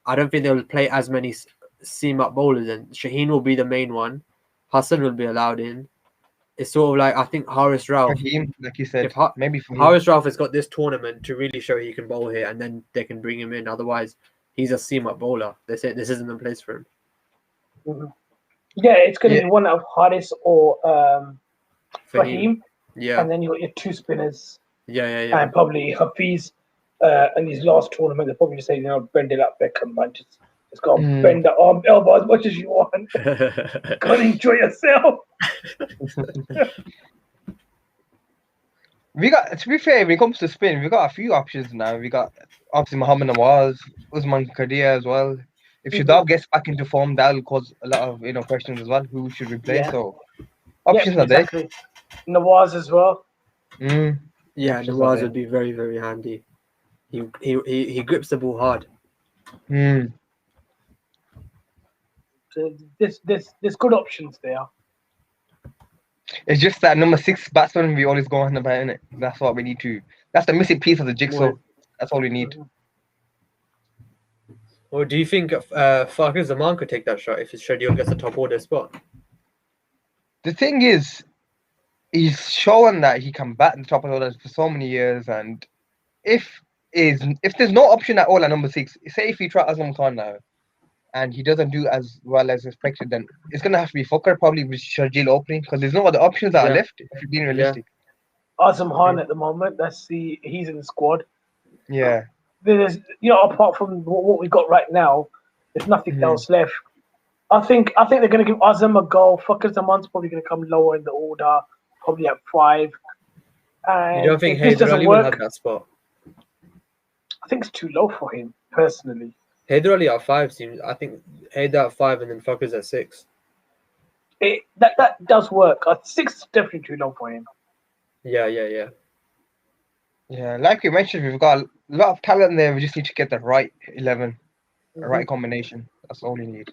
Speaker 3: I don't think they'll play as many seam up bowlers, and Shaheen will be the main one. Hassan will be allowed in. It's sort of like, I think Haris Rauf,
Speaker 5: Fahim, like you said, maybe Fahim.
Speaker 3: Haris Rauf has got this tournament to really show he can bowl here, and then they can bring him in. Otherwise, he's a seam up bowler. They say this isn't the place for him.
Speaker 1: Mm-hmm. Yeah, it's going to be one of Haris or Fahim.
Speaker 3: Yeah.
Speaker 1: And then you got your two spinners.
Speaker 3: Yeah.
Speaker 1: And probably Hafiz in his last tournament, they're probably just saying, bend it up, Beckham, man. Just got to bend the arm, elbow as much as you want. Go and enjoy yourself.
Speaker 5: We got, to be fair, when it comes to spin, we got a few options now. We got obviously Mohammad Nawaz, Usman Khadia as well. If Shadab gets back into form, that'll cause a lot of questions as well. Who should we play?
Speaker 1: Yeah.
Speaker 5: So options are there.
Speaker 1: Nawaz as well.
Speaker 3: Yeah, Nawaz would be very, very handy. He grips the ball hard.
Speaker 1: So there's good options there.
Speaker 5: It's just that number 6 batsman we always go on about, innit? That's what we need to. That's the missing piece of the jigsaw. That's all we need.
Speaker 3: Or do you think Fakhar Zaman could take that shot if his schedule gets a top order spot?
Speaker 5: The thing is, he's shown that he can bat in the top of the order for so many years, and if there's no option at all at number 6, say if we try Azam Khan now, and he doesn't do as well as expected, then it's gonna have to be Fakhar probably with Sharjeel opening because there's no other options that are left. If you're being realistic,
Speaker 1: Azam Khan at the moment, he's in the squad.
Speaker 5: Yeah.
Speaker 1: There's apart from what we got right now, there's nothing else left. I think they're going to give Azam a go. Fakhar Zaman's probably going to come lower in the order, probably at 5. And
Speaker 3: you don't think Haider Ali will have that spot?
Speaker 1: I think it's too low for him personally.
Speaker 3: Haider Ali at 5 seems. I think Haider at 5 and then Fakhar's at 6.
Speaker 1: That does work. 6 is definitely too low for him.
Speaker 3: Yeah.
Speaker 5: Yeah, like we mentioned, we've got a lot of talent there. We just need to get the right 11, the right combination. That's all we need.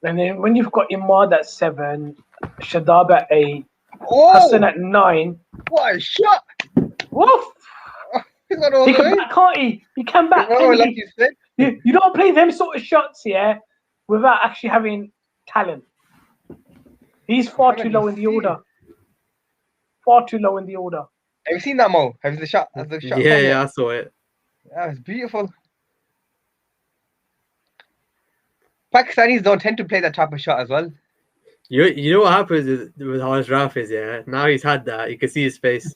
Speaker 1: And then when you've got Imad at 7, Shadab at 8,
Speaker 5: Oh,
Speaker 1: Hassan at 9,
Speaker 5: what a shot!
Speaker 1: woof!
Speaker 5: He's got all
Speaker 1: He
Speaker 5: the
Speaker 1: can
Speaker 5: way.
Speaker 1: back, can't he? He can back,
Speaker 5: No,
Speaker 1: can
Speaker 5: like
Speaker 1: he?
Speaker 5: you said.
Speaker 1: You don't play them sort of shots, yeah, without actually having talent. He's far too low in the order. Far too low in the order.
Speaker 5: Have you seen that, Mo? Have you the shot? Has the shot
Speaker 3: Yeah,
Speaker 5: come
Speaker 3: yeah,
Speaker 5: yet?
Speaker 3: I saw it.
Speaker 5: That was beautiful. Pakistanis don't tend to play that type of shot as well.
Speaker 3: You know what happens with Harsh Raf is, yeah, now he's had that, you can see his face.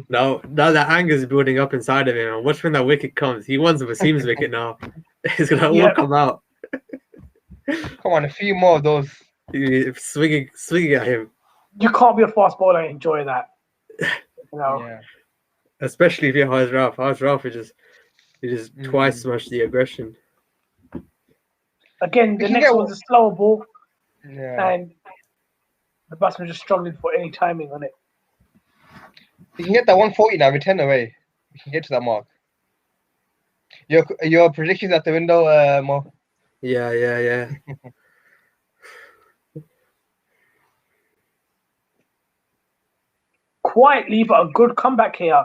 Speaker 3: now that anger is building up inside of him, and watch when that wicket comes. He wants Wasim's wicket now. It's gonna all come out.
Speaker 5: Come on, a few more of those.
Speaker 3: Swinging at him.
Speaker 1: You can't be a fast bowler and enjoy that. You know.
Speaker 5: Yeah.
Speaker 3: Especially if you're Harsh Raf. Harsh Raf is just twice as much the aggression.
Speaker 1: Again,
Speaker 5: We
Speaker 1: the
Speaker 5: can
Speaker 1: next
Speaker 5: get-
Speaker 1: one's a slower ball,
Speaker 5: Yeah.
Speaker 1: and the batsman just struggling for any timing on it.
Speaker 5: We can get that 140 now. We're 10 away. We can get to that mark. Your predictions at the window, Mo?
Speaker 3: Yeah.
Speaker 1: Quietly, but a good comeback here.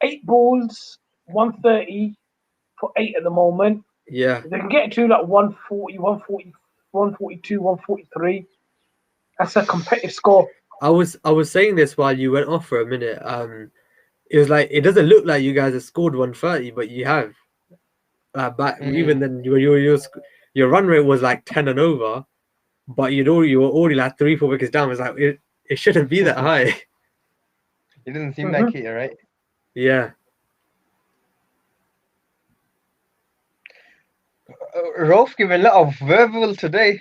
Speaker 1: 8 balls, 130 for 8 at the moment.
Speaker 3: Yeah.
Speaker 1: They can get to like 140, 142, 143. That's a competitive score.
Speaker 3: I was saying this while you went off for a minute. It was like it doesn't look like you guys have scored 130, but you have. But even then, your run rate was like 10 and over, but you were already like 3-4 wickets down. It's like it shouldn't be that high.
Speaker 5: It doesn't seem like it, right?
Speaker 3: Yeah.
Speaker 5: Rolf giving a lot of verbal today.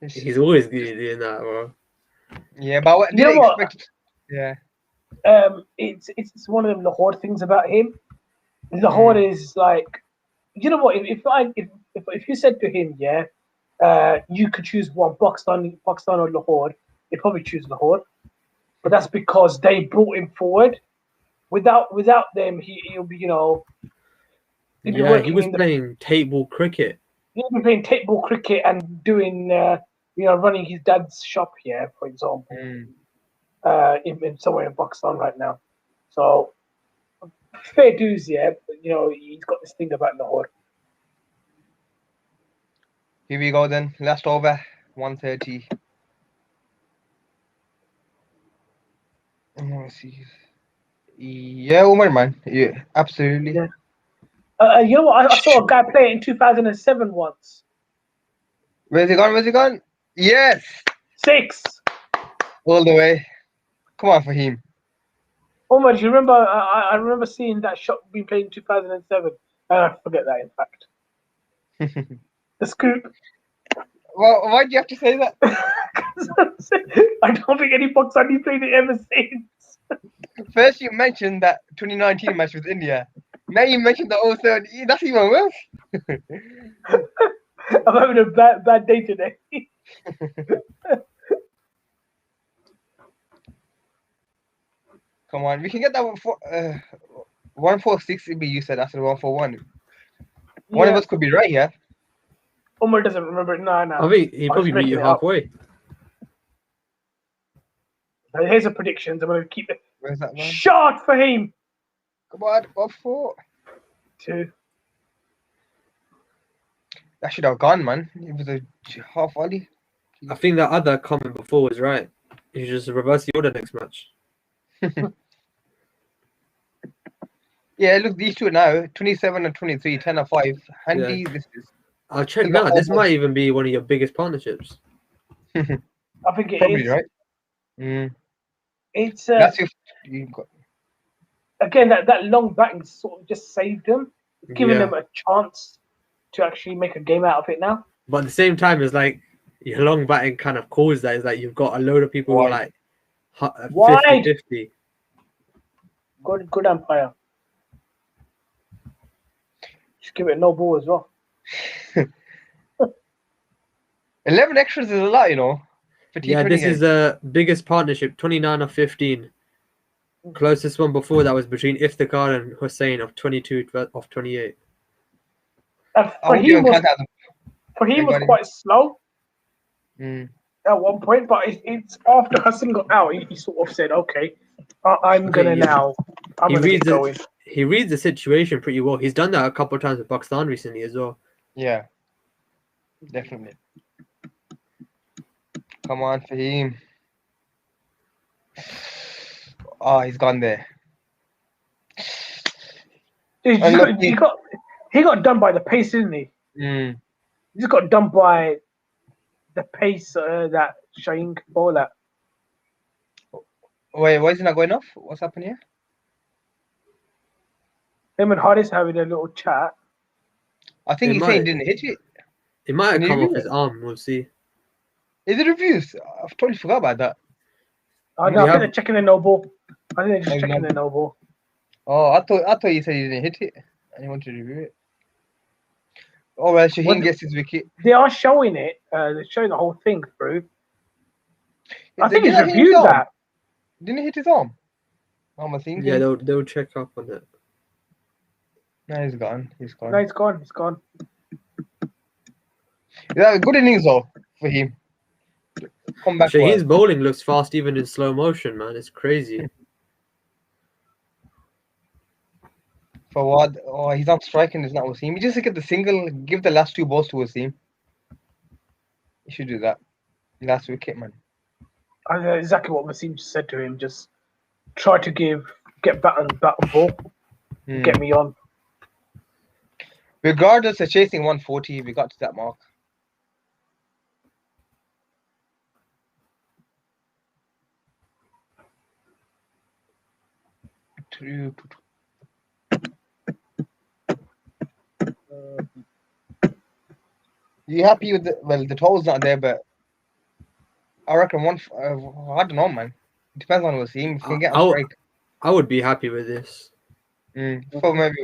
Speaker 3: He's always doing that, bro.
Speaker 5: Yeah, but what
Speaker 1: You
Speaker 5: did
Speaker 1: know
Speaker 5: I
Speaker 1: what?
Speaker 5: expect? Yeah.
Speaker 1: It's one of them Lahore things about him. Lahore is like, you know what? If you said to him, yeah, you could choose one, Pakistan or Lahore, he'd probably choose Lahore. But that's because they brought him forward. Without them, he'll be, he'd be
Speaker 3: Yeah,
Speaker 1: working
Speaker 3: he was
Speaker 1: in the,
Speaker 3: playing table cricket.
Speaker 1: he'll be playing tape ball cricket and doing, running his dad's shop here, for example, in somewhere in Pakistan right now. So fair dues, yeah. But, he's got this thing about Lahore.
Speaker 5: Here we go then. Last over, 130. Let's see. Yeah, Umar, man. Yeah, absolutely.
Speaker 1: Yeah. You know what? I saw a guy play it in 2007 once.
Speaker 5: Where's he gone? Yes!
Speaker 1: 6.
Speaker 5: All the way. Come on, Fahim.
Speaker 1: Omar, do you remember? I remember seeing that shot being played in 2007. I forget that, in fact. The scoop.
Speaker 5: Well, why'd you have to say that?
Speaker 1: I don't think any Pakistani played it ever since.
Speaker 5: First, you mentioned that 2019 match with India. Now you mentioned the 030. That's even worse.
Speaker 1: I'm having a bad day today.
Speaker 5: Come on, we can get that 146 would be you said after 141. One of us could be right here.
Speaker 1: Omar doesn't remember it. No.
Speaker 3: I think he probably beat you halfway.
Speaker 1: Here's the predictions. I'm going to keep it.
Speaker 5: Where's that man?
Speaker 1: Shot for him.
Speaker 5: Come on, 1-4.
Speaker 1: 2.
Speaker 5: That should have gone, man. It was a half volley.
Speaker 3: I think that other comment before was right. You just reverse the order next match.
Speaker 5: Yeah, look, these two now, 27 and 23, 10 and 5. Handy,
Speaker 3: Yeah.
Speaker 5: this is.
Speaker 3: I'll check now. This might even be one of your biggest partnerships.
Speaker 1: I think it
Speaker 5: Probably
Speaker 1: is.
Speaker 5: right.
Speaker 1: It's
Speaker 5: That's if you got.
Speaker 1: again that long batting sort of just saved them, giving
Speaker 3: Yeah.
Speaker 1: them a chance to actually make a game out of it now.
Speaker 3: But at the same time, it's like your long batting kind of caused that. It's like you've got a load of people who are like
Speaker 1: Wide.
Speaker 3: 50-50.
Speaker 1: Good umpire. Just give it no ball as well.
Speaker 5: 11 extras is a lot, for
Speaker 3: Yeah,
Speaker 5: T20
Speaker 3: this
Speaker 5: games.
Speaker 3: is the biggest partnership, 29 of 15. Closest one before that was between Iftikhar and Hussein of 22 of 28.
Speaker 5: I wouldn't even count that.
Speaker 1: Fahim was
Speaker 5: got him.
Speaker 1: quite slow
Speaker 5: Mm.
Speaker 1: at one point, but it's after Hassan got out, he sort of said, "Okay, I'm gonna
Speaker 3: Yeah.
Speaker 1: now. I'm gonna get going."
Speaker 3: He reads the situation pretty well. He's done that a couple of times with Pakistan recently as well.
Speaker 5: Yeah, definitely. Come on, Fahim. Oh, he's gone there.
Speaker 1: Dude,
Speaker 5: Unlucky.
Speaker 1: he got done by the pace, didn't he?
Speaker 5: Mm.
Speaker 1: He just got done by the pace that Shaheen ball at.
Speaker 5: Wait, why is he not going off? What's happened here?
Speaker 1: Him and Haris having a little chat.
Speaker 5: I think
Speaker 3: It
Speaker 5: he's saying he didn't hit it.
Speaker 3: It might have
Speaker 5: Can you
Speaker 3: come
Speaker 5: read
Speaker 3: off
Speaker 5: it?
Speaker 3: his arm. We'll see.
Speaker 5: Is it reviews? I've totally forgot about that.
Speaker 1: No, I think they're checking the no ball. I think they're just checking the no ball.
Speaker 5: Oh, I thought you said he didn't hit it and he wanted to review it. Oh well, Shaheen gets his wicket.
Speaker 1: They are showing it. They're showing the whole thing through. I think
Speaker 5: Did
Speaker 1: he's
Speaker 5: not hit his
Speaker 1: reviewed
Speaker 5: arm?
Speaker 1: that.
Speaker 5: Didn't he hit his arm? I'm thinking.
Speaker 3: Yeah, they'll check up on it.
Speaker 5: No, he's gone. He's gone.
Speaker 1: No, he's gone. He's gone.
Speaker 5: Yeah, good innings though for him. Come back.
Speaker 3: Shaheen's bowling looks fast even in slow motion, man. It's crazy.
Speaker 5: For what? Oh, he's not striking. It's not Wasim. He just get the single. Give the last two balls to Wasim. You should do that. Last wicket, man.
Speaker 1: I know exactly what Wasim just said to him. Just try to get bat and ball. Get me on.
Speaker 5: Regardless of chasing 140, we got to that mark. You happy with the total's not there, but I reckon I don't know, man. It depends on what team. If you can get a strike.
Speaker 3: I would be happy with this.
Speaker 5: For maybe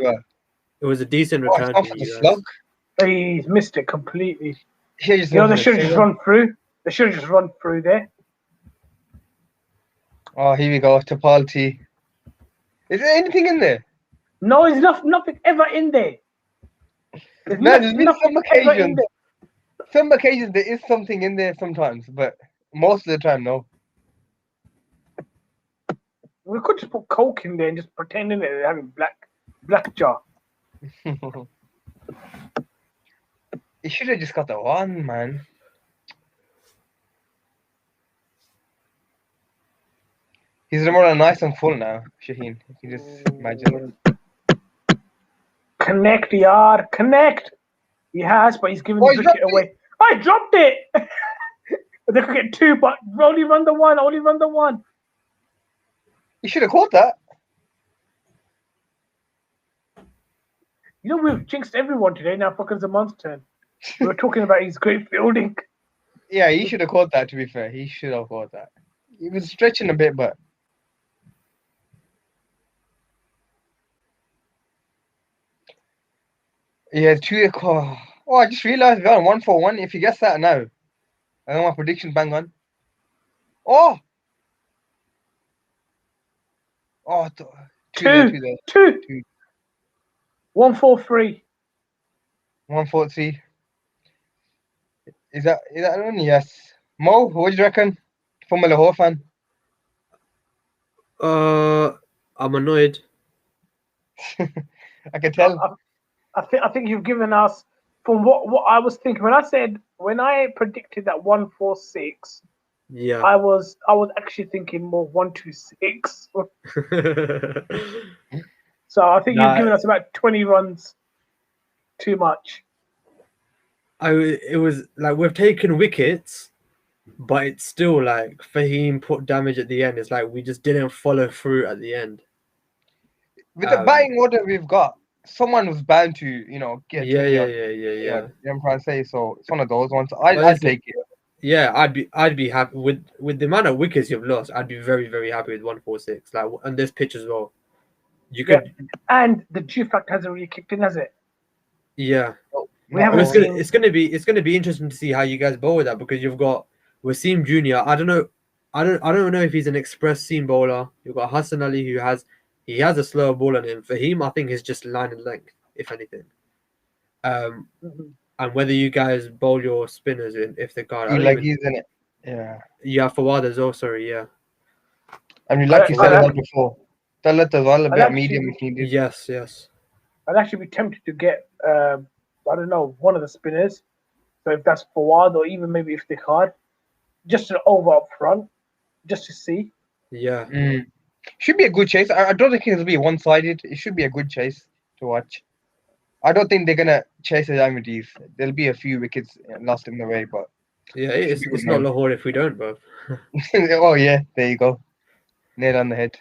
Speaker 3: it was a decent return.
Speaker 5: It's for the slug.
Speaker 1: He's missed it completely.
Speaker 5: They should have
Speaker 1: just run through. They should have just run through there.
Speaker 5: Oh, here we go. Tapalti. Is there anything in there?
Speaker 1: No, there's nothing ever in there.
Speaker 5: There's been some occasions. Some occasions there is something in there sometimes, but most of the time, no.
Speaker 1: We could just put Coke in there and just pretending that they're having black jar.
Speaker 5: You should have just got the one, man. He's more nice and full now, Shaheen. You can just imagine.
Speaker 1: Connect, yard, connect. He has, but he's giving the wicket away. I dropped it. They could get two, but only run the one. Only run the one.
Speaker 5: You should have caught that.
Speaker 1: You know, we've jinxed everyone today. Now fucking Zaman's turn. We were talking about his great fielding.
Speaker 5: Yeah, he should have caught that, to be fair. He should have caught that. He was stretching a bit, but... Yeah, 2 o'clock. Oh, I just realised we're on 1 for 1. If he gets that now, I know my prediction bang on. Oh! Oh,
Speaker 1: two. 1 4 3.
Speaker 5: 1 4 3. Is that one? Yes. Mo, what do you reckon? From a Lahore fan.
Speaker 3: I'm annoyed.
Speaker 5: I can tell.
Speaker 1: I think you've given us from what I was thinking when I predicted that 1 4 6.
Speaker 3: Yeah.
Speaker 1: I was actually thinking more 1 2 6. So I think you've given us about 20 runs too much.
Speaker 3: It was like we've taken wickets, but it's still like Fahim put damage at the end. It's like we just didn't follow through at the end.
Speaker 5: With the batting order we've got, someone was bound to, get.
Speaker 3: Yeah.
Speaker 5: You know what I'm trying to say. So it's one of those ones. I'd take it.
Speaker 3: Yeah, I'd be happy with the amount of wickets you've lost. I'd be very, very happy with 1 4 6. Like on this pitch as well. You could.
Speaker 1: And the G factor hasn't really kicked in, has it?
Speaker 3: Yeah. It's gonna be interesting to see how you guys bowl with that because you've got Wasim Jr. I don't know. I don't know if he's an express seam bowler. You've got Hassan Ali who has a slower ball on him. Fahim, I think, is just line and length, if anything. And whether you guys bowl your spinners in, if they can't, I
Speaker 5: You
Speaker 3: don't
Speaker 5: like
Speaker 3: even.
Speaker 5: he's in it. Yeah.
Speaker 3: Yeah, Fawad as well. Sorry, yeah.
Speaker 5: And you like you said
Speaker 1: I'd
Speaker 5: as well before. Talat as well, a
Speaker 1: I'd
Speaker 5: bit of
Speaker 1: actually-
Speaker 5: medium if needed.
Speaker 3: Yes, yes.
Speaker 1: I'd actually be tempted to get, I don't know, one of the spinners. So if that's Fawad or even maybe if they can't, just an over up front, just to see.
Speaker 3: Yeah.
Speaker 5: Should be a good chase. I don't think it'll be one-sided. It should be a good chase to watch. I don't think they're gonna chase the Ahmadis. There'll be a few wickets lost in the way, but
Speaker 3: Yeah, it's
Speaker 5: good
Speaker 3: not
Speaker 5: man.
Speaker 3: Lahore if we don't, bro.
Speaker 5: oh yeah, there you go. Nail on the head.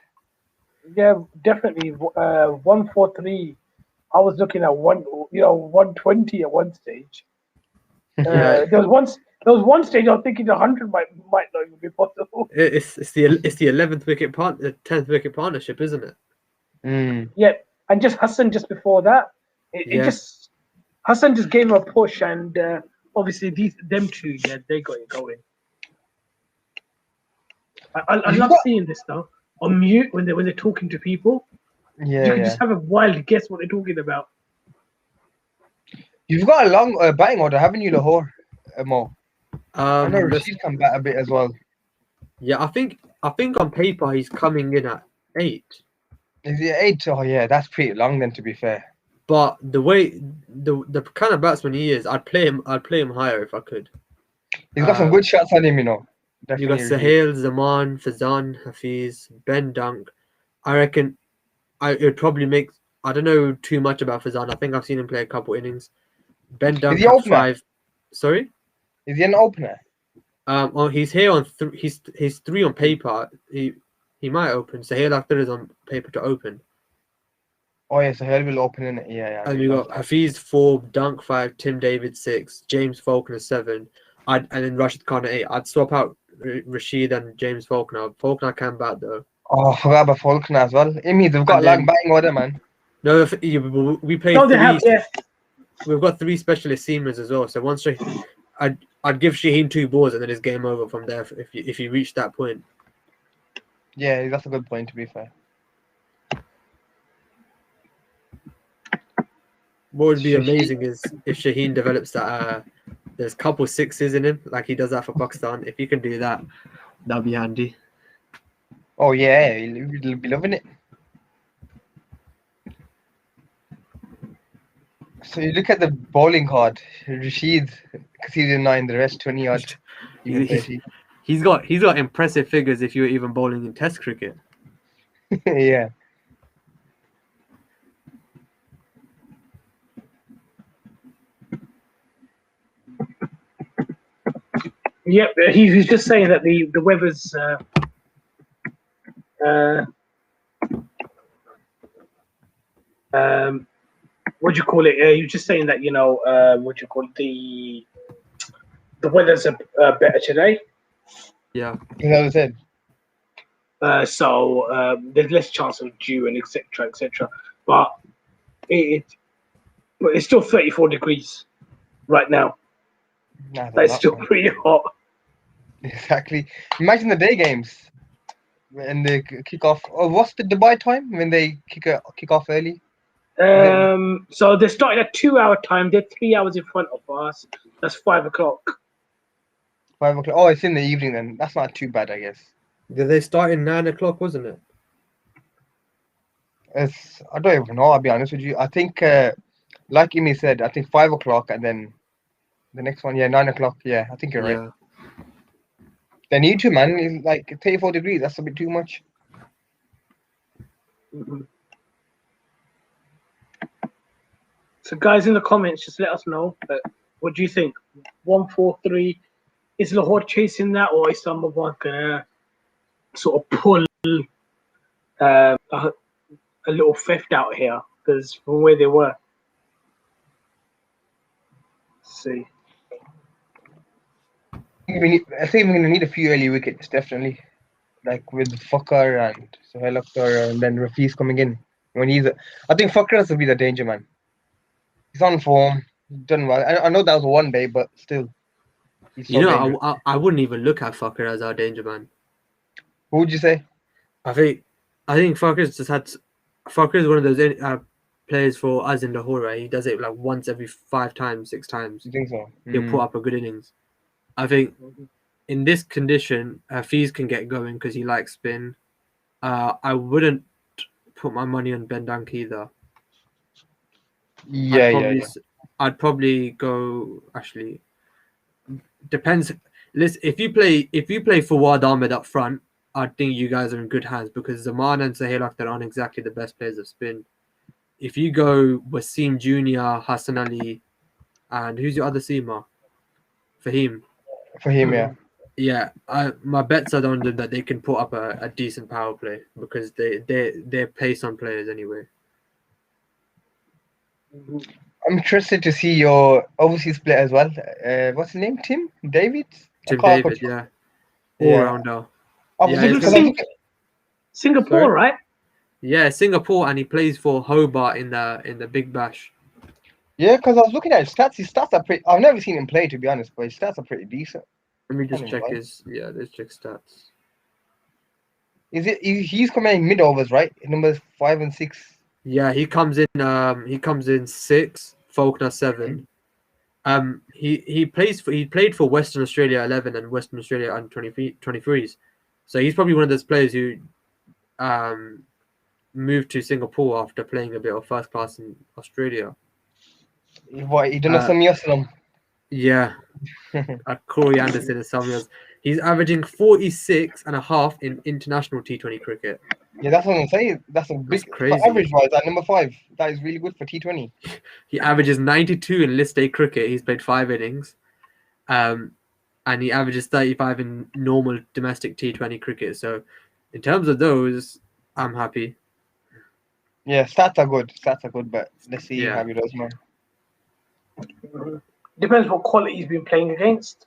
Speaker 1: Yeah, definitely. 143. I was looking at 120 at one stage.
Speaker 3: Yeah.
Speaker 1: There was one stage I was thinking 100 might not even be possible.
Speaker 3: It's the 11th wicket the 10th wicket partnership, isn't it?
Speaker 1: Yeah, and just Hassan just before that, Hassan just gave him a push, and obviously them two, yeah, they got it going. I love seeing this though on mute when they're talking to people.
Speaker 5: Yeah,
Speaker 1: You can just have a wild guess what they're talking about.
Speaker 5: You've got a long batting order, haven't you, Lahore? Mo. I know
Speaker 3: let's-
Speaker 5: Rashid come back a bit as well.
Speaker 3: Yeah, I think on paper he's coming in at 8.
Speaker 5: Is he 8? Oh yeah, that's pretty long then. To be fair.
Speaker 3: But the way the kind of batsman he is, I'd play him higher if I could.
Speaker 5: He's got some good shots on him, you know.
Speaker 3: You got
Speaker 5: Definitely.
Speaker 3: Sahil, Zaman, Fazan, Hafiz, Ben Dunk. I reckon it would probably make. I don't know too much about Fazan. I think I've seen him play a couple innings. Ben Dunk
Speaker 5: he
Speaker 3: at
Speaker 5: opener?
Speaker 3: 5. Sorry.
Speaker 5: Is he an opener?
Speaker 3: Oh, he's here on he's 3 on paper. He might open. Sahil Akhtar is on paper to open.
Speaker 5: Oh yeah, so Hell will open in it. Yeah.
Speaker 3: And you got Hafiz 4, Dunk 5, Tim David 6, James Faulkner 7, and then Rashid Khan at 8. I'd swap out Rashid and James Faulkner. Faulkner can bat though.
Speaker 5: Oh, I forgot about Faulkner as well. I mean, they've got
Speaker 3: And
Speaker 5: long
Speaker 3: then-
Speaker 5: batting order, man.
Speaker 3: No, we played
Speaker 1: No, they
Speaker 3: 3.
Speaker 1: have, yeah.
Speaker 3: We've got 3 specialist seamers as well. So once I'd give Shaheen 2 balls and then it's game over from there if you reach that point.
Speaker 5: Yeah, that's a good point. To be fair.
Speaker 3: What would be
Speaker 5: Shaheen-
Speaker 3: amazing is if Shaheen develops that. There's a couple 6s in him, like he does that for Pakistan. If you can do that, that'd be handy.
Speaker 5: Oh yeah, you'll be loving it. So you look at the bowling card. Rashid conceded 9, the rest 20 odd. Even 30.
Speaker 3: He's got impressive figures if you're even bowling in Test cricket.
Speaker 5: yeah.
Speaker 1: Yep, he was just saying that the weather's what do you call it? He was just saying that what do you call it? The weather's better today,
Speaker 3: Yeah.
Speaker 5: You know what I said?
Speaker 1: so there's less chance of dew and etc. etc. But it's still 34 degrees right now.
Speaker 5: Nah,
Speaker 1: That's still pretty hot.
Speaker 5: Exactly. Imagine the day games when they kick off. Oh, what's the Dubai time when they kick off early?
Speaker 1: So they're starting at 2-hour time. They're 3 hours in front of us. That's 5 o'clock.
Speaker 5: 5 o'clock. Oh, it's in the evening then. That's not too bad, I guess.
Speaker 3: Did they start in 9 o'clock, wasn't it?
Speaker 5: I don't even know. I'll be honest with you. I think, like Imi said, I think 5 o'clock and then the next one, 9 o'clock. Yeah, I think you're right.
Speaker 3: Yeah.
Speaker 5: They need to, man. It's like 34 degrees. That's a bit too much.
Speaker 1: Mhm. So, guys, in the comments, just let us know. What do you think? 143. Is Lahore chasing that, or is Islamabad gonna sort of pull a little theft out here? Because from where they were. Let's see.
Speaker 5: I think we're going to need a few early wickets, definitely. Like with Fakar and Sohail Akhtar and then Rafiz coming in. I think Fakar has to be the danger man. He's on form. He's done well. I know that was one day, but still. He's so dangerous.
Speaker 3: I wouldn't even look at Fucker as our danger man.
Speaker 5: Who would you say?
Speaker 3: I think Farkas just had. Farkas is one of those players for us in Lahore. Right? He does it like once every 5 times, 6 times.
Speaker 5: You think so?
Speaker 3: He'll put up a good innings. I think in this condition, Hafiz can get going because he likes spin. I wouldn't put my money on Ben Dunk either.
Speaker 5: Yeah.
Speaker 3: I'd probably go. Actually, depends. Listen, if you play Fawad Ahmed up front, I think you guys are in good hands because Zaman and Sahil Akhtar aren't exactly the best players of spin. If you go Wasim Junior, Hassan Ali, and who's your other seamer? Fahim.
Speaker 5: For him, yeah.
Speaker 3: Yeah, my bets are on them that they can put up a decent power play because they're pace on players anyway.
Speaker 5: I'm interested to see your overseas player as well. What's his name? Tim David?
Speaker 3: Tim David, yeah, all rounder.
Speaker 5: I was
Speaker 3: Yeah,
Speaker 5: looking,
Speaker 3: it's
Speaker 5: 'cause I was looking-
Speaker 1: Singapore,
Speaker 3: Sorry?
Speaker 1: right?
Speaker 3: Yeah, Singapore, and he plays for Hobart in the Big Bash.
Speaker 5: yeah, because I was looking at his stats. His stats are pretty. I've never seen him play, to be honest, but his stats are pretty decent.
Speaker 3: Let me just
Speaker 5: Funny,
Speaker 3: check
Speaker 5: right?
Speaker 3: let's check stats.
Speaker 5: He's commanding mid overs, right? Numbers 5 and 6.
Speaker 3: Yeah, he comes in 6, Faulkner 7. He played for Western Australia 11 and Western Australia under 23s. So he's probably one of those players who moved to Singapore after playing a bit of first class in Australia.
Speaker 5: What, he done some Muslim?
Speaker 3: Yeah, Corey Anderson and some others. He's averaging 46 and a half in international T20 cricket.
Speaker 5: Yeah, that's what I'm saying. That's a big
Speaker 3: crazy.
Speaker 5: For average wise. At number 5, that is really good for T20.
Speaker 3: He averages 92 in list A cricket. He's played 5 innings. And he averages 35 in normal domestic T20 cricket. So in terms of those, I'm happy.
Speaker 5: Yeah, stats are good. But let's see
Speaker 3: Yeah.
Speaker 5: how he does, man.
Speaker 1: Depends what quality he's been playing against.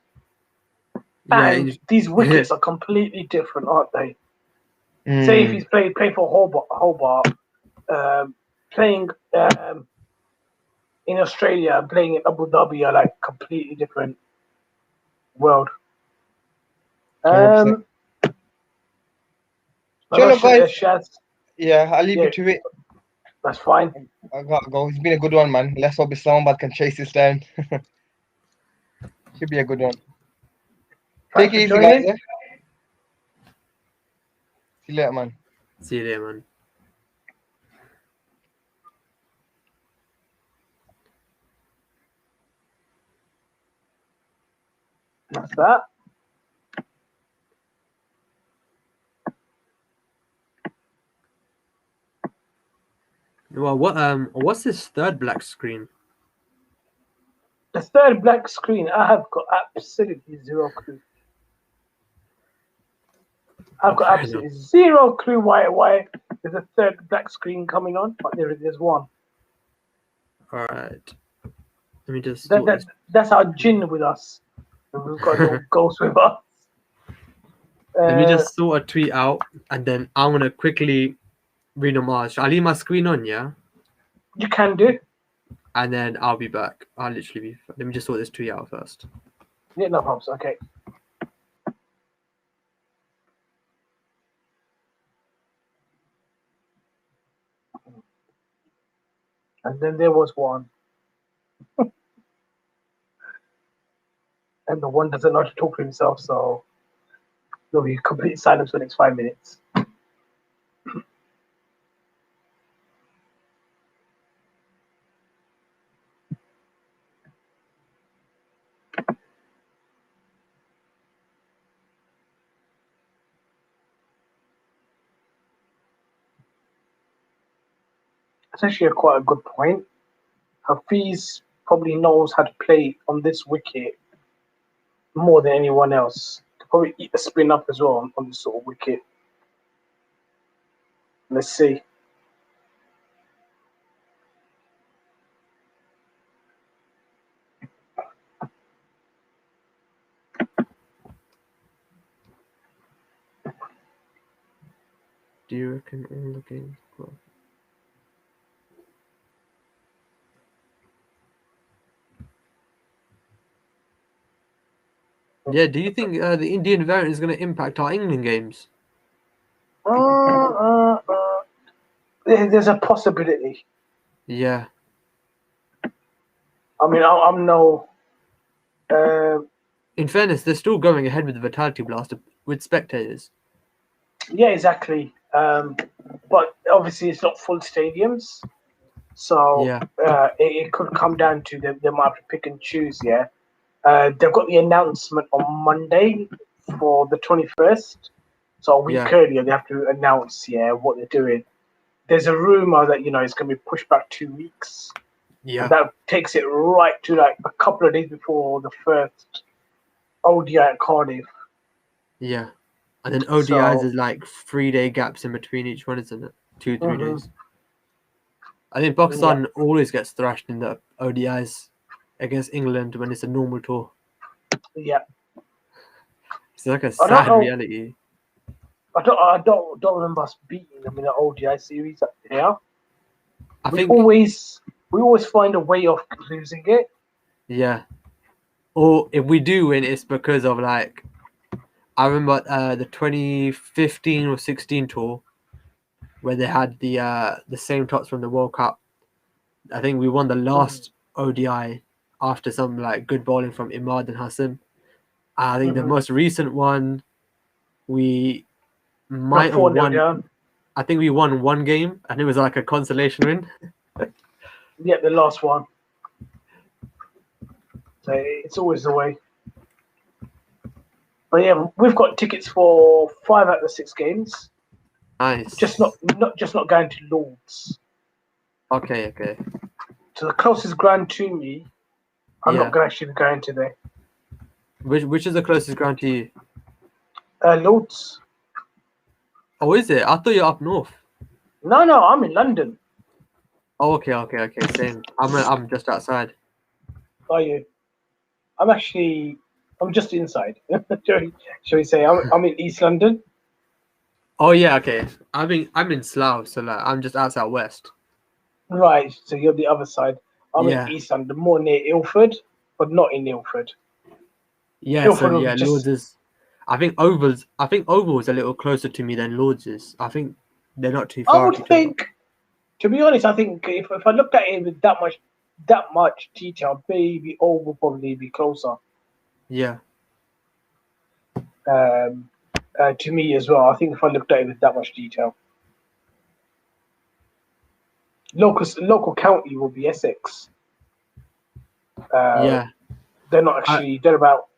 Speaker 3: Yeah,
Speaker 1: And these wickets are completely different, aren't they? Say if he's playing for Hobart, playing in Australia, and playing in Abu Dhabi are like completely different world.
Speaker 5: 100%.
Speaker 1: I'm not sure,
Speaker 5: guys.
Speaker 1: Shaz,
Speaker 5: Yeah, I'll leave you to it.
Speaker 1: that's fine.
Speaker 5: I gotta go. It's been a good one, man. Let's hope Islamabad can chase this down. Should be a good one.
Speaker 1: Thanks
Speaker 5: Take
Speaker 1: for
Speaker 5: it easy,
Speaker 1: joining.
Speaker 5: guys. Yeah? See you later, man.
Speaker 3: See you there, man.
Speaker 1: That's that.
Speaker 3: Well, what's this third black screen?
Speaker 1: The third black screen, I have got absolutely zero clue. I've got absolutely zero clue why there's a third black screen coming on, but there's one.
Speaker 3: All right. Let me just.
Speaker 1: That's our jinn with us. We've got no ghost with us.
Speaker 3: Let me just sort a tweet out, and then I'm gonna quickly read them all. Shall I leave my screen on, yeah?
Speaker 1: You can do.
Speaker 3: And then I'll be back. I'll literally be. Let me just sort this tweet out first.
Speaker 1: Yeah, no problems. Okay. And then there was one. And the one doesn't know how to talk to himself, so there'll be complete silence for the next 5 minutes. That's actually quite a good point. Hafiz probably knows how to play on this wicket more than anyone else. To probably eat the spin up as well on this sort of wicket. Let's see.
Speaker 3: Do you reckon all the games? Yeah, do you think the Indian variant is going to impact our England games?
Speaker 1: There's a possibility.
Speaker 3: Yeah.
Speaker 1: I mean, I'm no.
Speaker 3: In fairness, they're still going ahead with the Vitality Blaster with spectators.
Speaker 1: Yeah, exactly. But obviously, it's not full stadiums, so
Speaker 3: Yeah.
Speaker 1: it could come down to they might have to pick and choose. Yeah, they've got the announcement on Monday for the 21st, so a week
Speaker 3: Yeah.
Speaker 1: earlier they have to announce what they're doing. There's a rumor that it's going to be pushed back 2 weeks.
Speaker 3: Yeah.
Speaker 1: And that takes it right to like a couple of days before the first ODI at Cardiff.
Speaker 3: Yeah. And then ODIs is like 3-day gaps in between each one, isn't it? 2-3 days. I think Pakistan always gets thrashed in the ODIs against England when it's a normal tour.
Speaker 1: Yeah.
Speaker 3: It's like a sad reality.
Speaker 1: I don't remember us beating them in the ODI series here. We always find a way of losing it.
Speaker 3: Yeah. Or if we do win, it's because of like, I remember the 2015 or 16 tour where they had the same tops from the World Cup. I think we won the last ODI after some like good bowling from Imad and Hassan. I think the most recent one we might have won. I think we won one game and it was like a consolation win.
Speaker 1: Yeah, the last one. So it's always the way. But yeah, we've got tickets for 5 out of the 6 games.
Speaker 3: Nice.
Speaker 1: Just not going to Lords.
Speaker 3: Okay.
Speaker 1: So the closest ground to me, I'm not going to actually be going to there.
Speaker 3: Which is the closest ground to you?
Speaker 1: Lords.
Speaker 3: Oh, is it? I thought you're up north.
Speaker 1: No, I'm in London.
Speaker 3: Oh, okay. Same. I'm just outside.
Speaker 1: Are you? I'm just inside. Shall we say I'm in East London?
Speaker 3: Oh yeah, okay. I'm in Slough, so like I'm just outside west.
Speaker 1: Right, so you're the other side. I'm in East London, more near Ilford, but not in Ilford.
Speaker 3: Yeah, Lords is. I think Oval's a little closer to me than Lords is. I think they're not too far.
Speaker 1: I would think, to be honest, I think if I looked at it with that much detail, maybe Oval will probably be closer.
Speaker 3: Yeah.
Speaker 1: To me as well. I think if I looked at it with that much detail. Local county will be Essex.
Speaker 3: Yeah.
Speaker 1: They're not actually. They're about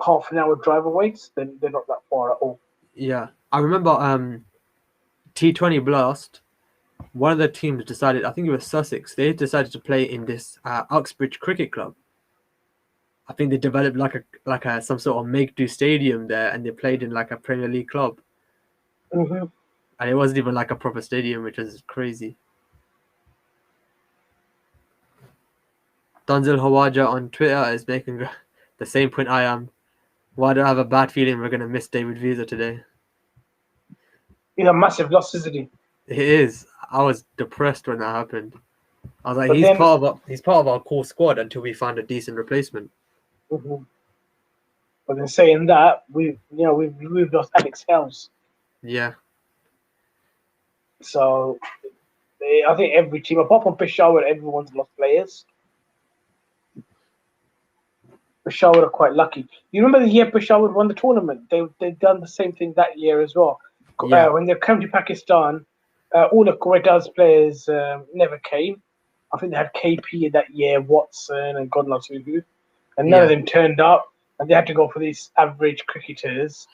Speaker 1: half an hour drive away. So they're not that far at all.
Speaker 3: Yeah, I remember T20 Blast. One of the teams decided. I think it was Sussex. They decided to play in this Uxbridge Cricket Club. I think they developed like a some sort of make-do stadium there, and they played in like a Premier League club.
Speaker 1: Mm-hmm.
Speaker 3: And it wasn't even like a proper stadium, which is crazy. Tanzil Hawaja on Twitter is making the same point I am. Why do I have a bad feeling we're gonna miss David Visa today?
Speaker 1: He's a massive loss, isn't he?
Speaker 3: It is. I was depressed when that happened. I was like, he's part of our core squad until we find a decent replacement.
Speaker 1: Mm-hmm. But then saying that, we've lost Alex Helms.
Speaker 3: Yeah.
Speaker 1: So I think every team, apart from Peshawar, everyone's lost players. Peshawar are quite lucky. You remember the year Peshawar won the tournament? They've done the same thing that year as well.
Speaker 3: Yeah.
Speaker 1: When they came to Pakistan, all of Quetta's players never came. I think they had KP that year, Watson, and God knows who. And none of them turned up, and they had to go for these average cricketers.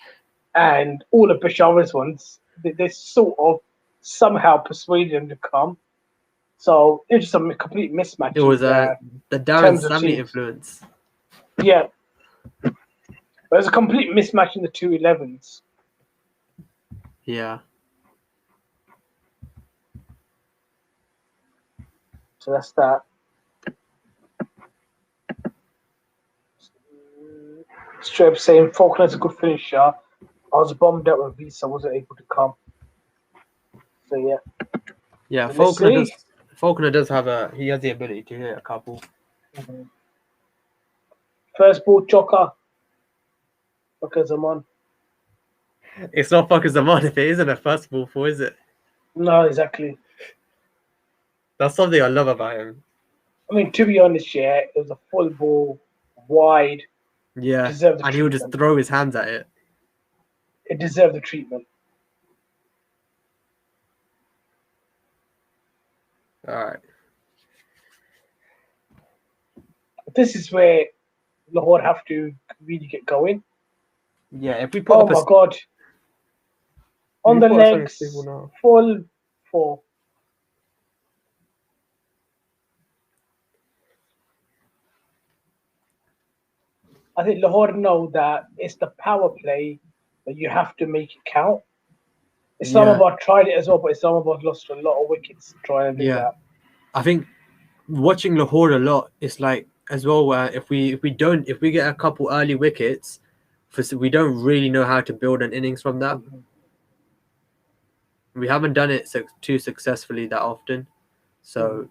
Speaker 1: And all of Peshawar's ones, they sort of somehow persuaded them to come. So it was just a complete mismatch.
Speaker 3: It was the Darren Sammy influence.
Speaker 1: Yeah. But it was a complete mismatch in the 211s.
Speaker 3: Yeah.
Speaker 1: So that's that. Straight up saying Faulkner's a good finisher. I was bombed out when Visa wasn't able to come. So yeah.
Speaker 3: Yeah,
Speaker 1: so
Speaker 3: Faulkner does have he has the ability to hit a couple.
Speaker 1: Mm-hmm. First ball choker. Because I'm on.
Speaker 3: It's not focus Zaman if it isn't a first ball four, is it?
Speaker 1: No, exactly.
Speaker 3: That's something I love about him.
Speaker 1: I mean, to be honest, yeah, it was a full ball, wide.
Speaker 3: Yeah,
Speaker 1: Deserved the
Speaker 3: and he would just
Speaker 1: treatment.
Speaker 3: throw his hands at it.
Speaker 1: It deserved the treatment.
Speaker 3: All right.
Speaker 1: This is where Lahore have to really get going.
Speaker 3: Yeah, if we put
Speaker 1: Oh
Speaker 3: up a
Speaker 1: my God. On the legs,
Speaker 3: now.
Speaker 1: full four. I think Lahore know that it's the power play that you have to make it count. Islamabad tried it as well, but Islamabad lost a lot of wickets trying to do that.
Speaker 3: I think watching Lahore a lot is like as well. If we get a couple early wickets, we don't really know how to build an innings from that. We haven't done it too successfully that often. So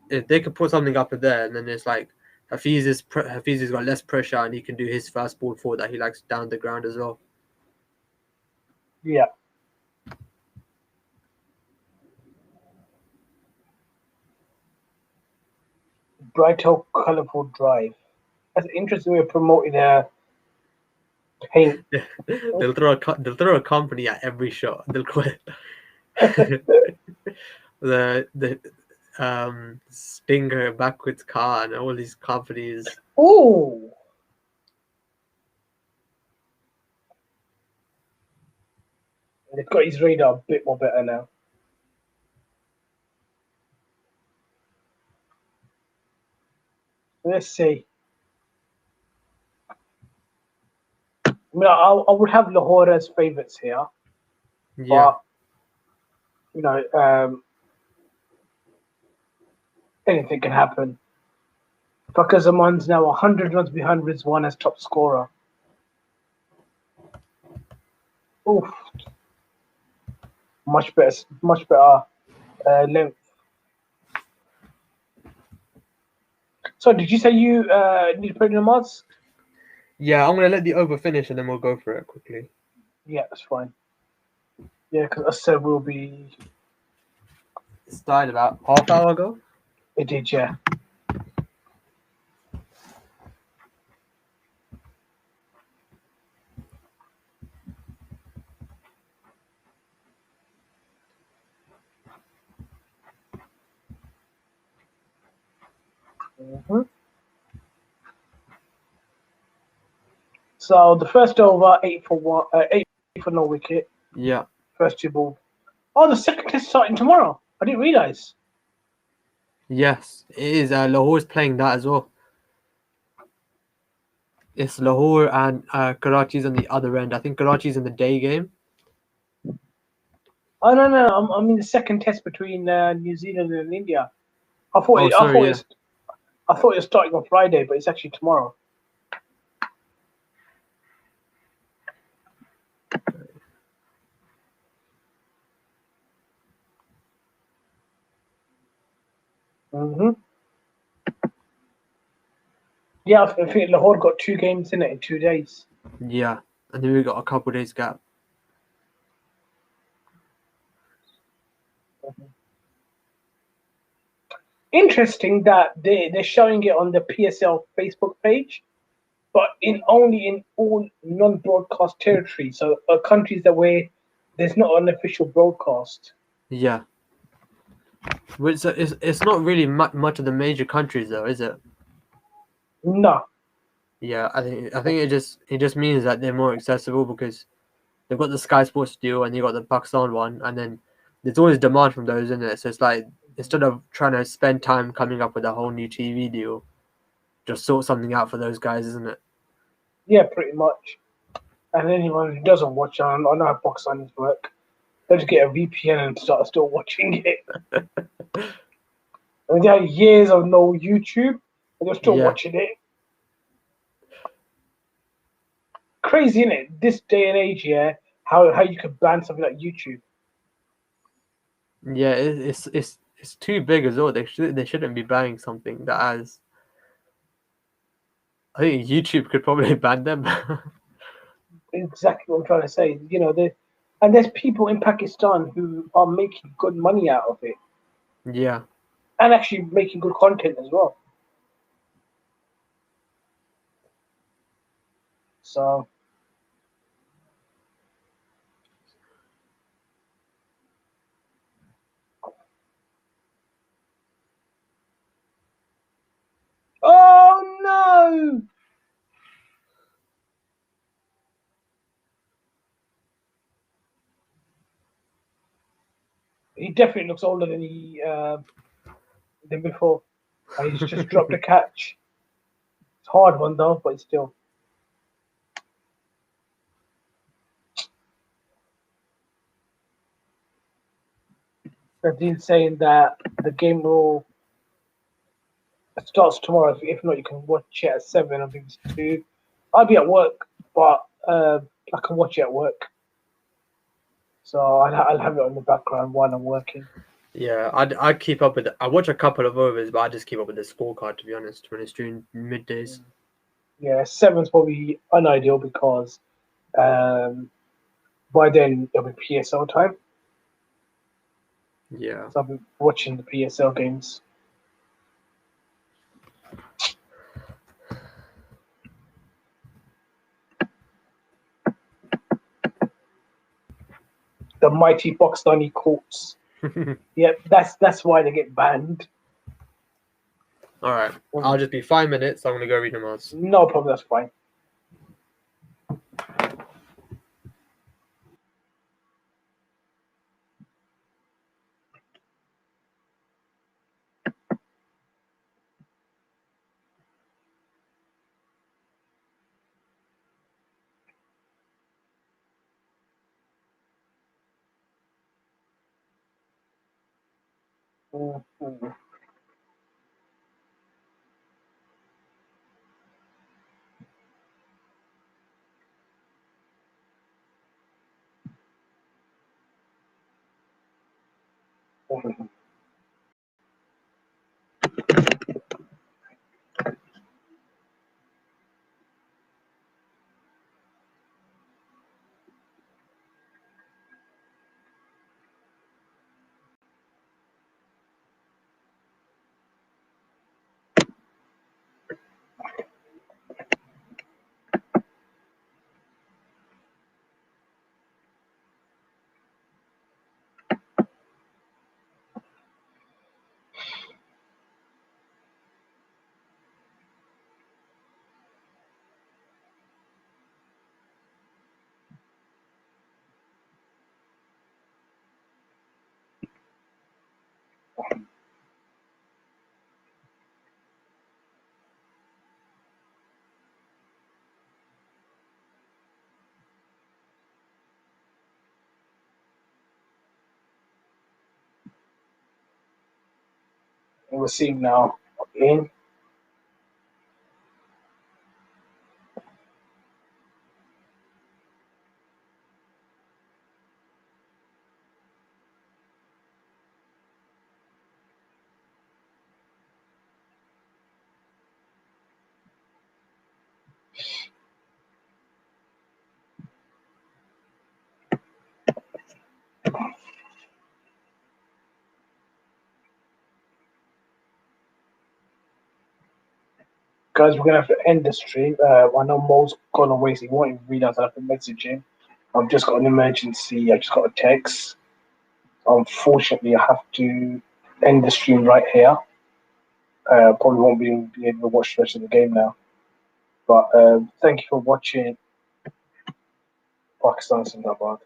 Speaker 3: if they could put something up there, and then it's like Hafiz's got less pressure, and he can do his first ball four that he likes down the ground as well.
Speaker 1: Yeah. Bright Oak Colourful Drive. That's an interesting way of promoting a paint.
Speaker 3: They'll throw a company at every shot. They'll quit. the Stinger backwards car and all these companies.
Speaker 1: Ooh. They've got his radar a bit more better now. Let's see. I mean, I would have Lahore as favourites here,
Speaker 3: Yeah,
Speaker 1: but anything can happen. Fakir Zaman's now 100 runs behind Rizwan as top scorer. Oof. Much better length. So, did you say you need to put in Namaz?
Speaker 3: yeah. I'm gonna let the over finish and then we'll go for it quickly.
Speaker 1: Yeah, that's fine. Yeah, because I said we'll be.
Speaker 3: It started about half hour ago.
Speaker 1: It did, yeah. Mm-hmm. So the first over, 8 for no wicket.
Speaker 3: Yeah.
Speaker 1: First two ball. Oh, the second test starting tomorrow. I didn't realise.
Speaker 3: Yes, it is. Lahore's playing that as well. It's Lahore and Karachi's on the other end. I think Karachi's in the day game.
Speaker 1: Oh no! I mean the second test between New Zealand and India. I thought it was starting on Friday, but it's actually tomorrow. Mm-hmm. Yeah, I think Lahore got 2 games in it in 2 days.
Speaker 3: Yeah, and then we got a couple days gap.
Speaker 1: Interesting that they're showing it on the PSL Facebook page, but only in all non-broadcast territories, so countries where there's not an official broadcast.
Speaker 3: Yeah. Which it's not really much of the major countries though, is it?
Speaker 1: No.
Speaker 3: Yeah, I think it just means that they're more accessible because they've got the Sky Sports deal and you got the Pakistan one, and then there's always demand from those, isn't it? So it's like instead of trying to spend time coming up with a whole new TV deal, just sort something out for those guys, isn't it?
Speaker 1: Yeah, pretty much. And anyone who doesn't watch, I know how Pakistanis work. They just get a VPN and start still watching it. And they had years of no YouTube, and they're still watching it. Crazy, isn't it? This day and age, yeah, how you could ban something like YouTube.
Speaker 3: Yeah, it's too big as well. They shouldn't be banning something that has. I think YouTube could probably ban them.
Speaker 1: exactly what I'm trying to say. You know, and there's people in Pakistan who are making good money out of it
Speaker 3: Yeah.
Speaker 1: and actually making good content as well. So oh no! He definitely looks older than he than before. And he's just dropped a catch. It's a hard one though, but it's still. Dean's saying that the game will starts tomorrow. If not, you can watch it at 7. I think it's 2. I'll be at work, but I can watch it at work. So I'll have it on the background while I'm working.
Speaker 3: Yeah, I'd keep up with it. I watch a couple of overs, but I just keep up with the scorecard, to be honest, when it's during middays.
Speaker 1: Yeah, 7's probably unideal because by then it'll be PSL time.
Speaker 3: Yeah.
Speaker 1: So I'll be watching the PSL games. The mighty Pakistani courts. Yeah, that's why they get banned.
Speaker 3: All right. I'll just be 5 minutes. I'm going to go read namaz.
Speaker 1: No problem, that's fine. Mhm. Mhm. We'll see now. In guys, we're gonna have to end the stream. I know Mo's gone away, so he won't even read out. I have to message him. I've just got an emergency. I just got a text. Unfortunately, I have to end the stream right here. Probably won't be able to watch the rest of the game now. But thank you for watching Pakistan Zindabad.